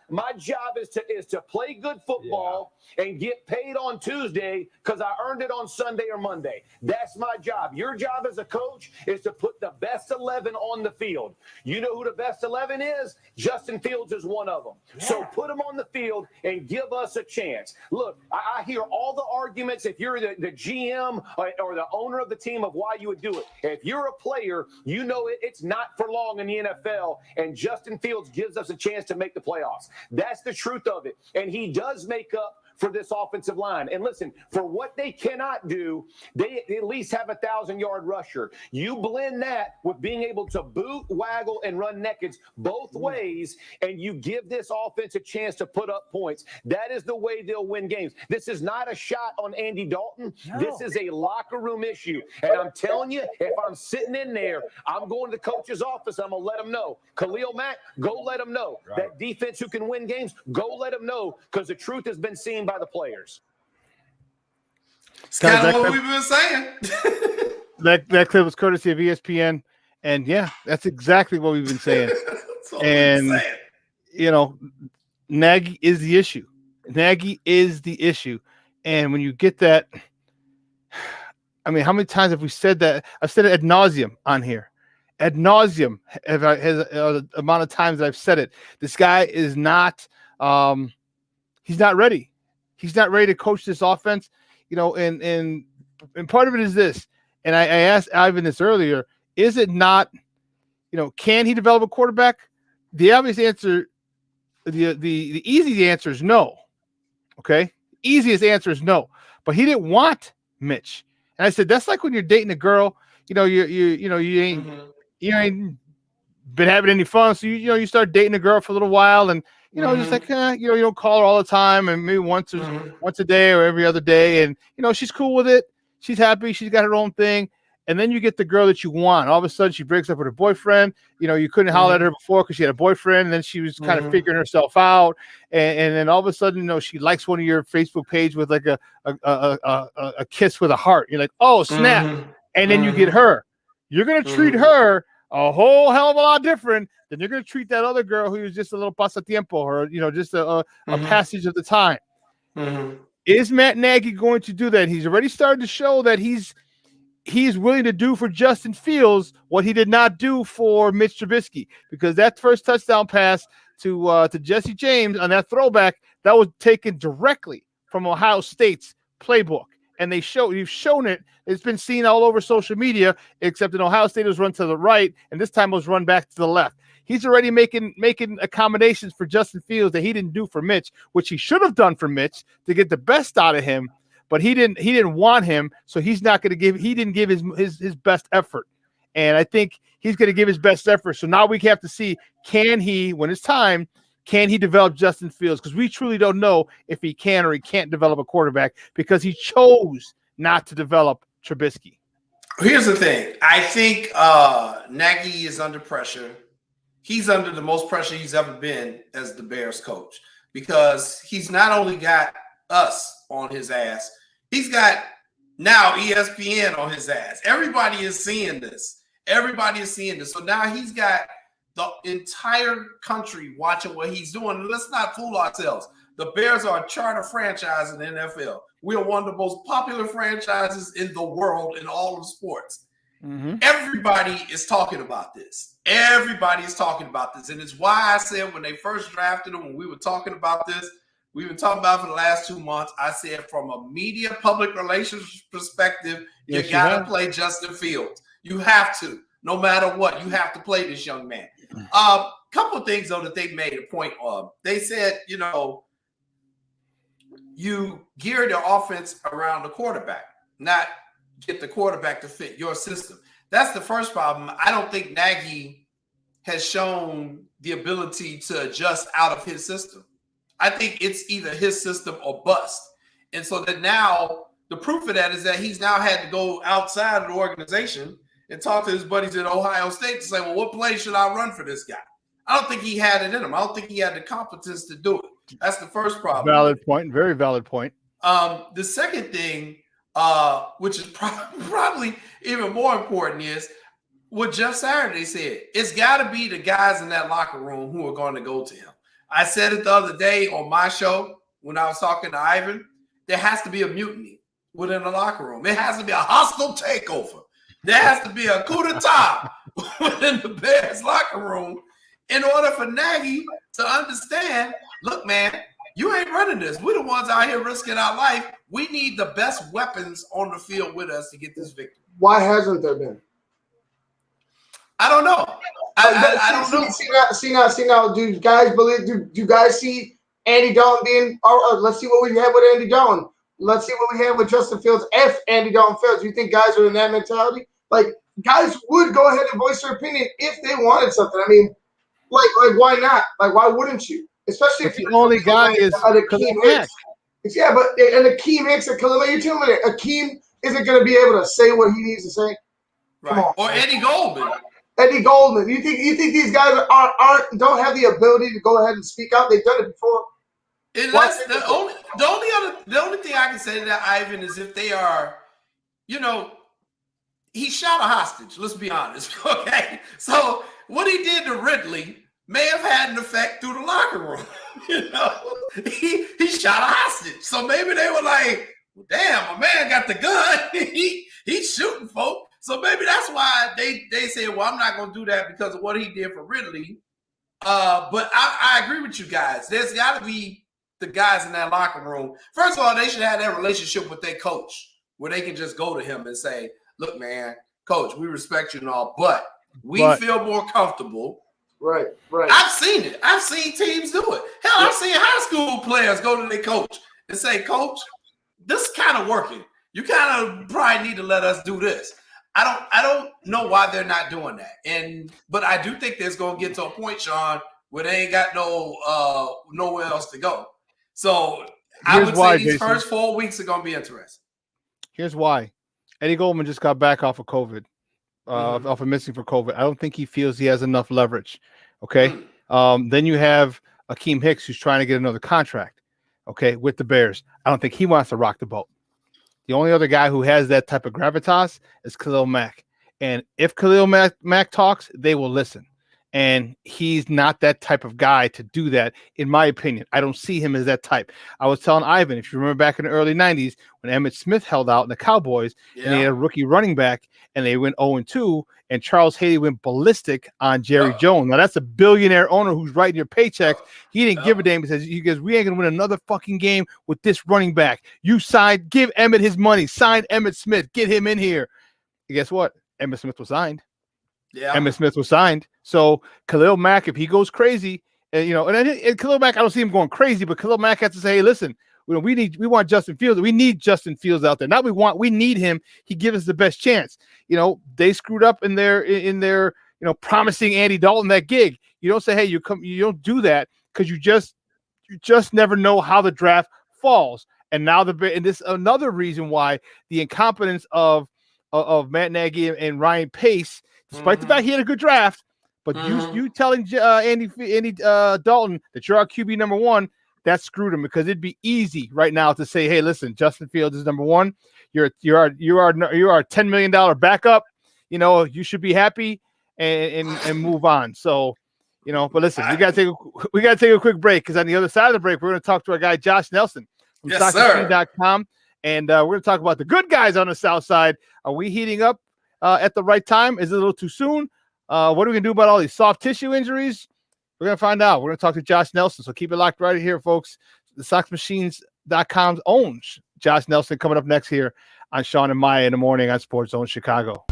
My job is to play good football and get paid on Tuesday because I earned it on Sunday or Monday. That's my job. Your job as a coach is to put the best 11 on the field. You know who the best 11 is? Justin Fields is one of them. Yeah. So put him on the field and give us a chance. Look, I hear all the arguments if you're the GM or the owner of the team of why you would do it. If you're a player, you know it's not for long in the NFL, and Justin Fields gives us a chance to make the playoffs. That's the truth of it. And he does make up for this offensive line. And listen, for what they cannot do, they at least have a 1,000-yard rusher. You blend that with being able to boot, waggle, and run nakeds both ways, and you give this offense a chance to put up points. That is the way they'll win games. This is not a shot on Andy Dalton. No. This is a locker room issue. And I'm telling you, if I'm sitting in there, I'm going to the coach's office. I'm going to let him know. Khalil Mack, go let him know. Right. That defense who can win games, go let him know, because the truth has been seen by the players. It's kind of what we've been saying. that clip was courtesy of ESPN, and yeah, that's exactly what we've been saying. And Nagy is the issue. Nagy is the issue. And when you get that, I mean, how many times have we said that? I've said it ad nauseum on here. Ad nauseum has the amount of times that I've said it. This guy is not he's not ready. He's not ready to coach this offense, and part of it is this. And I asked Ivan this earlier. Is it not, can he develop a quarterback? The obvious answer, the easy answer is no. Okay. Easiest answer is no, but he didn't want Mitch. And I said, that's like when you're dating a girl, you ain't been having any fun. So, you start dating a girl for a little while and you know, just like, you know, you don't call her all the time, and maybe once a day or every other day. And, you know, she's cool with it. She's happy. She's got her own thing. And then you get the girl that you want. All of a sudden, she breaks up with her boyfriend. You know, you couldn't holler at her before because she had a boyfriend, and then she was kind of figuring herself out. And then all of a sudden, you know, she likes one of your Facebook page with like a kiss with a heart. You're like, oh, snap. And then you get her. You're going to treat her a whole hell of a lot different than you're going to treat that other girl who was just a little pasatiempo, or, you know, just a passage of the time. Is Matt Nagy going to do that? He's already started to show that he's willing to do for Justin Fields what he did not do for Mitch Trubisky, because that first touchdown pass to Jesse James on that throwback, that was taken directly from Ohio State's playbook. And you've shown it. It's been seen all over social media, except in Ohio State it was run to the right, and this time it was run back to the left. He's already making accommodations for Justin Fields that he didn't do for Mitch, which he should have done for Mitch to get the best out of him. But he didn't want him, so he's not going to give. He didn't give his best effort, and I think he's going to give his best effort. So now we have to see, can he, when it's time, can he develop Justin Fields? Because we truly don't know if he can or he can't develop a quarterback, because he chose not to develop Trubisky. Here's the thing. I think Nagy is under pressure. He's under the most pressure he's ever been as the Bears coach, because he's not only got us on his ass, he's got now ESPN on his ass. Everybody is seeing this. So now he's got the entire country watching what he's doing. And let's not fool ourselves. The Bears are a charter franchise in the NFL. We are one of the most popular franchises in the world in all of sports. Everybody is talking about this. And it's why I said when they first drafted him, when we were talking about this, we've been talking about it for the last 2 months. I said from a media public relations perspective, you got to play Justin Fields. You have to. No matter what, you have to play this young man. Couple of things, though, that they made a point of. They said, you know, you gear the offense around the quarterback, not get the quarterback to fit your system. That's the first problem. I don't think Nagy has shown the ability to adjust out of his system. I think it's either his system or bust. And so that now the proof of that is that he's now had to go outside of the organization and talk to his buddies at Ohio State to say, well, what play should I run for this guy? I don't think he had it in him. I don't think he had the competence to do it. That's the first problem. Valid point. Very valid point. The second thing, which is probably even more important, is what Jeff Saturday said. It's got to be the guys in that locker room who are going to go to him. I said it the other day on my show when I was talking to Ivan. There has to be a mutiny within the locker room. It has to be a hostile takeover. There has to be a coup d'etat within the Bears locker room in order for Nagy to understand, look, man, you ain't running this. We're the ones out here risking our life. We need the best weapons on the field with us to get this victory. Why hasn't there been? I don't know. I don't know. See now. Do you guys believe? Do you guys see Andy Dalton being? Let's see what we have with Andy Dalton. Let's see what we have with Justin Fields. If Andy Dalton fails, do you think guys are in that mentality? Like, guys would go ahead and voice their opinion if they wanted something. I mean, like why not? Like, why wouldn't you? Especially if the only guy is Akeem Hicks. Yeah, but and Akeem Hicks and Khalil, you're telling me Akeem isn't going to be able to say what he needs to say? Right. Or Eddie Goldman. Eddie Goldman. You think these guys don't have the ability to go ahead and speak out? They've done it before. The only thing I can say to that, Ivan, is if they are, you know, he shot a hostage. Let's be honest, okay? So what he did to Ridley may have had an effect through the locker room. You know, he shot a hostage. So maybe they were like, well, damn, my man got the gun. He's shooting folk. So maybe that's why they said, well, I'm not going to do that because of what he did for Ridley. But I agree with you guys. There's got to be the guys in that locker room. First of all, they should have that relationship with their coach where they can just go to him and say, look, man, coach, we respect you and all, but we feel more comfortable. Right. I've seen it. I've seen teams do it. Hell, I've seen high school players go to their coach and say, coach, this is kind of working. You kind of probably need to let us do this. I don't know why they're not doing that. But I do think there's going to get to a point, Shawn, where they ain't got nowhere else to go. So I Here's would why, say these Jason. first 4 weeks are going to be interesting. Here's why. Eddie Goldman just got back off of COVID, off of missing for COVID. I don't think he feels he has enough leverage. Okay. Then you have Akeem Hicks, who's trying to get another contract, okay, with the Bears. I don't think he wants to rock the boat. The only other guy who has that type of gravitas is Khalil Mack. And if Khalil Mack talks, they will listen. And he's not that type of guy to do that, in my opinion. I don't see him as that type. I was telling Ivan, if you remember back in the early 90s, when Emmitt Smith held out in the Cowboys, and they had a rookie running back, and they went 0-2, and Charles Haley went ballistic on Jerry Jones. Now, that's a billionaire owner who's writing your paychecks. He didn't give a damn. He goes, we ain't going to win another fucking game with this running back. You signed, give Emmitt his money. Sign Emmitt Smith. Get him in here. And guess what? Emmitt Smith was signed. Yeah. Emmitt Smith was signed. So Khalil Mack, if he goes crazy, and Khalil Mack, I don't see him going crazy, but Khalil Mack has to say, hey, listen, we want Justin Fields. We need Justin Fields out there. We need him. He gives us the best chance. They screwed up in their promising Andy Dalton that gig. You don't say, hey, you don't do that, because you just never know how the draft falls. And now and this another reason why the incompetence of Matt Nagy and Ryan Pace, despite the fact he had a good draft, but you telling Andy Dalton that you're our QB number one, that screwed him, because it'd be easy right now to say, hey, listen, Justin Fields is number one. You're our $10 million backup. You should be happy and move on. So, but listen, we gotta take a quick break, because on the other side of the break, we're gonna talk to our guy Josh Nelson from StockMachine.com, and we're gonna talk about the good guys on the South Side. Are we heating up at the right time? Is it a little too soon? What are we gonna do about all these soft tissue injuries? We're gonna find out. We're gonna talk to Josh Nelson. So keep it locked right here, folks. The StockMachines.com's own Josh Nelson coming up next here on Shawn and Maya in the morning on SportsZone Chicago.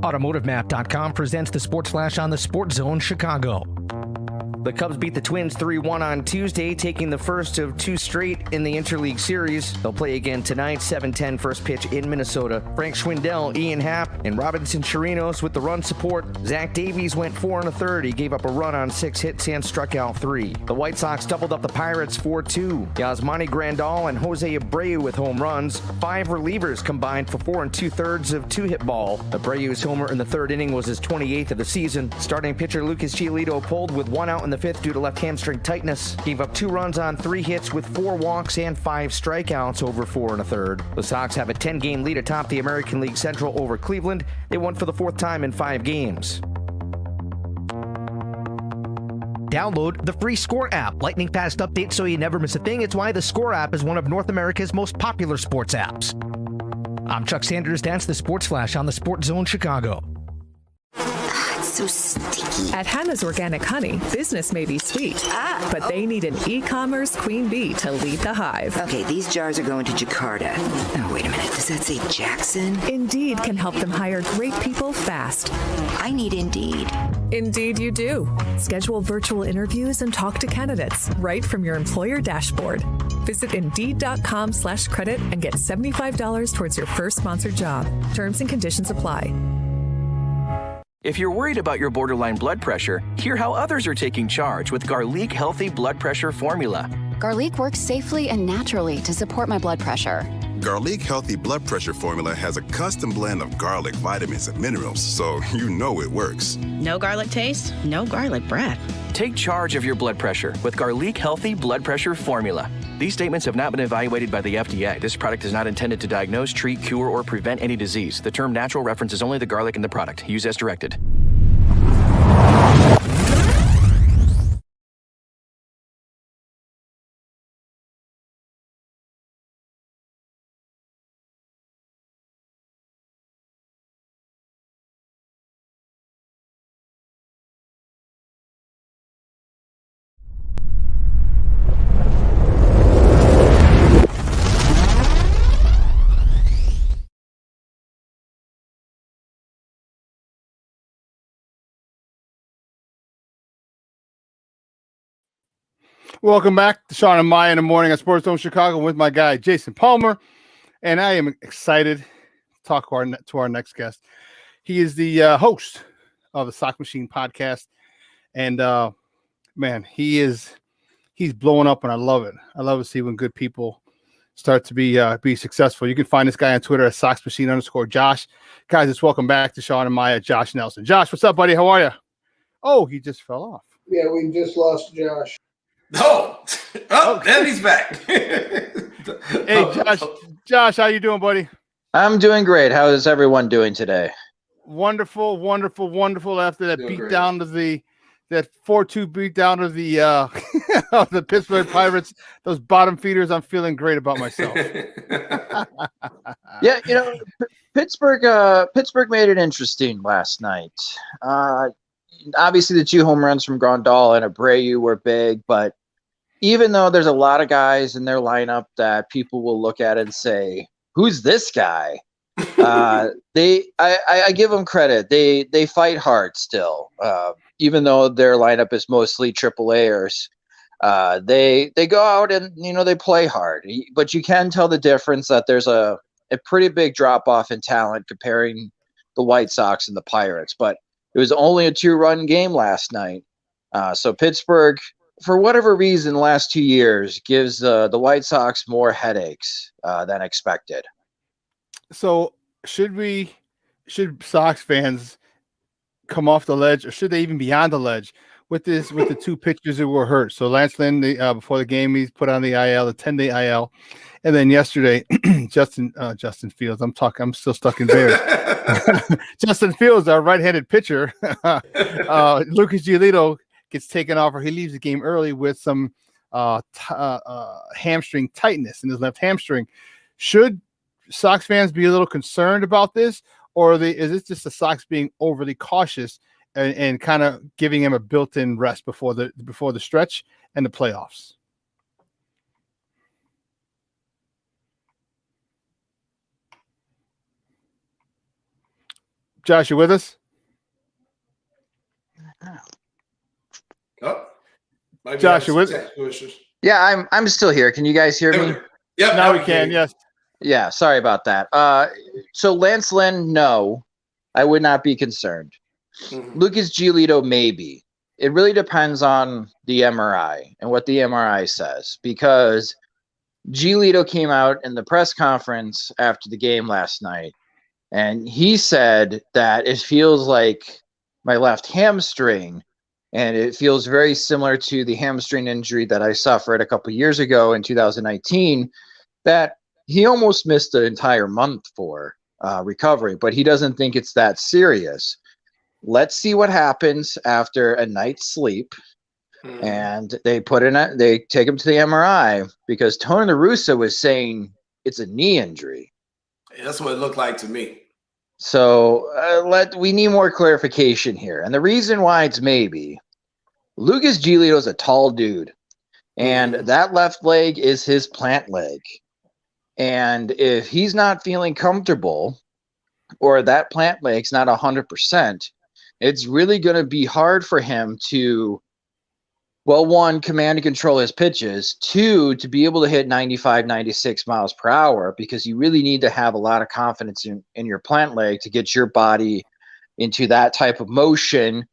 AutomotiveMap.com presents the Sports Flash on the SportsZone Chicago. The Cubs beat the Twins 3-1 on Tuesday, taking the first of two straight in the Interleague Series. They'll play again tonight, 7:10 first pitch in Minnesota. Frank Schwindel, Ian Happ, and Robinson Chirinos with the run support. Zach Davies went 4 1/3. He gave up a run on 6 hits and struck out 3. The White Sox doubled up the Pirates 4-2. Yasmani Grandal and Jose Abreu with home runs. 5 relievers combined for 4 2/3 of 2-hit ball. Abreu's homer in the third inning was his 28th of the season. Starting pitcher Lucas Giolito pulled with 1 out in the 5th due to left hamstring tightness. Gave up 2 runs on 3 hits with 4 walks and 5 strikeouts over 4 1/3. The Sox have a 10-game lead atop the American League Central over Cleveland. They won for the 4th time in 5 games. Download the free Score app. Lightning fast updates so you never miss a thing. It's why the Score app is one of North America's most popular sports apps. I'm Chuck Sanders. That's the Sports Flash on the SportsZone Chicago. So sticky. At Hannah's Organic Honey, business may be sweet, but they need an e-commerce queen bee to lead the hive. Okay, these jars are going to Jakarta. Oh, wait a minute. Does that say Jackson? Indeed can help them hire great people fast. I need Indeed. Indeed you do. Schedule virtual interviews and talk to candidates right from your employer dashboard. Visit Indeed.com/credit and get $75 towards your first sponsored job. Terms and conditions apply. If you're worried about your borderline blood pressure, hear how others are taking charge with Garlic Healthy Blood Pressure Formula. Garlic works safely and naturally to support my blood pressure. Garlic Healthy Blood Pressure Formula has a custom blend of garlic, vitamins, and minerals, so you know it works. No garlic taste, no garlic breath. Take charge of your blood pressure with Garlic Healthy Blood Pressure Formula. These statements have not been evaluated by the FDA. This product is not intended to diagnose, treat, cure, or prevent any disease. The term natural references only the garlic in the product. Use as directed. Welcome back to Shawn and Maya in the morning at SportsZone Chicago with my guy Jason Palmer, and I am excited to talk to our next guest. He is the host of the Sock Machine podcast, and man, he's blowing up, and I love it. I love to see when good people start to be successful. You can find this guy on Twitter at SocksMachine_Josh. Guys, let's welcome back to Shawn and Maya, Josh Nelson. Josh, what's up, buddy? How are you? Oh, he just fell off. Yeah, we just lost Josh. Then he's back. Hey, Josh, how you doing, buddy? I'm doing great. How is everyone doing today? Wonderful, wonderful, wonderful. After that Doing beat great. down to that 4-2 beat down of the of the Pittsburgh Pirates, those bottom feeders, I'm feeling great about myself. Yeah, Pittsburgh made it interesting last night. Obviously, the 2 home runs from Grandal and Abreu were big, but even though there's a lot of guys in their lineup that people will look at and say, "Who's this guy?" I give them credit. They fight hard still, even though their lineup is mostly AAAers. They go out and they play hard, but you can tell the difference that there's a pretty big drop off in talent comparing the White Sox and the Pirates. But it was only a 2-run game last night, so Pittsburgh, for whatever reason, the last 2 years gives the White Sox more headaches than expected. So should Sox fans come off the ledge, or should they even be on the ledge with the 2 pitchers who were hurt? So Lance Lynn, before the game, he's put on the IL, the 10-day IL, and then yesterday, Justin Fields. I'm still stuck in Bears. Justin Fields, our right-handed pitcher, Lucas Giolito gets taken off, or he leaves the game early with some hamstring tightness in his left hamstring. Should Sox fans be a little concerned about this, or is this just the Sox being overly cautious and kind of giving him a built-in rest before the stretch and the playoffs? Josh, you with us? Josh, you with us? Yeah, I'm still here. Can you guys hear me? Yep, now we can. Yes. Yeah, sorry about that. So Lance Lynn, no, I would not be concerned. Mm-hmm. Lucas Giolito, maybe. It really depends on the MRI and what the MRI says, because Giolito came out in the press conference after the game last night, and he said that it feels like my left hamstring, and it feels very similar to the hamstring injury that I suffered a couple years ago in 2019, that he almost missed the entire month for recovery, but he doesn't think it's that serious. Let's see what happens after a night's sleep. And they take him to the MRI, because Tony La Russa was saying it's a knee injury. That's what it looked like to me. So we need more clarification here. And the reason why it's maybe, Lucas Giolito is a tall dude, and that left leg is his plant leg. And if he's not feeling comfortable, or that plant leg's not 100%, it's really going to be hard for him to, well, 1, command and control his pitches, 2, to be able to hit 95, 96 miles per hour, because you really need to have a lot of confidence in your plant leg to get your body into that type of motion,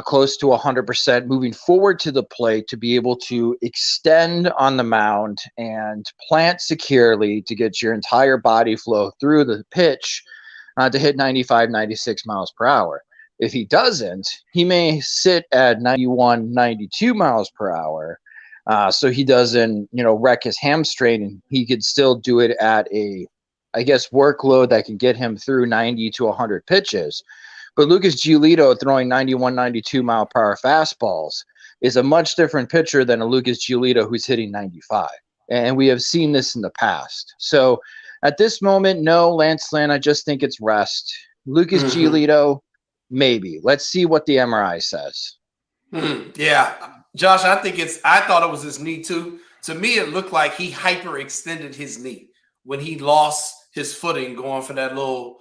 close to 100%, moving forward to the plate, to be able to extend on the mound and plant securely to get your entire body flow through the pitch to hit 95, 96 miles per hour. If he doesn't, he may sit at 91, 92 miles per hour, so he doesn't, wreck his hamstring, and he could still do it at a, workload that can get him through 90 to 100 pitches. But Lucas Giolito throwing 91, 92 mile per hour fastballs is a much different pitcher than a Lucas Giolito who's hitting 95. And we have seen this in the past. So at this moment, no, Lance Lynn, I just think it's rest. Lucas Giolito, maybe. Let's see what the MRI says. Yeah, Josh, I thought it was his knee too. To me, it looked like he hyperextended his knee when he lost his footing going for that little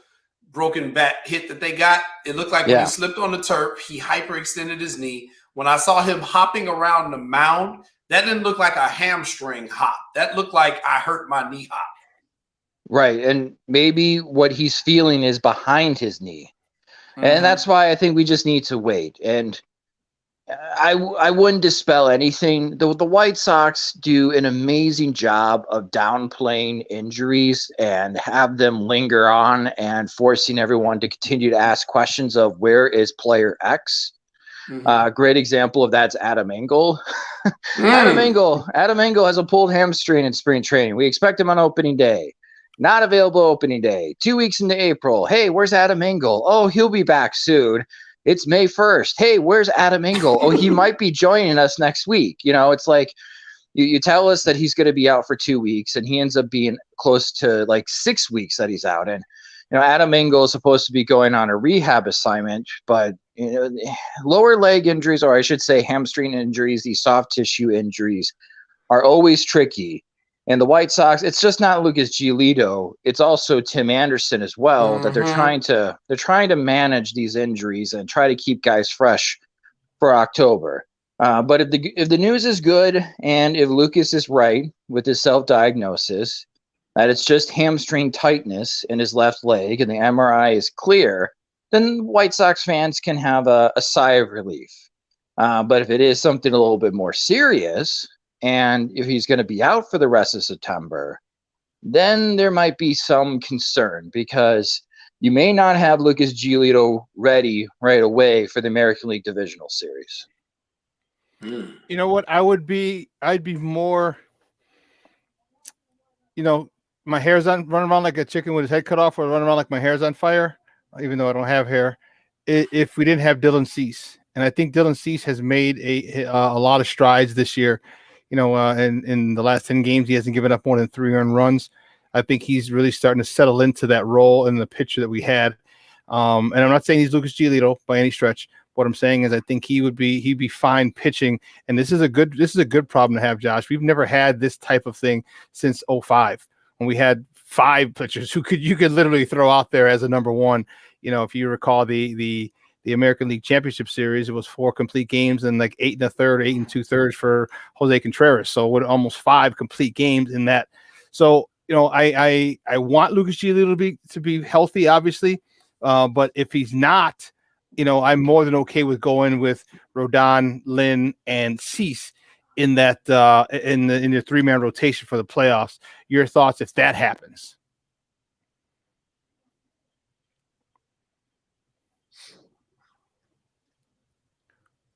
broken bat hit that they got. It looked like when he slipped on the turf, he hyperextended his knee. When I saw him hopping around the mound, That didn't look like a hamstring hop. That looked like I hurt my knee hop. Right. And maybe what he's feeling is behind his knee. And that's why I think we just need to wait. And I wouldn't dispel anything. The White Sox do an amazing job of downplaying injuries and have them linger on and forcing everyone to continue to ask questions of where is player X. Great example of that's Adam Engel. Adam Engel has a pulled hamstring in spring training. We expect him on opening day. Not available opening day. 2 weeks into April. Hey, where's Adam Engel? Oh, he'll be back soon. It's May 1st. Hey, where's Adam Engel? Oh, he might be joining us next week. It's like you tell us that he's going to be out for 2 weeks, and he ends up being close to like 6 weeks that he's out. And, Adam Engel is supposed to be going on a rehab assignment, but, lower leg injuries, or I should say hamstring injuries, these soft tissue injuries are always tricky. And the White Sox, it's just not Lucas Giolito. It's also Tim Anderson as well, that they're trying to manage these injuries and try to keep guys fresh for October. But if the news is good, and if Lucas is right with his self-diagnosis, that it's just hamstring tightness in his left leg and the MRI is clear, then White Sox fans can have a sigh of relief. But if it is something a little bit more serious, and if he's going to be out for the rest of September, then there might be some concern, because you may not have Lucas Giolito ready right away for the American League Divisional Series. You know what? I'd be more, my hair's on, running around like a chicken with his head cut off, or running around like my hair's on fire, even though I don't have hair, if we didn't have Dylan Cease. And I think Dylan Cease has made a lot of strides this year. In the last 10 games, he hasn't given up more than 3 earned runs. I think he's really starting to settle into that role in the pitcher that we had. And I'm not saying he's Lucas Giolito by any stretch. What I'm saying is I think he'd be fine pitching. And this is a good problem to have, Josh. We've never had this type of thing since 2005, when we had 5 pitchers you could literally throw out there as a number one. If you recall the American League Championship Series, it was 4 complete games and like 8 1/3, 8 2/3 for Jose Contreras. So with almost 5 complete games in that. So, I want Lucas Giolito to be healthy, obviously. But if he's not, I'm more than okay with going with Rodon, Lynn, and Cease in that in the 3-man rotation for the playoffs. Your thoughts if that happens?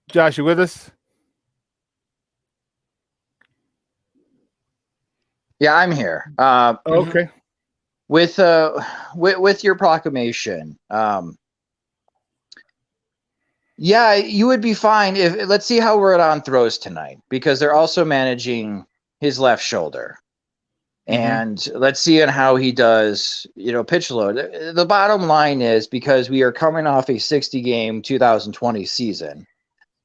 Josh, you with us? Yeah, I'm here. Okay. With your proclamation, yeah, you would be fine if. Let's see how Rodon throws tonight, because they're also managing his left shoulder, and let's see on how he does. Pitch load. The bottom line is, because we are coming off a 60-game 2020 season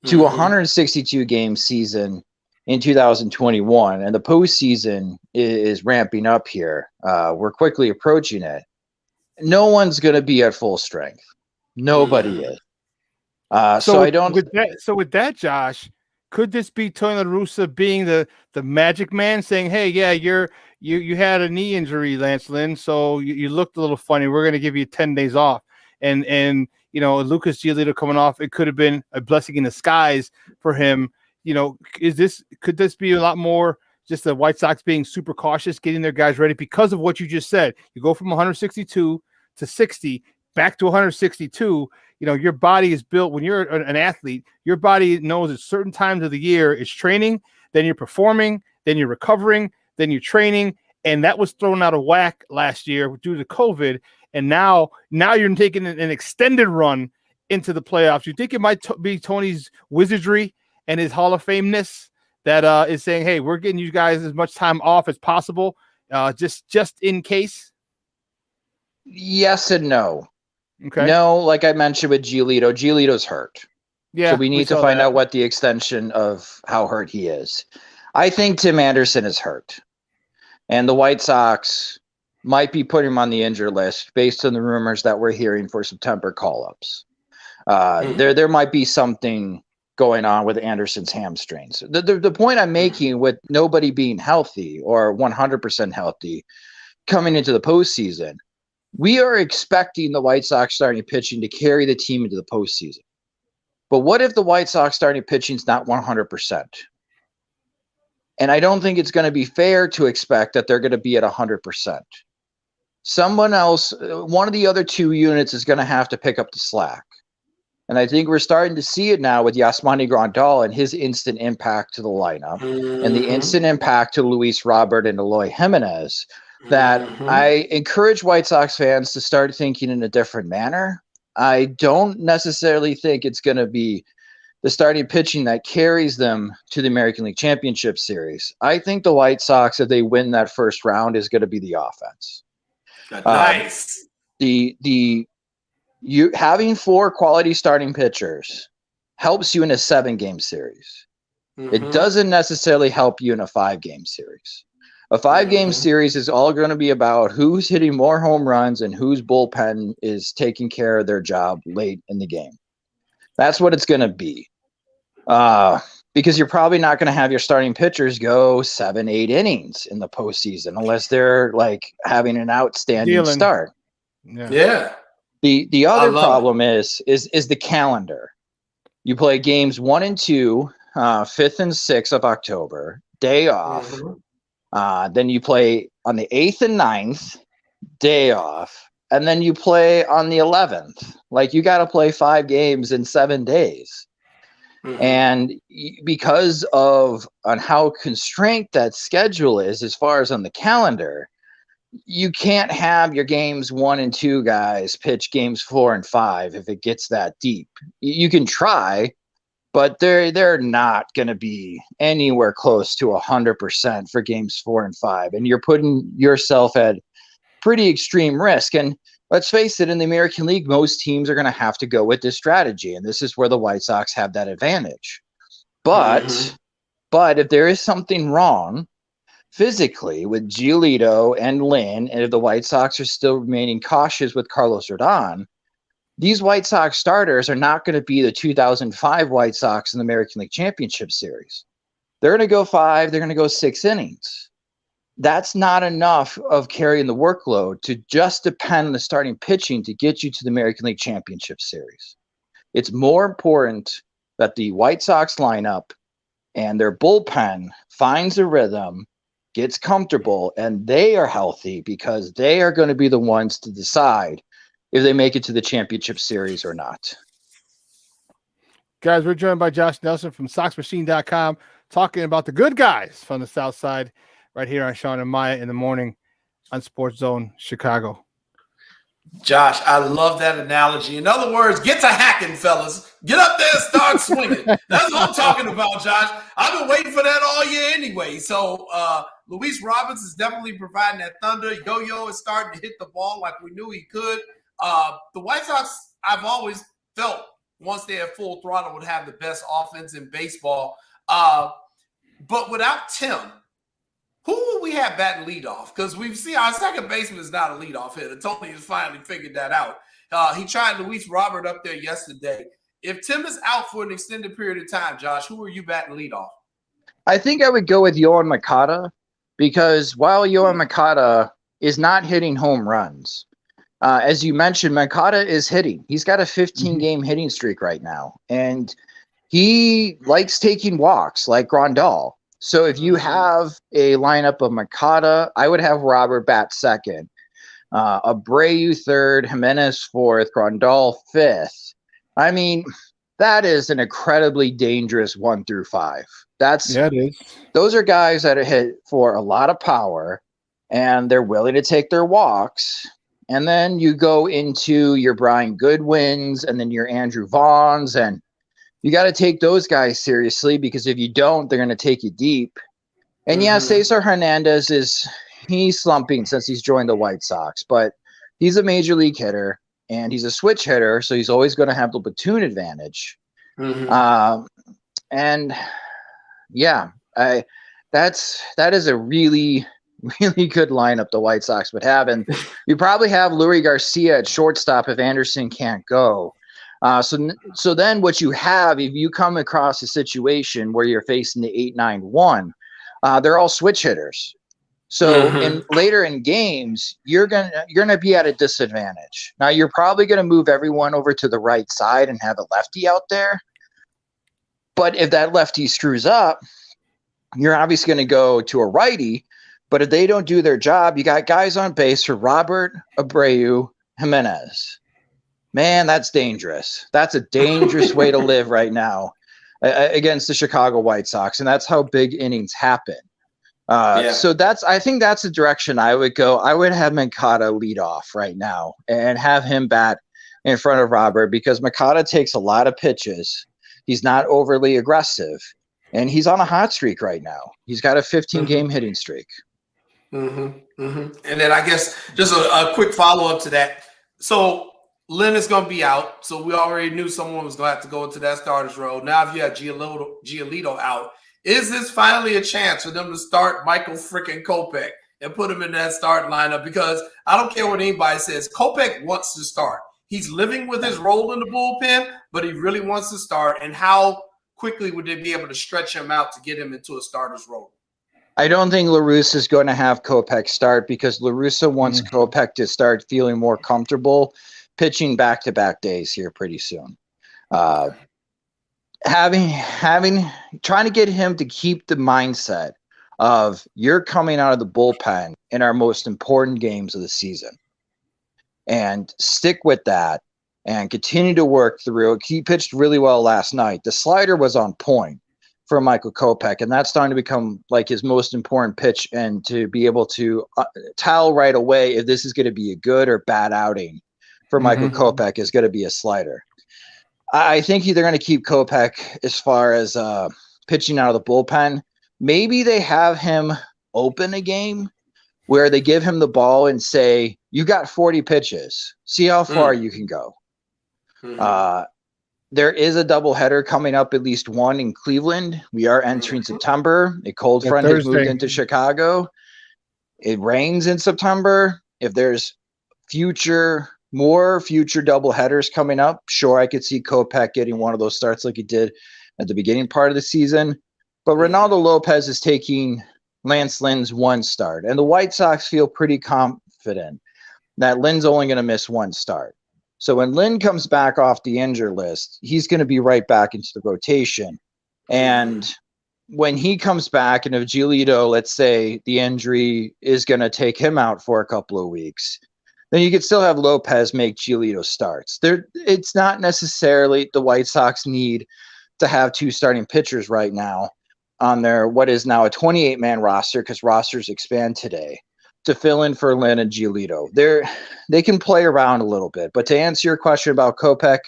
to a 162-game season in 2021, and the postseason is ramping up here. We're quickly approaching it. No one's going to be at full strength. Nobody is. So I don't. With that, Josh, could this be Tony La Russa being the magic man, saying, "Hey, yeah, you had a knee injury, Lance Lynn, so you looked a little funny. We're going to give you 10 days off." And Lucas Giolito coming off, it could have been a blessing in disguise for him. Could this be a lot more just the White Sox being super cautious, getting their guys ready because of what you just said? You go from 162 to 60 back to 162. Your body is built, when you're an athlete, your body knows at certain times of the year it's training, then you're performing, then you're recovering, then you're training. And that was thrown out of whack last year due to COVID. And now you're taking an extended run into the playoffs. You think it might be Tony's wizardry and his Hall of Fameness that is saying, "Hey, we're getting you guys as much time off as possible, just in case"? Yes and no. Okay. No, like I mentioned with Giolito, Giolito's hurt. Yeah. So we need to find out what the extension of how hurt he is. I think Tim Anderson is hurt. And the White Sox might be putting him on the injured list based on the rumors that we're hearing for September call-ups. There might be something going on with Anderson's hamstrings. The point I'm making with nobody being healthy or 100% healthy coming into the postseason, we are expecting the White Sox starting pitching to carry the team into the postseason. But what if the White Sox starting pitching is not 100%? And I don't think it's going to be fair to expect that they're going to be at 100%. Someone else, one of the other two units is going to have to pick up the slack. And I think we're starting to see it now with Yasmani Grandal and his instant impact to the lineup and the instant impact to Luis Robert and Eloy Jimenez, that I encourage White Sox fans to start thinking in a different manner. I don't necessarily think it's going to be the starting pitching that carries them to the American League Championship Series. I think the White Sox, if they win that first round, is going to be the offense. Nice. You having 4 quality starting pitchers helps you in a 7-game series. It doesn't necessarily help you in a 5-game series. A 5-game series is all going to be about who's hitting more home runs and whose bullpen is taking care of their job late in the game. That's what it's going to be. Because you're probably not going to have your starting pitchers go 7-8 innings in the postseason unless they're like having an outstanding start. Yeah. The other problem is the calendar. You play games 1 and 2, 5th and 6th of October, day off. Then you play on the 8th and 9th, day off. And then you play on the 11th. Like, you got to play 5 games in 7 days. And because of on how constrained that schedule is as far as on the calendar, you can't have your games 1 and 2 guys pitch games 4 and 5 if it gets that deep. You can try, but they're not going to be anywhere close to 100% for games 4 and 5. And you're putting yourself at pretty extreme risk. And let's face it, in the American League, most teams are going to have to go with this strategy. And this is where the White Sox have that advantage. But if there is something wrong physically with Giolito and Lynn, and if the White Sox are still remaining cautious with Carlos Rodon, these White Sox starters are not going to be the 2005 White Sox in the American League Championship Series. They're going to go 5, they're going to go 6 innings. That's not enough of carrying the workload to just depend on the starting pitching to get you to the American League Championship Series. It's more important that the White Sox lineup and their bullpen finds a rhythm, gets comfortable, and they are healthy, because they are going to be the ones to decide if they make it to the championship series or not. Guys, we're joined by Josh Nelson from SoxMachine.com talking about the good guys from the South Side right here on Shawn and Maya in the morning on SportsZone Chicago. Josh, I love that analogy. In other words, get to hacking, fellas. Get up there and start swinging. That's what I'm talking about, Josh. I've been waiting for that all year anyway. So Luis Roberts is definitely providing that thunder. Yo-Yo is starting to hit the ball like we knew he could. The White Sox, I've always felt, once they have full throttle, would have the best offense in baseball. But without Tim, who will we have batting leadoff? Because we've seen our second baseman is not a leadoff hitter. Tony has finally figured that out. He tried Luis Robert up there yesterday. If Tim is out for an extended period of time, Josh, who are you batting leadoff? I think I would go with Yohan Moncada, because while Yohan Moncada is not hitting home runs, as you mentioned, Moncada is hitting. He's got a 15-game hitting streak right now, and he likes taking walks like Grandal. So if you have a lineup of Moncada, I would have Robert bat second, Abreu third, Jimenez fourth, Grandal fifth. I mean, that is an incredibly dangerous 1 through 5. It is. Those are guys that are hit for a lot of power, and they're willing to take their walks. And then you go into your Brian Goodwins and then your Andrew Vaughns, and you got to take those guys seriously, because if you don't, they're going to take you deep. And yeah, Cesar Hernandez he's slumping since he's joined the White Sox, but he's a major league hitter and he's a switch hitter, so he's always going to have the platoon advantage. And yeah, that is a really, really good lineup the White Sox would have. And you probably have Luis Garcia at shortstop if Anderson can't go. So then what you have, if you come across a situation where you're facing the 8-9-1, they're all switch hitters. So later in games, you're gonna be at a disadvantage. Now you're probably gonna move everyone over to the right side and have a lefty out there. But if that lefty screws up, you're obviously gonna go to a righty. But if they don't do their job, you got guys on base for Robert Abreu Jimenez. Man, that's dangerous. That's a dangerous way to live right now against the Chicago White Sox, and that's how big innings happen. So I think that's the direction I would go. I would have Moncada lead off right now and have him bat in front of Robert, because Moncada takes a lot of pitches. He's not overly aggressive, and he's on a hot streak right now. He's got a 15-game hitting streak. And then I guess just a quick follow-up to that. So Lynn is going to be out. So we already knew someone was going to have to go into that starter's role. Now if you have Giolito out, is this finally a chance for them to start Michael freaking Kopech and put him in that start lineup? Because I don't care what anybody says. Kopech wants to start. He's living with his role in the bullpen, but he really wants to start. And how quickly would they be able to stretch him out to get him into a starter's role? I don't think La Russa is going to have Kopech start, because La Russa wants Kopech to start feeling more comfortable pitching back-to-back days here pretty soon. Trying to get him to keep the mindset of you're coming out of the bullpen in our most important games of the season, and stick with that and continue to work through it. He pitched really well last night. The slider was on point for Michael Kopech, and that's starting to become like his most important pitch, and to be able to tell right away if this is going to be a good or bad outing for Michael Kopech is going to be a slider. I think they're going to keep Kopech as far as pitching out of the bullpen. Maybe they have him open a game where they give him the ball and say, you got 40 pitches. See how far you can go. There is a doubleheader coming up, at least one in Cleveland. We are entering September. A cold front has moved into Chicago. It rains in September. If there's more future double headers coming up, sure, I could see Kopech getting one of those starts like he did at the beginning part of the season. But Ronaldo Lopez is taking Lance Lynn's one start, and the White Sox feel pretty confident that Lynn's only going to miss one start. So when Lynn comes back off the injured list, he's going to be right back into the rotation. And when he comes back, and if Giolito, let's say the injury is going to take him out for a couple of weeks, then you could still have Lopez make Giolito starts. It's not necessarily the White Sox need to have two starting pitchers right now on their what is now a 28-man roster, because rosters expand today, to fill in for Lynn and Giolito. They can play around a little bit. But to answer your question about Kopech,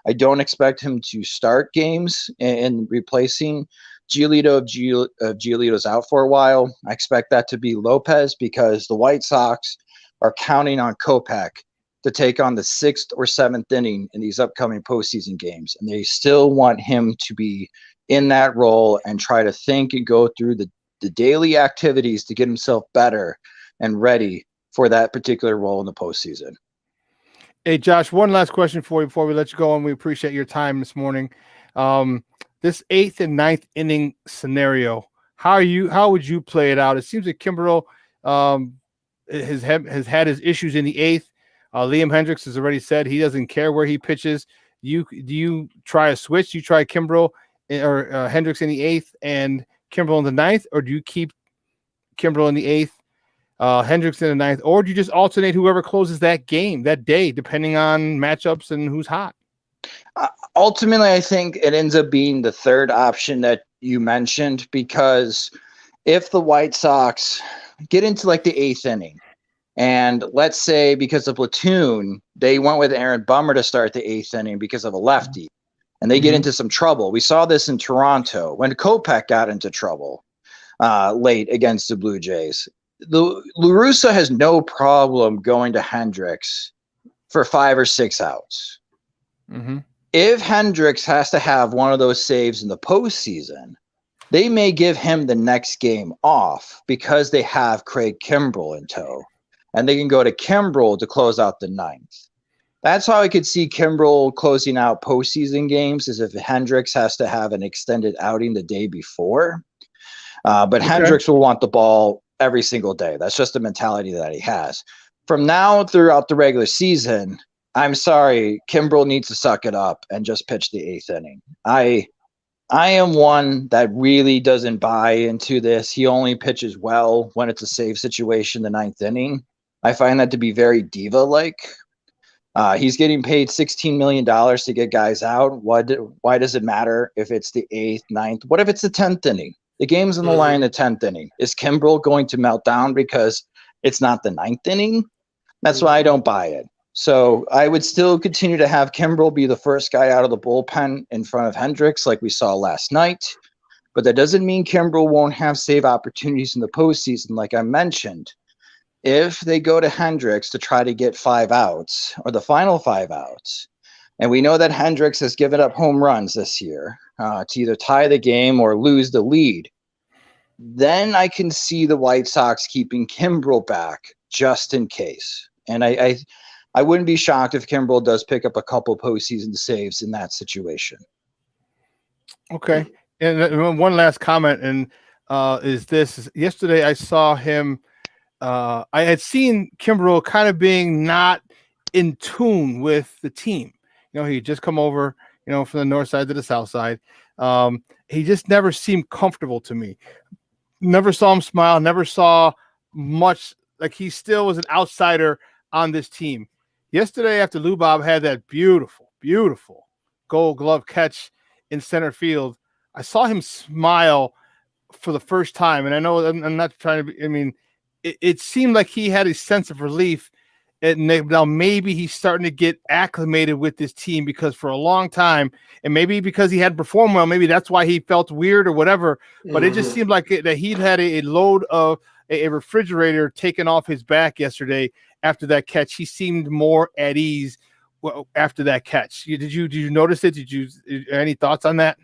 I don't expect him to start games in replacing Giolito if Giolito's out for a while. I expect that to be Lopez, because the White Sox are counting on Kopech to take on the 6th or 7th inning in these upcoming postseason games. And they still want him to be in that role and try to think and go through the daily activities to get himself better and ready for that particular role in the postseason. Hey, Josh, one last question for you before we let you go, and we appreciate your time this morning. This 8th and 9th inning scenario, how would you play it out? It seems that Kimbrel has had his issues in the 8th. Liam Hendricks has already said he doesn't care where he pitches. Do you try a switch? Do you try Kimbrel or Hendricks in the 8th and Kimbrel in the 9th, or do you keep Kimbrel in the 8th, Hendricks in the 9th, or do you just alternate whoever closes that game that day, depending on matchups and who's hot? Ultimately, I think it ends up being the third option that you mentioned, because if the White Sox get into like the 8th inning, and let's say because of platoon, they went with Aaron Bummer to start the 8th inning because of a lefty, and they get into some trouble. We saw this in Toronto when Kopech got into trouble late against the Blue Jays. La Russa has no problem going to Hendricks for 5 or 6 outs. If Hendricks has to have one of those saves in the postseason, they may give him the next game off because they have Craig Kimbrel in tow, and they can go to Kimbrel to close out the 9th. That's how I could see Kimbrel closing out postseason games, is if Hendricks has to have an extended outing the day before. But Hendricks will want the ball every single day. That's just the mentality that he has. From now throughout the regular season, I'm sorry, Kimbrel needs to suck it up and just pitch the 8th inning. I am one that really doesn't buy into this. He only pitches well when it's a save situation, the 9th inning. I find that to be very diva-like. He's getting paid $16 million to get guys out. Why does it matter if it's the 8th, 9th? What if it's the 10th inning? The game's in the line in the 10th inning. Is Kimbrel going to melt down because it's not the 9th inning? That's why I don't buy it. So I would still continue to have Kimbrel be the first guy out of the bullpen in front of Hendricks like we saw last night. But that doesn't mean Kimbrel won't have save opportunities in the postseason, like I mentioned. If they go to Hendricks to try to get 5 outs or the final 5 outs, and we know that Hendricks has given up home runs this year to either tie the game or lose the lead, then I can see the White Sox keeping Kimbrel back just in case. And I wouldn't be shocked if Kimbrel does pick up a couple postseason saves in that situation. Okay. And one last comment, and is this. Yesterday I saw him. I had seen Kimbrel kind of being not in tune with the team. He just come over, from the north side to the south side. He just never seemed comfortable to me. Never saw him smile. Never saw much. Like he still was an outsider on this team. Yesterday, after Lubob had that beautiful, beautiful Gold Glove catch in center field, I saw him smile for the first time. And I know I'm not trying to be, it seemed like he had a sense of relief. And now maybe he's starting to get acclimated with this team, because for a long time, and maybe because he hadn't performed well, maybe that's why he felt weird or whatever. But it just seemed like that he'd had a load of a refrigerator taken off his back yesterday after that catch. He seemed more at ease after that catch. Did you notice it? Any thoughts on that?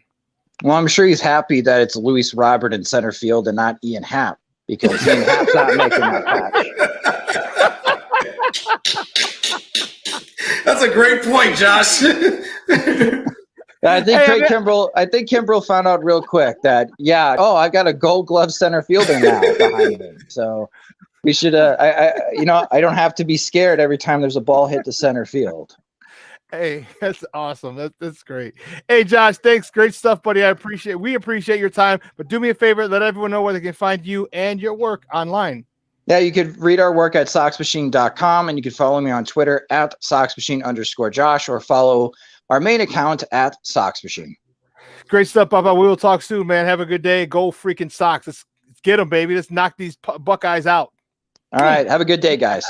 Well, I'm sure he's happy that it's Luis Robert in center field and not Ian Happ, because Ian Happ's not making that catch. That's a great point, Josh. I think Kimbrel found out real quick that, I've got a Gold Glove center fielder now behind me. So we should, I don't have to be scared every time there's a ball hit to center field. Hey, that's awesome. That's great. Hey, Josh, thanks. Great stuff, buddy. We appreciate your time. But do me a favor, let everyone know where they can find you and your work online. Yeah, you could read our work at SoxMachine.com, and you can follow me on Twitter at SoxMachine_Josh, or follow our main account at SoxMachine. Great stuff, Papa. We will talk soon, man. Have a good day. Go freaking Sox. Let's get them, baby. Let's knock these Buckeyes out. All right. Have a good day, guys.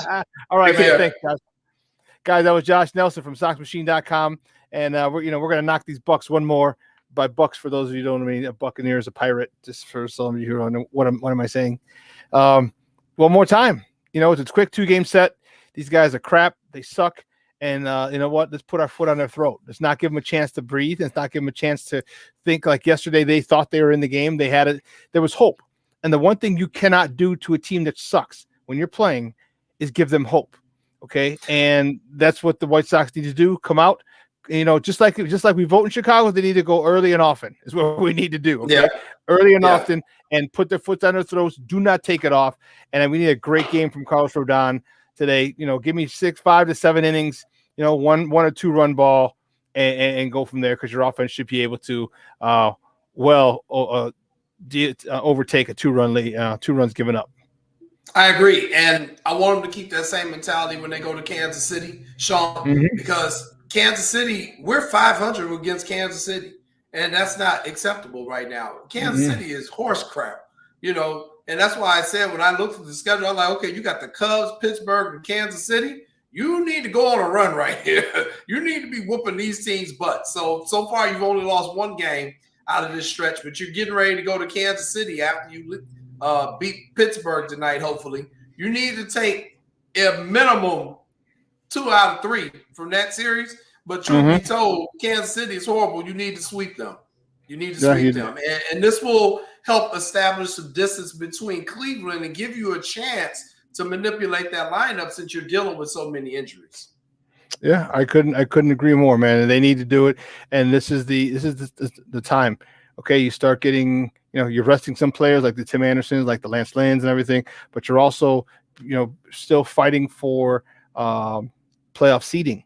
All right, man. Thanks, guys. Guys, that was Josh Nelson from SoxMachine.com, and we're going to knock these Bucks one more. By Bucks, for those of you who don't know me, a Buccaneer is a pirate. Just for some of you who don't know what am I saying. One more time. It's a quick 2-game set. These guys are crap. They suck. And you know what? Let's put our foot on their throat. Let's not give them a chance to breathe. Let's not give them a chance to think. Like yesterday, they thought they were in the game. There was hope. And the one thing you cannot do to a team that sucks when you're playing is give them hope. Okay. And that's what the White Sox need to do. Come out. Just like we vote in Chicago, they need to go early and often is what we need to do. Okay? Yeah. Early and often, and put their foot on their throats. Do not take it off. And we need a great game from Carlos Rodon today. Give me 5 to 7 innings, 1 or 2 run ball, and go from there, because your offense should be able to overtake a 2-run lead, 2 runs given up. I agree. And I want them to keep that same mentality when they go to Kansas City, Shawn, because Kansas City, we're 500 against Kansas City, and that's not acceptable right now. Kansas City is horse crap, and that's why I said when I looked at the schedule, I'm like, okay, you got the Cubs, Pittsburgh, and Kansas City. You need to go on a run right here. You need to be whooping these teams' butts. So far, you've only lost 1 game out of this stretch, but you're getting ready to go to Kansas City after you beat Pittsburgh tonight, hopefully. You need to take a minimum 2 out of 3 from that series. But truth be told, Kansas City is horrible. You need to sweep them. And this will help establish some distance between Cleveland and give you a chance to manipulate that lineup, since you're dealing with so many injuries. Yeah, I couldn't agree more, man. And they need to do it. And this is the time. Okay, you start getting, you're resting some players like the Tim Andersons, like the Lance Lynn's and everything, but you're also, still fighting for playoff seeding.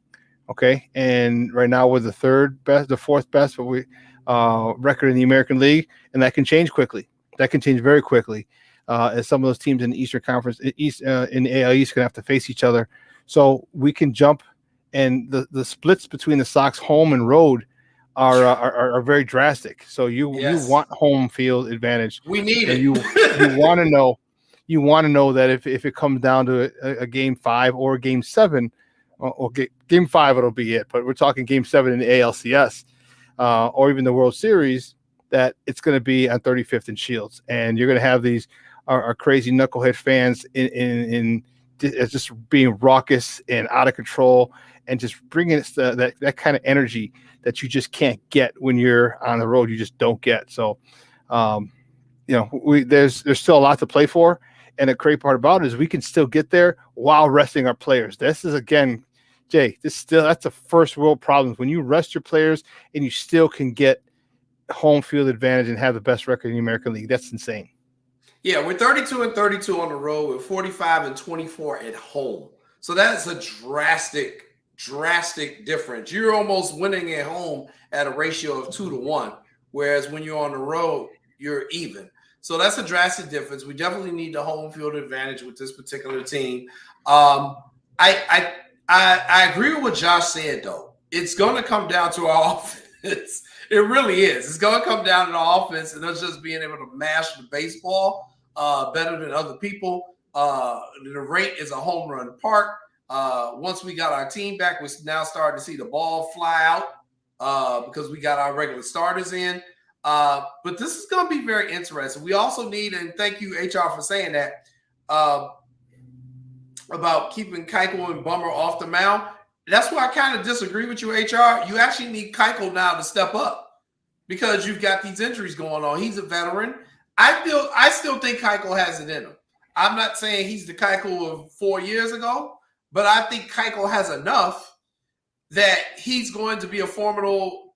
Okay, and right now we're the fourth best, but record in the American League, and that can change quickly. That can change very quickly, as some of those teams in the Eastern Conference, in the AL East, going to have to face each other. So we can jump, and the splits between the Sox home and road are very drastic. So you want home field advantage. We need and it. You want to know that if it comes down to a game 5 or a game 7, or game 5, it'll be it. But we're talking game 7 in the ALCS, or even the World Series, that it's going to be on 35th and Shields, and you're going to have these our crazy knucklehead fans in just being raucous and out of control, and just bringing that kind of energy that you just can't get when you're on the road. You just don't get. So, there's still a lot to play for, and the great part about it is we can still get there while resting our players. This is, again, Jay, that's the first world problems when you rest your players and you still can get home field advantage and have the best record in the American League. That's insane. Yeah, we're 32-32 on the road. We're 45-24 at home. So that's a drastic difference. You're almost winning at home at a ratio of 2-1, whereas when you're on the road, you're even. So that's a drastic difference. We definitely need the home field advantage with this particular team. I agree with what Josh said, though. It's going to come down to our offense. It really is. It's going to come down to the offense and us just being able to mash the baseball better than other people. The rate is a home run park. Once we got our team back, we're now starting to see the ball fly out because we got our regular starters in. But this is going to be very interesting. We also need, and thank you, HR, for saying that, about keeping Keuchel and Bummer off the mound. That's why I kind of disagree with you, HR. You actually need Keuchel now to step up because you've got these injuries going on. He's a veteran. I still think Keuchel has it in him. I'm not saying he's the Keuchel of 4 years ago, but I think Keuchel has enough that he's going to be a formidable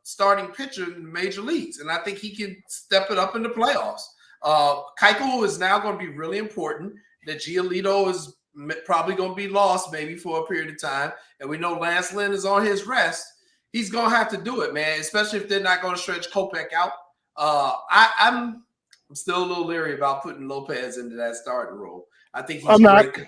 starting pitcher in the major leagues, and I think he can step it up in the playoffs. Keuchel is now going to be really important. That Giolito is probably going to be lost maybe for a period of time, and we know Lance Lynn is on his rest. He's going to have to do it, man, especially if they're not going to stretch Kopech out. I'm still a little leery about putting Lopez into that starting role. I think he's great.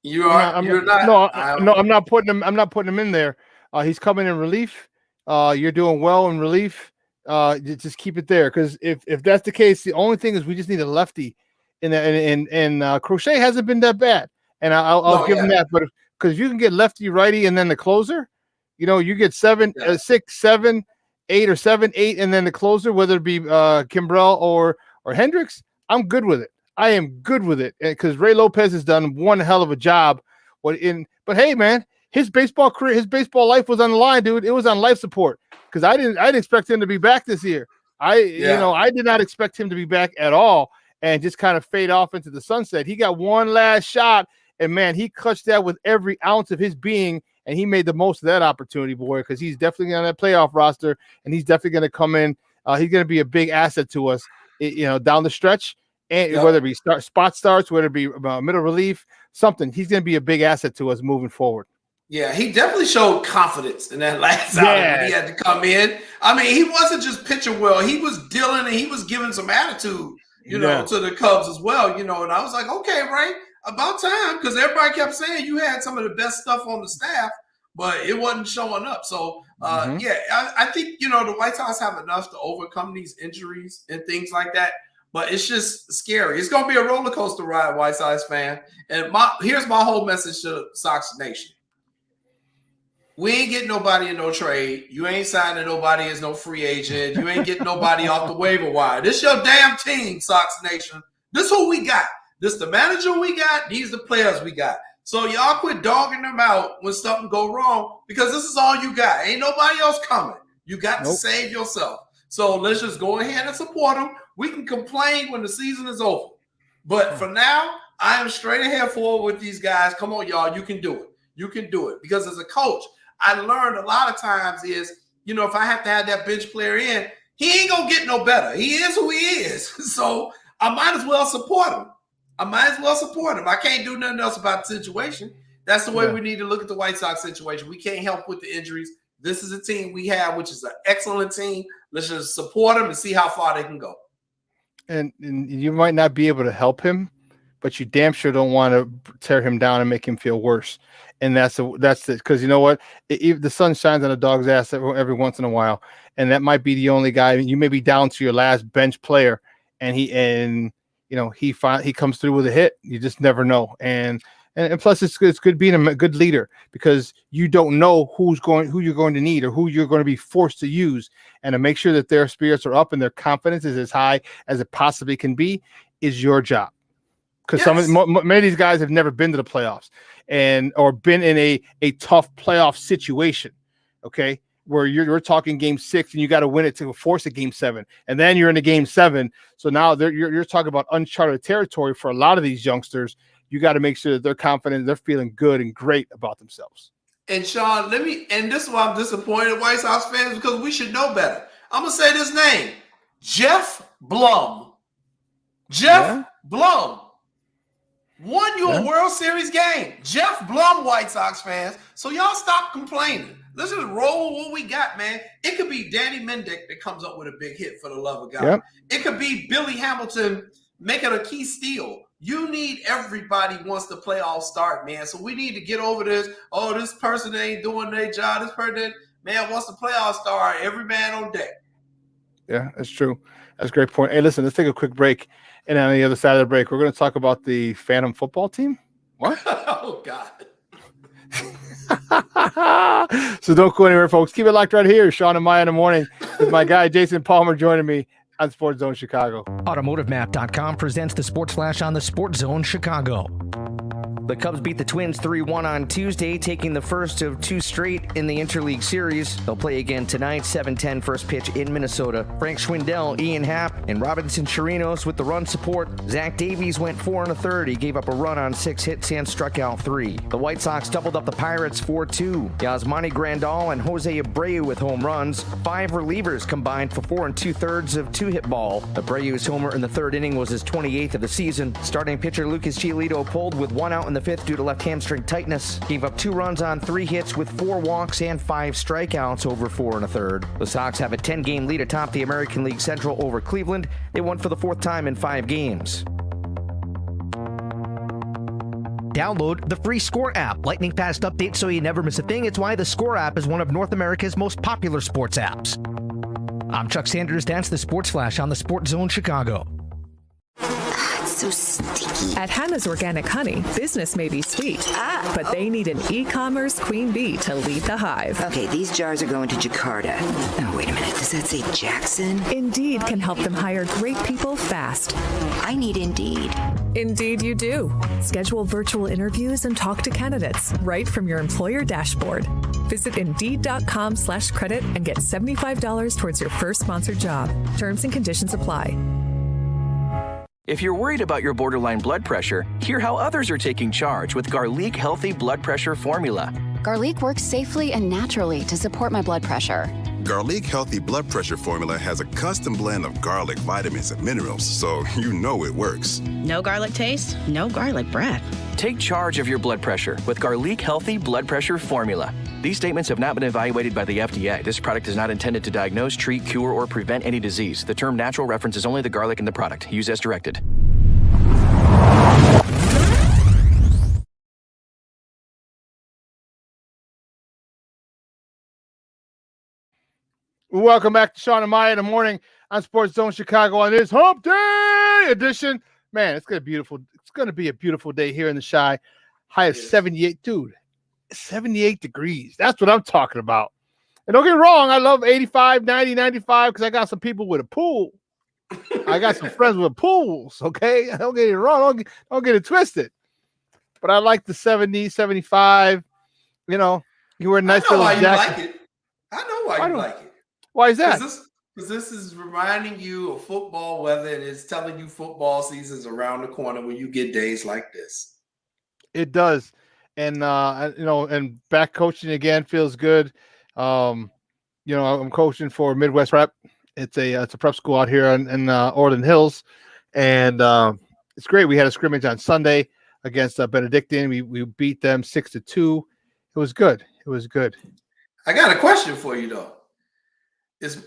You are. You're not. No, I'm not putting him. I'm not putting him in there. He's coming in relief. You're doing well in relief. Just keep it there, because if that's the case, the only thing is we just need a lefty. And Crochet hasn't been that bad, and I'll give him that. But because if you can get lefty, righty, and then the closer, you get 7, 6, 7, 8, or 7, 8, and then the closer, whether it be Kimbrel or Hendricks, I'm good with it. I am good with it, because Ray Lopez has done one hell of a job. But hey, man, his baseball career, his baseball life was on the line, dude. It was on life support, because I didn't expect him to be back this year. I did not expect him to be back at all, and just kind of fade off into the sunset. He got one last shot, and man, he clutched that with every ounce of his being, and he made the most of that opportunity, boy, because he's definitely on that playoff roster, and he's definitely going to come in. He's going to be a big asset to us, down the stretch, and whether it be spot starts, whether it be middle relief, something. He's going to be a big asset to us moving forward. Yeah, he definitely showed confidence in that last outing when he had to come in. I mean, he wasn't just pitching well; he was dealing, and he was giving some attitude. To the Cubs as well, and I was like, okay, right, about time, because everybody kept saying you had some of the best stuff on the staff, but it wasn't showing up. So, I think, the White Sox have enough to overcome these injuries and things like that, but it's just scary. It's going to be a roller coaster ride, White Sox fan. And here's my whole message to Sox Nation. We ain't getting nobody in no trade. You ain't signing nobody as no free agent. You ain't getting nobody off the waiver wire. This your damn team, Sox Nation. This who we got. This the manager we got. These the players we got. So y'all quit dogging them out when something go wrong, because this is all you got. Ain't nobody else coming. You got to save yourself. So let's just go ahead and support them. We can complain when the season is over. But for now, I am straight ahead forward with these guys. Come on, y'all. You can do it. You can do it. Because as a coach, I learned a lot of times is, if I have to have that bench player in, he ain't going to get no better. He is who he is. So I might as well support him. I can't do nothing else about the situation. That's the way we need to look at the White Sox situation. We can't help with the injuries. This is a team we have, which is an excellent team. Let's just support them and see how far they can go. And you might not be able to help him, but you damn sure don't want to tear him down and make him feel worse. And that's it. Because you know what? The sun shines on a dog's ass every once in a while, and that might be the only guy. You may be down to your last bench player, and he comes through with a hit. You just never know. And plus, it's good being a good leader, because you don't know who you're going to need or who you're going to be forced to use, and to make sure that their spirits are up and their confidence is as high as it possibly can be is your job. Because many of these guys have never been to the playoffs or been in a tough playoff situation, okay, where you're talking game 6 and you got to win it to force a game 7, and then you're in a game 7. So now you're talking about uncharted territory for a lot of these youngsters. You got to make sure that they're confident, they're feeling good and great about themselves. And Shawn, and this is why I'm disappointed in White Sox fans, because we should know better. I'm gonna say this name, Jeff Blum. Blum won you a World Series game. Jeff Blum, White Sox fans. So y'all stop complaining. Let's just roll with what we got, man. It could be Danny Mendick that comes up with a big hit, for the love of God. Yep. It could be Billy Hamilton making a key steal. You need everybody once the playoffs start, man. So we need to get over this. Oh, this person ain't doing their job. This person, man, once the playoffs start, every man on deck. Yeah, that's true. That's a great point. Hey, listen, let's take a quick break. And on the other side of the break, we're going to talk about the Phantom football team. What? Oh, God. So don't go anywhere, folks. Keep it locked right here. Shawn and Maya in the morning with my guy, Jason Palmer, joining me on SportsZone Chicago. AutomotiveMap.com presents the Sports Flash on the SportsZone Chicago. The Cubs beat the Twins 3-1 on Tuesday, taking the first of 2 straight in the Interleague Series. They'll play again tonight, 7:10 first pitch in Minnesota. Frank Schwindel, Ian Happ, and Robinson Chirinos with the run support. Zach Davies went 4 1/3. He gave up a run on 6 hits and struck out 3. The White Sox doubled up the Pirates 4-2. Yasmani Grandal and Jose Abreu with home runs. 5 relievers combined for 4 2/3 of 2-hit ball. Abreu's homer in the 3rd inning was his 28th of the season. Starting pitcher Lucas Giolito pulled with 1 out in the 5th due to left hamstring tightness. Gave up 2 runs on 3 hits with 4 walks and 5 strikeouts over 4 1/3. The Sox have a 10-game lead atop the American League Central over Cleveland. They won for the 4th time in 5 games. Download the free Score app. Lightning fast updates so you never miss a thing. It's why the Score app is one of North America's most popular sports apps. I'm Chuck Sanders. That's the Sports Flash on the SportsZone Chicago. So sticky. At Hannah's Organic Honey, business may be sweet, but they need an e-commerce queen bee to lead the hive. Okay, these jars are going to Jakarta. Oh, wait a minute. Does that say Jackson? Indeed can help them hire great people fast. I need Indeed. Indeed you do. Schedule virtual interviews and talk to candidates right from your employer dashboard. Visit Indeed.com/credit and get $75 towards your first sponsored job. Terms and conditions apply. If you're worried about your borderline blood pressure, hear how others are taking charge with Garlic Healthy Blood Pressure Formula. Garlic works safely and naturally to support my blood pressure. Garlic Healthy Blood Pressure Formula has a custom blend of garlic, vitamins, and minerals, so you know it works. No garlic taste, no garlic breath. Take charge of your blood pressure with Garlic Healthy Blood Pressure Formula. These statements have not been evaluated by the FDA. This product is not intended to diagnose, treat, cure, or prevent any disease. The term natural references only the garlic in the product. Use as directed. Welcome back to Shawn and Maya in the morning on SportsZone Chicago on this Hump Day edition. Man, it's gonna be a beautiful day here in the Chi. High of 78, dude. 78 degrees. That's what I'm talking about. And don't get me wrong, I love 85, 90, 95 because I got some people with a pool. I got some friends with pools, okay? Don't get it wrong. Don't get it twisted. But I like the 70, 75. You know, you wear a nice little jacket. Like it. I know why you like it. Why is that? Because this is reminding you of football weather, and it's telling you football season's around the corner when you get days like this. It does. and and back coaching again feels good. I'm coaching for Midwest Prep. It's a prep school out here in Orland Hills, and it's great. We had a scrimmage on Sunday against Benedictine. We beat them 6-2. It was good. I got a question for you though. Is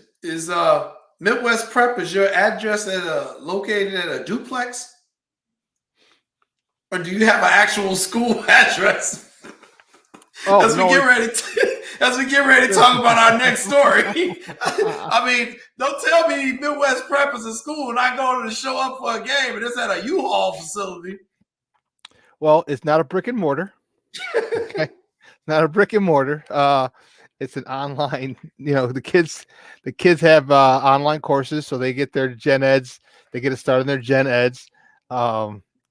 Midwest Prep, is your address located at a duplex? Or do you have an actual school address? As we get ready to talk about our next story. I mean, don't tell me Midwest Prep is a school and I go to show up for a game and it's at a U-Haul facility. Well, it's not a brick and mortar. Okay. Not a brick and mortar. It's an online, the kids have online courses, so they get their gen eds, they get a start on their gen eds.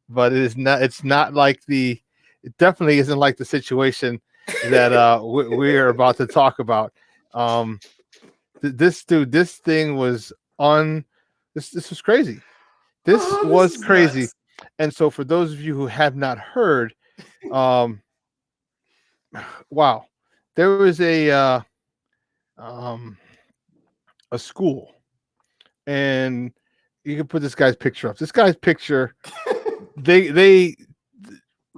But it's not like it definitely isn't like the situation that we're about to talk about. This thing was this was crazy. This was crazy. Nuts. And so for those of you who have not heard, wow, there was a school, and you can put this guy's picture up. This guy's picture, they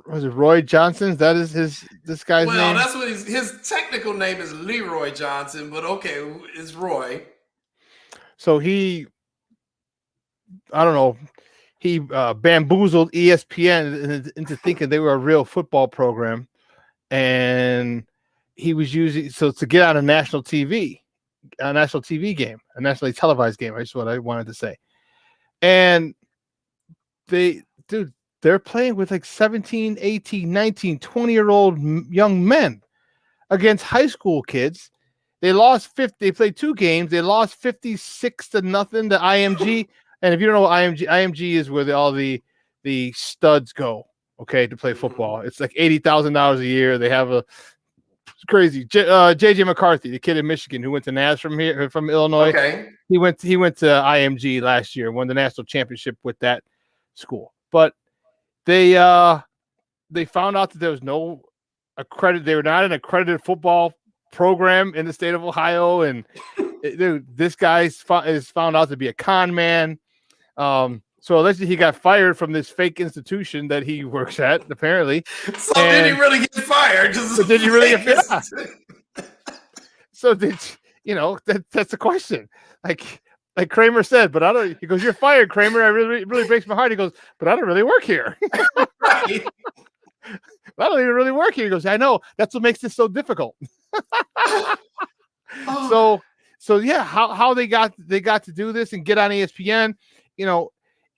was it Roy Johnson? That is this guy's name. Well, that's what his technical name is, Leroy Johnson, but okay, it's Roy. So he bamboozled ESPN into thinking they were a real football program, and he was using to get on a national TV game, a nationally televised game. That's what I wanted to say. And they're playing with like 17, 18, 19, 20-year-old young men against high school kids. They lost 50. They played 2 games. They lost 56-0 to IMG. And if you don't know what IMG is, where all the studs go, okay, to play football. It's like $80,000 a year. They have it's crazy. JJ McCarthy, the kid in Michigan who went to NAS from Illinois. Okay. He went to IMG last year, won the national championship with that school. But they found out that there was no they were not an accredited football program in the state of Ohio, and this guy is found out to be a con man. So allegedly he got fired from this fake institution that he works at, apparently. So did he really get fired? So did he really get fired? So that's the question. Like Kramer said, but I don't. He goes, "You're fired, Kramer." I really breaks my heart. He goes, "But I don't really work here." Right. I don't even really work here. He goes, "I know. That's what makes this so difficult." So yeah, how they got to do this and get on ESPN,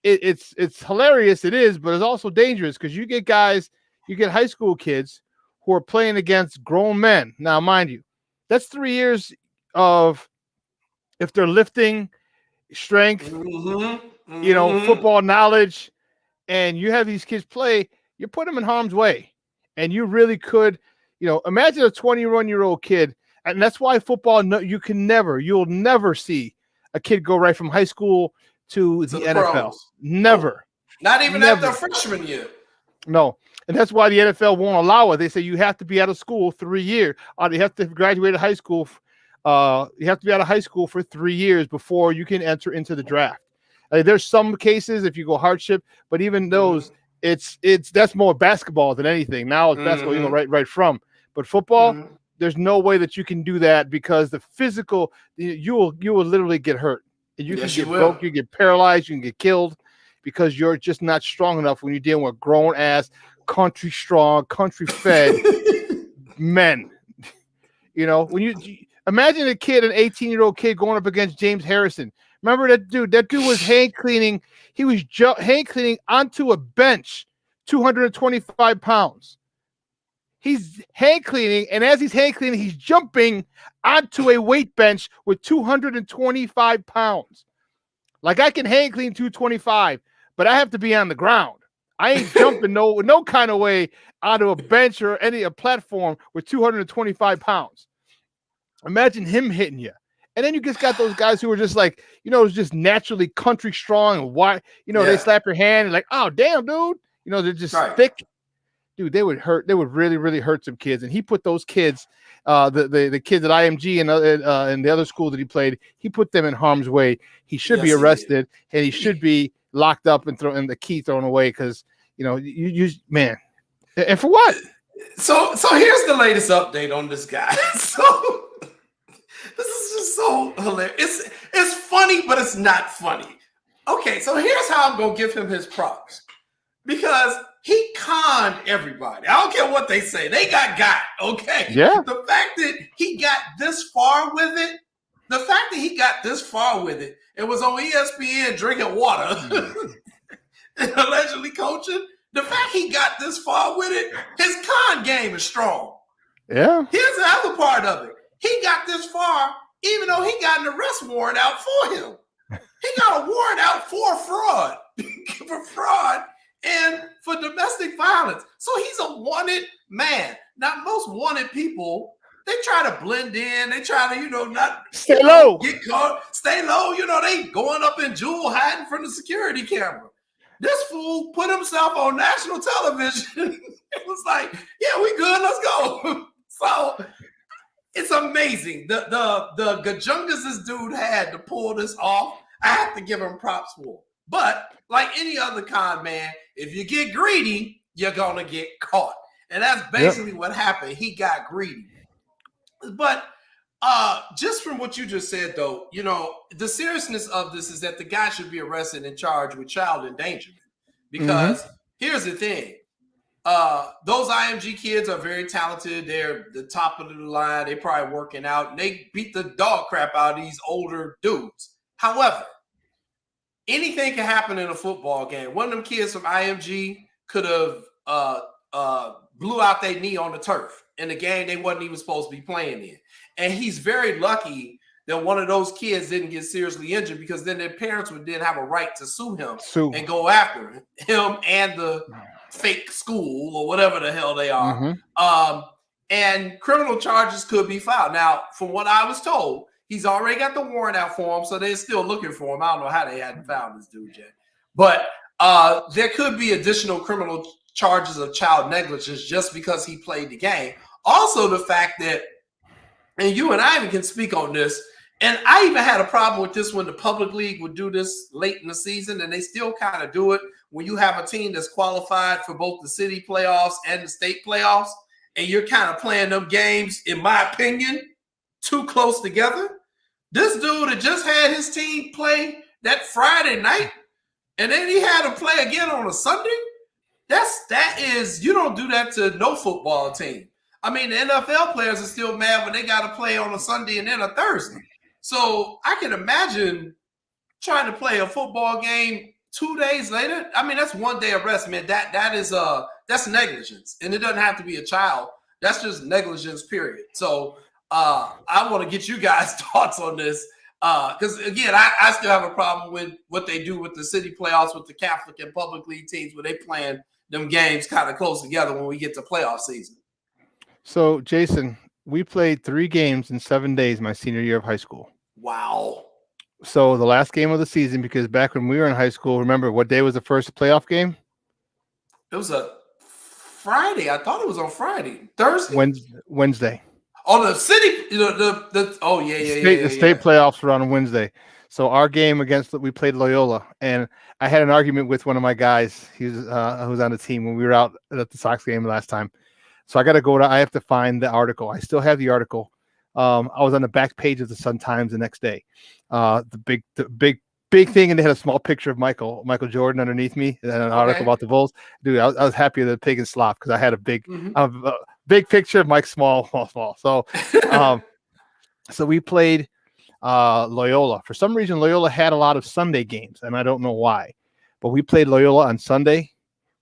it's hilarious. It is, but it's also dangerous because you get high school kids who are playing against grown men. Now, mind you, that's 3 years of, if they're lifting, strength, football knowledge, and you have these kids play, you put them in harm's way. And you really could, imagine a 21-year-old kid. And that's why football, you'll never see a kid go right from high school to the NFL. Pros. Never. Not even after freshman year. No. And that's why the NFL won't allow it. They say you have to be out of school 3 years. You have to graduate high school. You have to be out of high school for 3 years before you can enter into the draft. There's some cases if you go hardship, but even those, that's more basketball than anything. Now it's basketball, right from. But football, there's no way that you can do that because the physical, you will literally get hurt. And you can get broke, you get paralyzed, you can get killed because you're just not strong enough when you're dealing with grown ass, country strong, country fed men. When you imagine an 18-year-old kid going up against James Harrison. Remember that dude? That dude was hand cleaning. He was hand cleaning onto a bench, 225 pounds. He's hand cleaning, and as he's hand cleaning, he's jumping onto a weight bench with 225 pounds. Like, I can hand clean 225, but I have to be on the ground. I ain't jumping no kind of way onto a bench or a platform with 225 pounds. Imagine him hitting you. And then you just got those guys who are just like, just naturally country strong and why, they slap your hand and like, oh, damn, dude. They're just thick. dude, they would hurt. They would really, really hurt some kids. And he put those kids, the kids at IMG and the other school that he played, he put them in harm's way. He should be arrested, and he should be locked up and the key thrown away because you man, and for what? So here's the latest update on this guy. So this is just so hilarious. It's funny, but it's not funny. Okay, so here's how I'm gonna give him his props. Because he conned everybody. I don't care what they say. They got, okay? Yeah. The fact that he got this far with it, it was on ESPN drinking water and allegedly coaching. The fact he got this far with it, his con game is strong. Yeah. Here's the other part of it. He got this far even though he got an arrest warrant out for him. He got a warrant out for fraud. For fraud. And for domestic violence. So he's a wanted man. Now, most wanted people, they try to blend in. They try to, not stay low. Get caught, stay low. They going up in jewel hiding from the security camera. This fool put himself on national television. It was like, yeah, we good. Let's go. So it's amazing. The gajungas this dude had to pull this off. I have to give him props for. But like any other con man, if you get greedy, you're gonna get caught, and that's basically what happened. He got greedy. But just from what you just said, though, the seriousness of this is that the guy should be arrested and charged with child endangerment. Because here's the thing: those IMG kids are very talented. They're the top of the line. They probably working out, and they beat the dog crap out of these older dudes. However, anything can happen in a football game. One of them kids from IMG could have blew out their knee on the turf in the game they wasn't even supposed to be playing in. And he's very lucky that one of those kids didn't get seriously injured, because then their parents would then have a right to sue him and go after him and the fake school or whatever the hell they are. And criminal charges could be filed. Now, from what I was told, he's already got the warrant out for him, so they're still looking for him. I don't know how they hadn't found this dude yet. But there could be additional criminal charges of child negligence just because he played the game. Also, the fact that, and you and I even can speak on this, and I even had a problem with this when the public league would do this late in the season, and they still kind of do it when you have a team that's qualified for both the city playoffs and the state playoffs, and you're kind of playing them games, in my opinion, too close together. This dude had just had his team play that Friday night, and then he had to play again on a Sunday. That is, you don't do that to no football team. I mean, the NFL players are still mad when they got to play on a Sunday and then a Thursday. So I can imagine trying to play a football game 2 days later. I mean, that's 1 day of rest, man. That's negligence, and it doesn't have to be a child. That's just negligence, period. So I want to get you guys' thoughts on this, because again, I still have a problem with what they do with the city playoffs with the Catholic and public league teams, where they playing them games kind of close together when we get to playoff season. So, Jason, we played 3 games in 7 days my senior year of high school. Wow. So the last game of the season, because back when we were in high school, remember what day was the first playoff game? It was a Friday. I thought it was on Friday. Thursday? Wednesday. Oh, the city, the state playoffs were on Wednesday. So our game we played Loyola, and I had an argument with one of my guys. He was who was on the team when we were out at the Sox game last time. So I have to find the article. I still have the article. I was on the back page of the Sun-Times the next day. The big thing, and they had a small picture of Michael Jordan underneath me, and an article about the Bulls. Dude, I was happy with the pig and slop because I had a big picture of Mike small. So, so we played Loyola. For some reason, Loyola had a lot of Sunday games, and I don't know why. But we played Loyola on Sunday.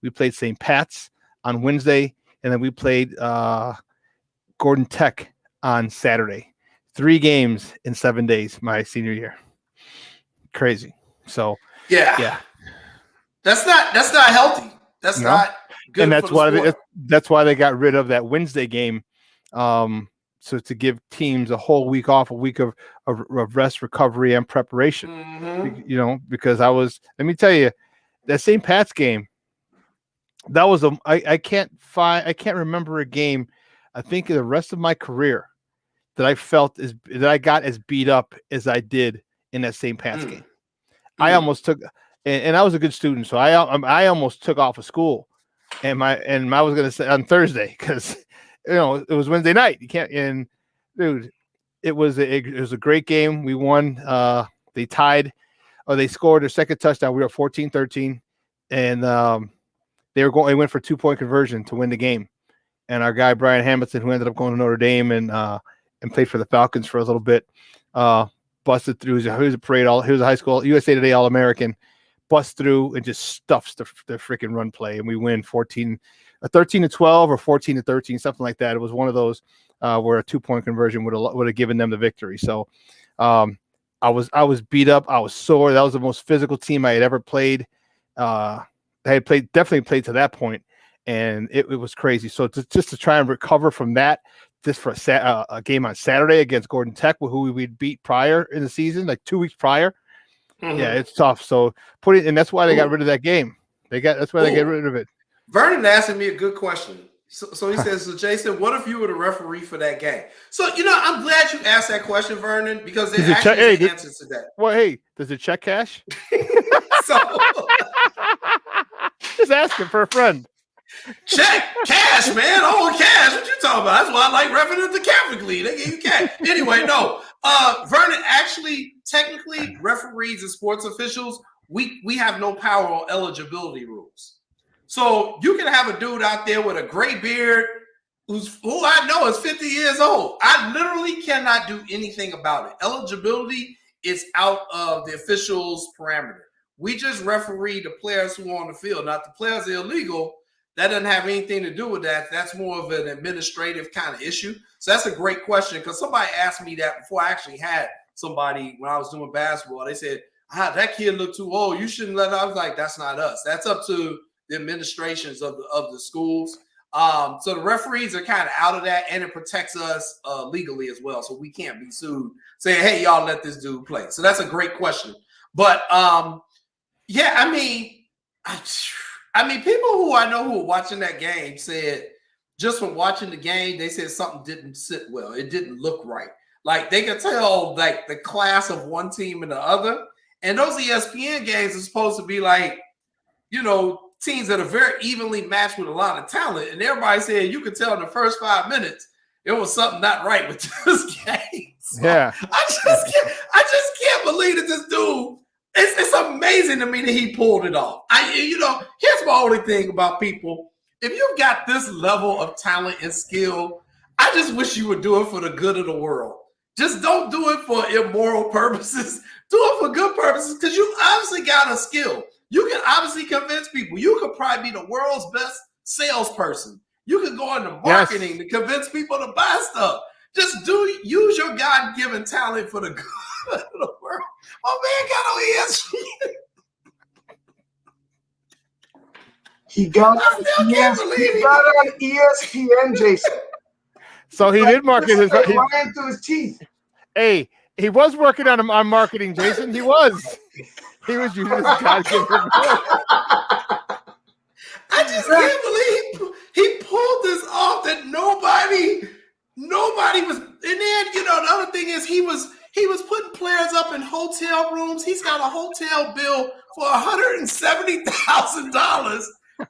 We played St. Pat's on Wednesday, and then we played Gordon Tech on Saturday. 3 games in 7 days my senior year. Crazy. So yeah. That's not healthy. That's not good. And that's why they got rid of that Wednesday game. So to give teams a whole week off, a week of rest, recovery, and preparation. Because let me tell you, that St. Pat's game, that was I can't remember a game. I think the rest of my career that I felt that I got as beat up as I did in that St. Pat's game. I almost took, and I was a good student, so I almost took off of school, and I was gonna say on Thursday because it was Wednesday night. You can't, and dude, it was a great game. We won. They tied, or they scored their second touchdown. We were 14-13, and they went for 2-point conversion to win the game. And our guy Brian Hamilton, who ended up going to Notre Dame and played for the Falcons for a little bit, busted through. He was a parade. He was a high school USA Today All-American. Bust through and just stuffs the freaking run play, and we win 13-12 or 14-13, something like that. It was one of those where a 2-point conversion would have given them the victory. So I was beat up. I was sore. That was the most physical team I had ever played. I had definitely played to that point, and it was crazy. So just to try and recover from that, just for a game on Saturday against Gordon Tech, who we'd beat prior in the season, like 2 weeks prior. Mm-hmm. Yeah, it's tough. So and that's why they got rid of that game. That's why they got rid of it. Vernon asking me a good question. So he says, so Jason, what if you were the referee for that game? So, I'm glad you asked that question, Vernon, because there's actually an answer to that. Well, hey, does it check cash? So just asking for a friend. Check cash, man. Oh, cash. What you talking about? That's why I like refereeing the Catholic League. They give you cash. Anyway, no. Vernon, actually, technically, referees and sports officials, we have no power on eligibility rules. So you can have a dude out there with a gray beard who I know is 50 years old. I literally cannot do anything about it. Eligibility is out of the officials' parameter. We just referee the players who are on the field. Now, if the players are illegal, that doesn't have anything to do with that. That's more of an administrative kind of issue. So that's a great question, because somebody asked me that before I actually had somebody when I was doing basketball. They said, that kid looked too old. You shouldn't let him. I was like, that's not us. That's up to the administrations of the schools. So the referees are kind of out of that, and it protects us legally as well. So we can't be sued saying, hey, y'all let this dude play. So that's a great question. But yeah, I mean, people who I know who were watching that game said, just from watching the game, they said something didn't sit well. It didn't look right. Like, they could tell, like, the class of one team and the other. And those ESPN games are supposed to be like, teams that are very evenly matched with a lot of talent. And everybody said you could tell in the first 5 minutes it was something not right with this game. So yeah. I just can't believe that this dude. It's amazing to me that he pulled it off. Here's my only thing about people. If you've got this level of talent and skill, I just wish you would do it for the good of the world. Just don't do it for immoral purposes. Do it for good purposes, because you obviously got a skill. You can obviously convince people. You could probably be the world's best salesperson. You could go into marketing to convince people to buy stuff. Just use your God-given talent for the good of the world. My man got on ESPN. He got on ESPN, Jason. So he did market his. He ran through his teeth. Hey, he was working on marketing, Jason. He was. He was using his God-given. I just can't believe he pulled this off. That nobody was. And then the other thing is he was putting players up in hotel rooms. He's got a hotel bill for $170,000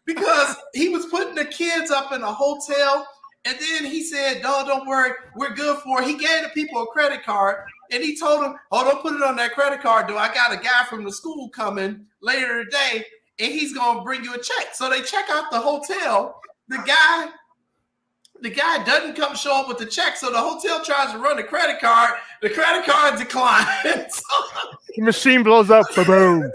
because he was putting the kids up in a hotel. And then he said, "No, don't worry, we're good for it." He gave the people a credit card, and he told them, "Oh, don't put it on that credit card, though. I got a guy from the school coming later today, and he's gonna bring you a check." So they check out the hotel. The guy doesn't come show up with the check, so the hotel tries to run the credit card. The credit card declines. The machine blows up. Boom.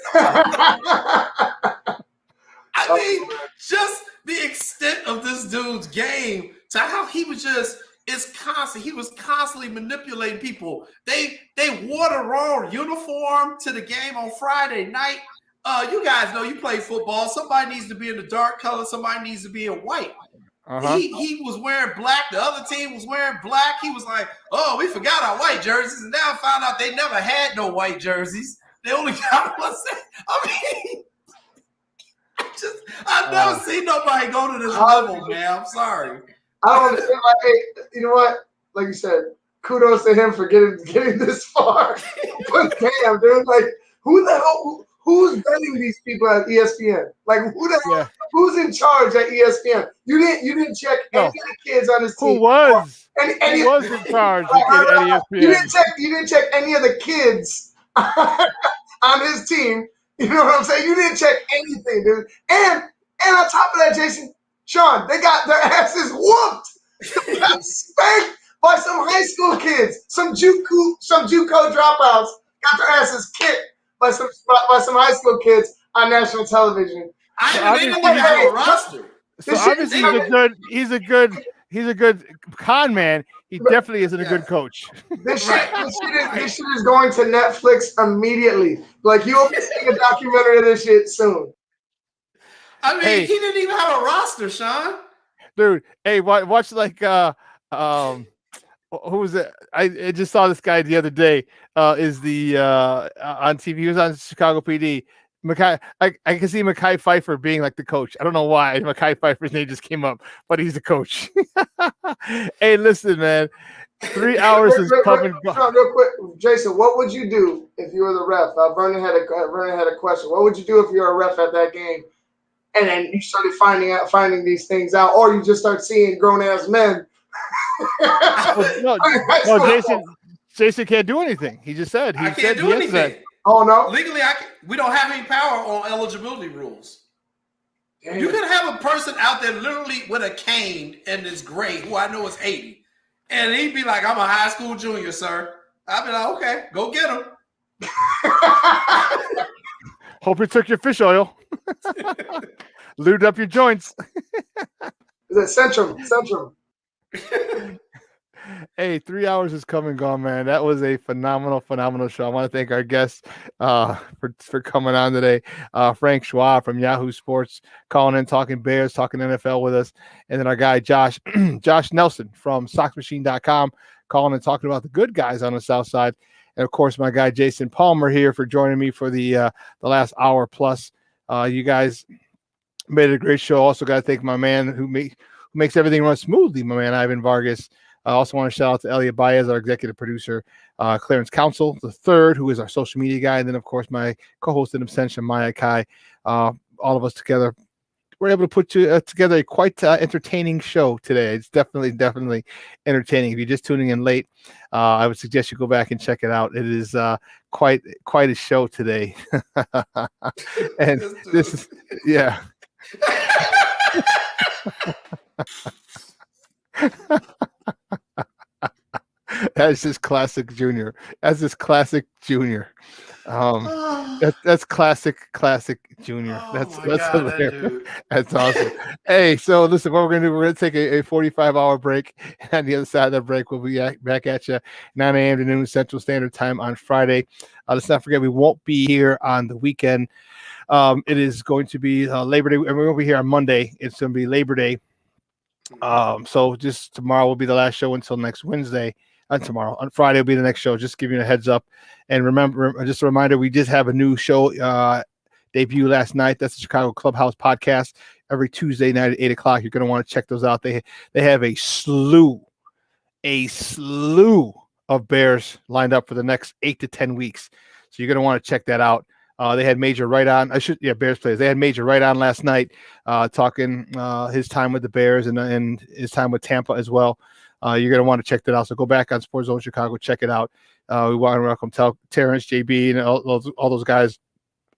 I mean, just the extent of this dude's game to how he was he was constantly manipulating people. They wore the wrong uniform to the game on Friday night. You guys know, you play football. Somebody needs to be in the dark color. Somebody needs to be in white. Uh-huh. He was wearing black. The other team was wearing black. He was like, "Oh, we forgot our white jerseys." And now I found out they never had no white jerseys. They only got one set. I mean, I I've never seen nobody go to this level, man. I'm sorry. I don't understand. Like, hey, you know what? Like you said, kudos to him for getting this far. But damn, dude, like, who the hell? Who's betting these people at ESPN? Like, who the hell? Who's in charge at ESPN? You didn't check any of the kids on this team. Who was? Who was in charge at ESPN? You didn't check any of the kids on his team. You know what I'm saying? You didn't check anything, dude. And on top of that, Jason, Shawn, they got their asses whooped. They got spanked by some high school kids, some JUCO dropouts got their asses kicked by some high school kids on national television. They didn't even have a roster. So obviously he's a good con man. He definitely isn't a good coach. This shit is going to Netflix immediately. Like, you'll be seeing a documentary of this shit soon. I mean, he didn't even have a roster, Shawn. Dude, hey, watch like who was it? I just saw this guy the other day. Is the on TV? He was on Chicago PD. I can see Mekhi Phifer being like the coach. I don't know why Mekhi Pfeiffer's name just came up, but he's the coach. Hey, listen, man. 3 hours is coming. Real quick, Jason, what would you do if you were the ref? Vernon had a question. What would you do if you were a ref at that game, and then you started finding these things out, or you just start seeing grown ass men? No, Jason can't do anything. He just said I can't do anything. Oh no! Legally, we don't have any power on eligibility rules. Damn. You could have a person out there literally with a cane in this grade who I know is 80, and he'd be like, "I'm a high school junior, sir." I'd be like, "Okay, go get him." Hope you took your fish oil. Lubed up your joints. Is it Centrum? Hey, 3 hours is come and gone, man. That was a phenomenal show. I want to thank our guests for coming on today. Frank Schwab from Yahoo Sports calling in, talking Bears, talking NFL with us. And then our guy, Josh Nelson from SoxMachine.com calling and talking about the good guys on the South Side. And, of course, my guy, Jason Palmer here for joining me for the last hour plus. You guys made it a great show. Also got to thank my man who makes everything run smoothly, my man, Ivan Vargas. I also want to shout out to Elliot Baez, our executive producer, Clarence Council III, who is our social media guy, and then, of course, my co-host in absentia, Maya Kai. All of us together, we're able to put together a quite entertaining show today. It's definitely entertaining. If you're just tuning in late, I would suggest you go back and check it out. It is quite a show today. And this is, yeah. That's just classic Junior. That's classic Junior. That's classic Junior. That's hilarious. That's awesome. Hey, so listen, what we're gonna do? We're gonna take a 45-hour break, and on the other side of that break, we'll be back at you 9 a.m. to noon Central Standard Time on Friday. Let's not forget we won't be here on the weekend. It is going to be Labor Day, and we won't be here on Monday. It's going to be Labor Day. So just tomorrow will be the last show until next Wednesday. Tomorrow on Friday will be the next show. Just giving you a heads up. And remember, just a reminder, we just have a new show debut last night. That's the Chicago Clubhouse podcast. Every Tuesday night at 8 o'clock. You're going to want to check those out. They have a slew of Bears lined up for the next 8 to 10 weeks. So you're going to want to check that out. They had Major right on. Bears players. They had Major right on last night, talking his time with the Bears and his time with Tampa as well. You're going to want to check that out. So go back on SportsZone Chicago, check it out. We want to welcome Terrence, JB, and all those guys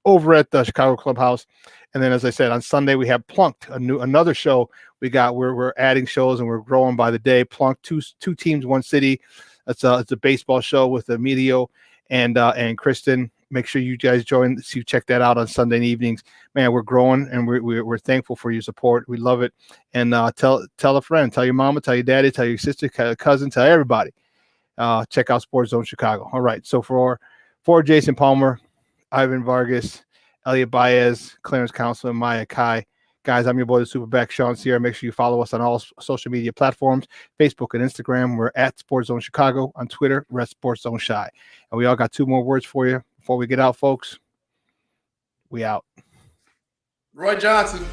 over at the Chicago Clubhouse. And then, as I said, on Sunday we have Plunked, another show. We're adding shows and we're growing by the day. Plunked, two teams, one city. It's a baseball show with Emilio and Kristen. Make sure you guys join. So you check that out on Sunday evenings. Man, we're growing and we're thankful for your support. We love it. And tell a friend, tell your mama, tell your daddy, tell your sister, cousin, tell everybody. Check out SportsZone Chicago. All right. So for Jason Palmer, Ivan Vargas, Elliot Baez, Clarence Council, and Maya Kai. Guys, I'm your boy, the Superback, Shawn Sierra. Make sure you follow us on all social media platforms, Facebook and Instagram. We're at SportsZone Chicago. On Twitter, we're at SportsZone Shy. And we all got two more words for you before we get out, folks. We out. Roy Johnson.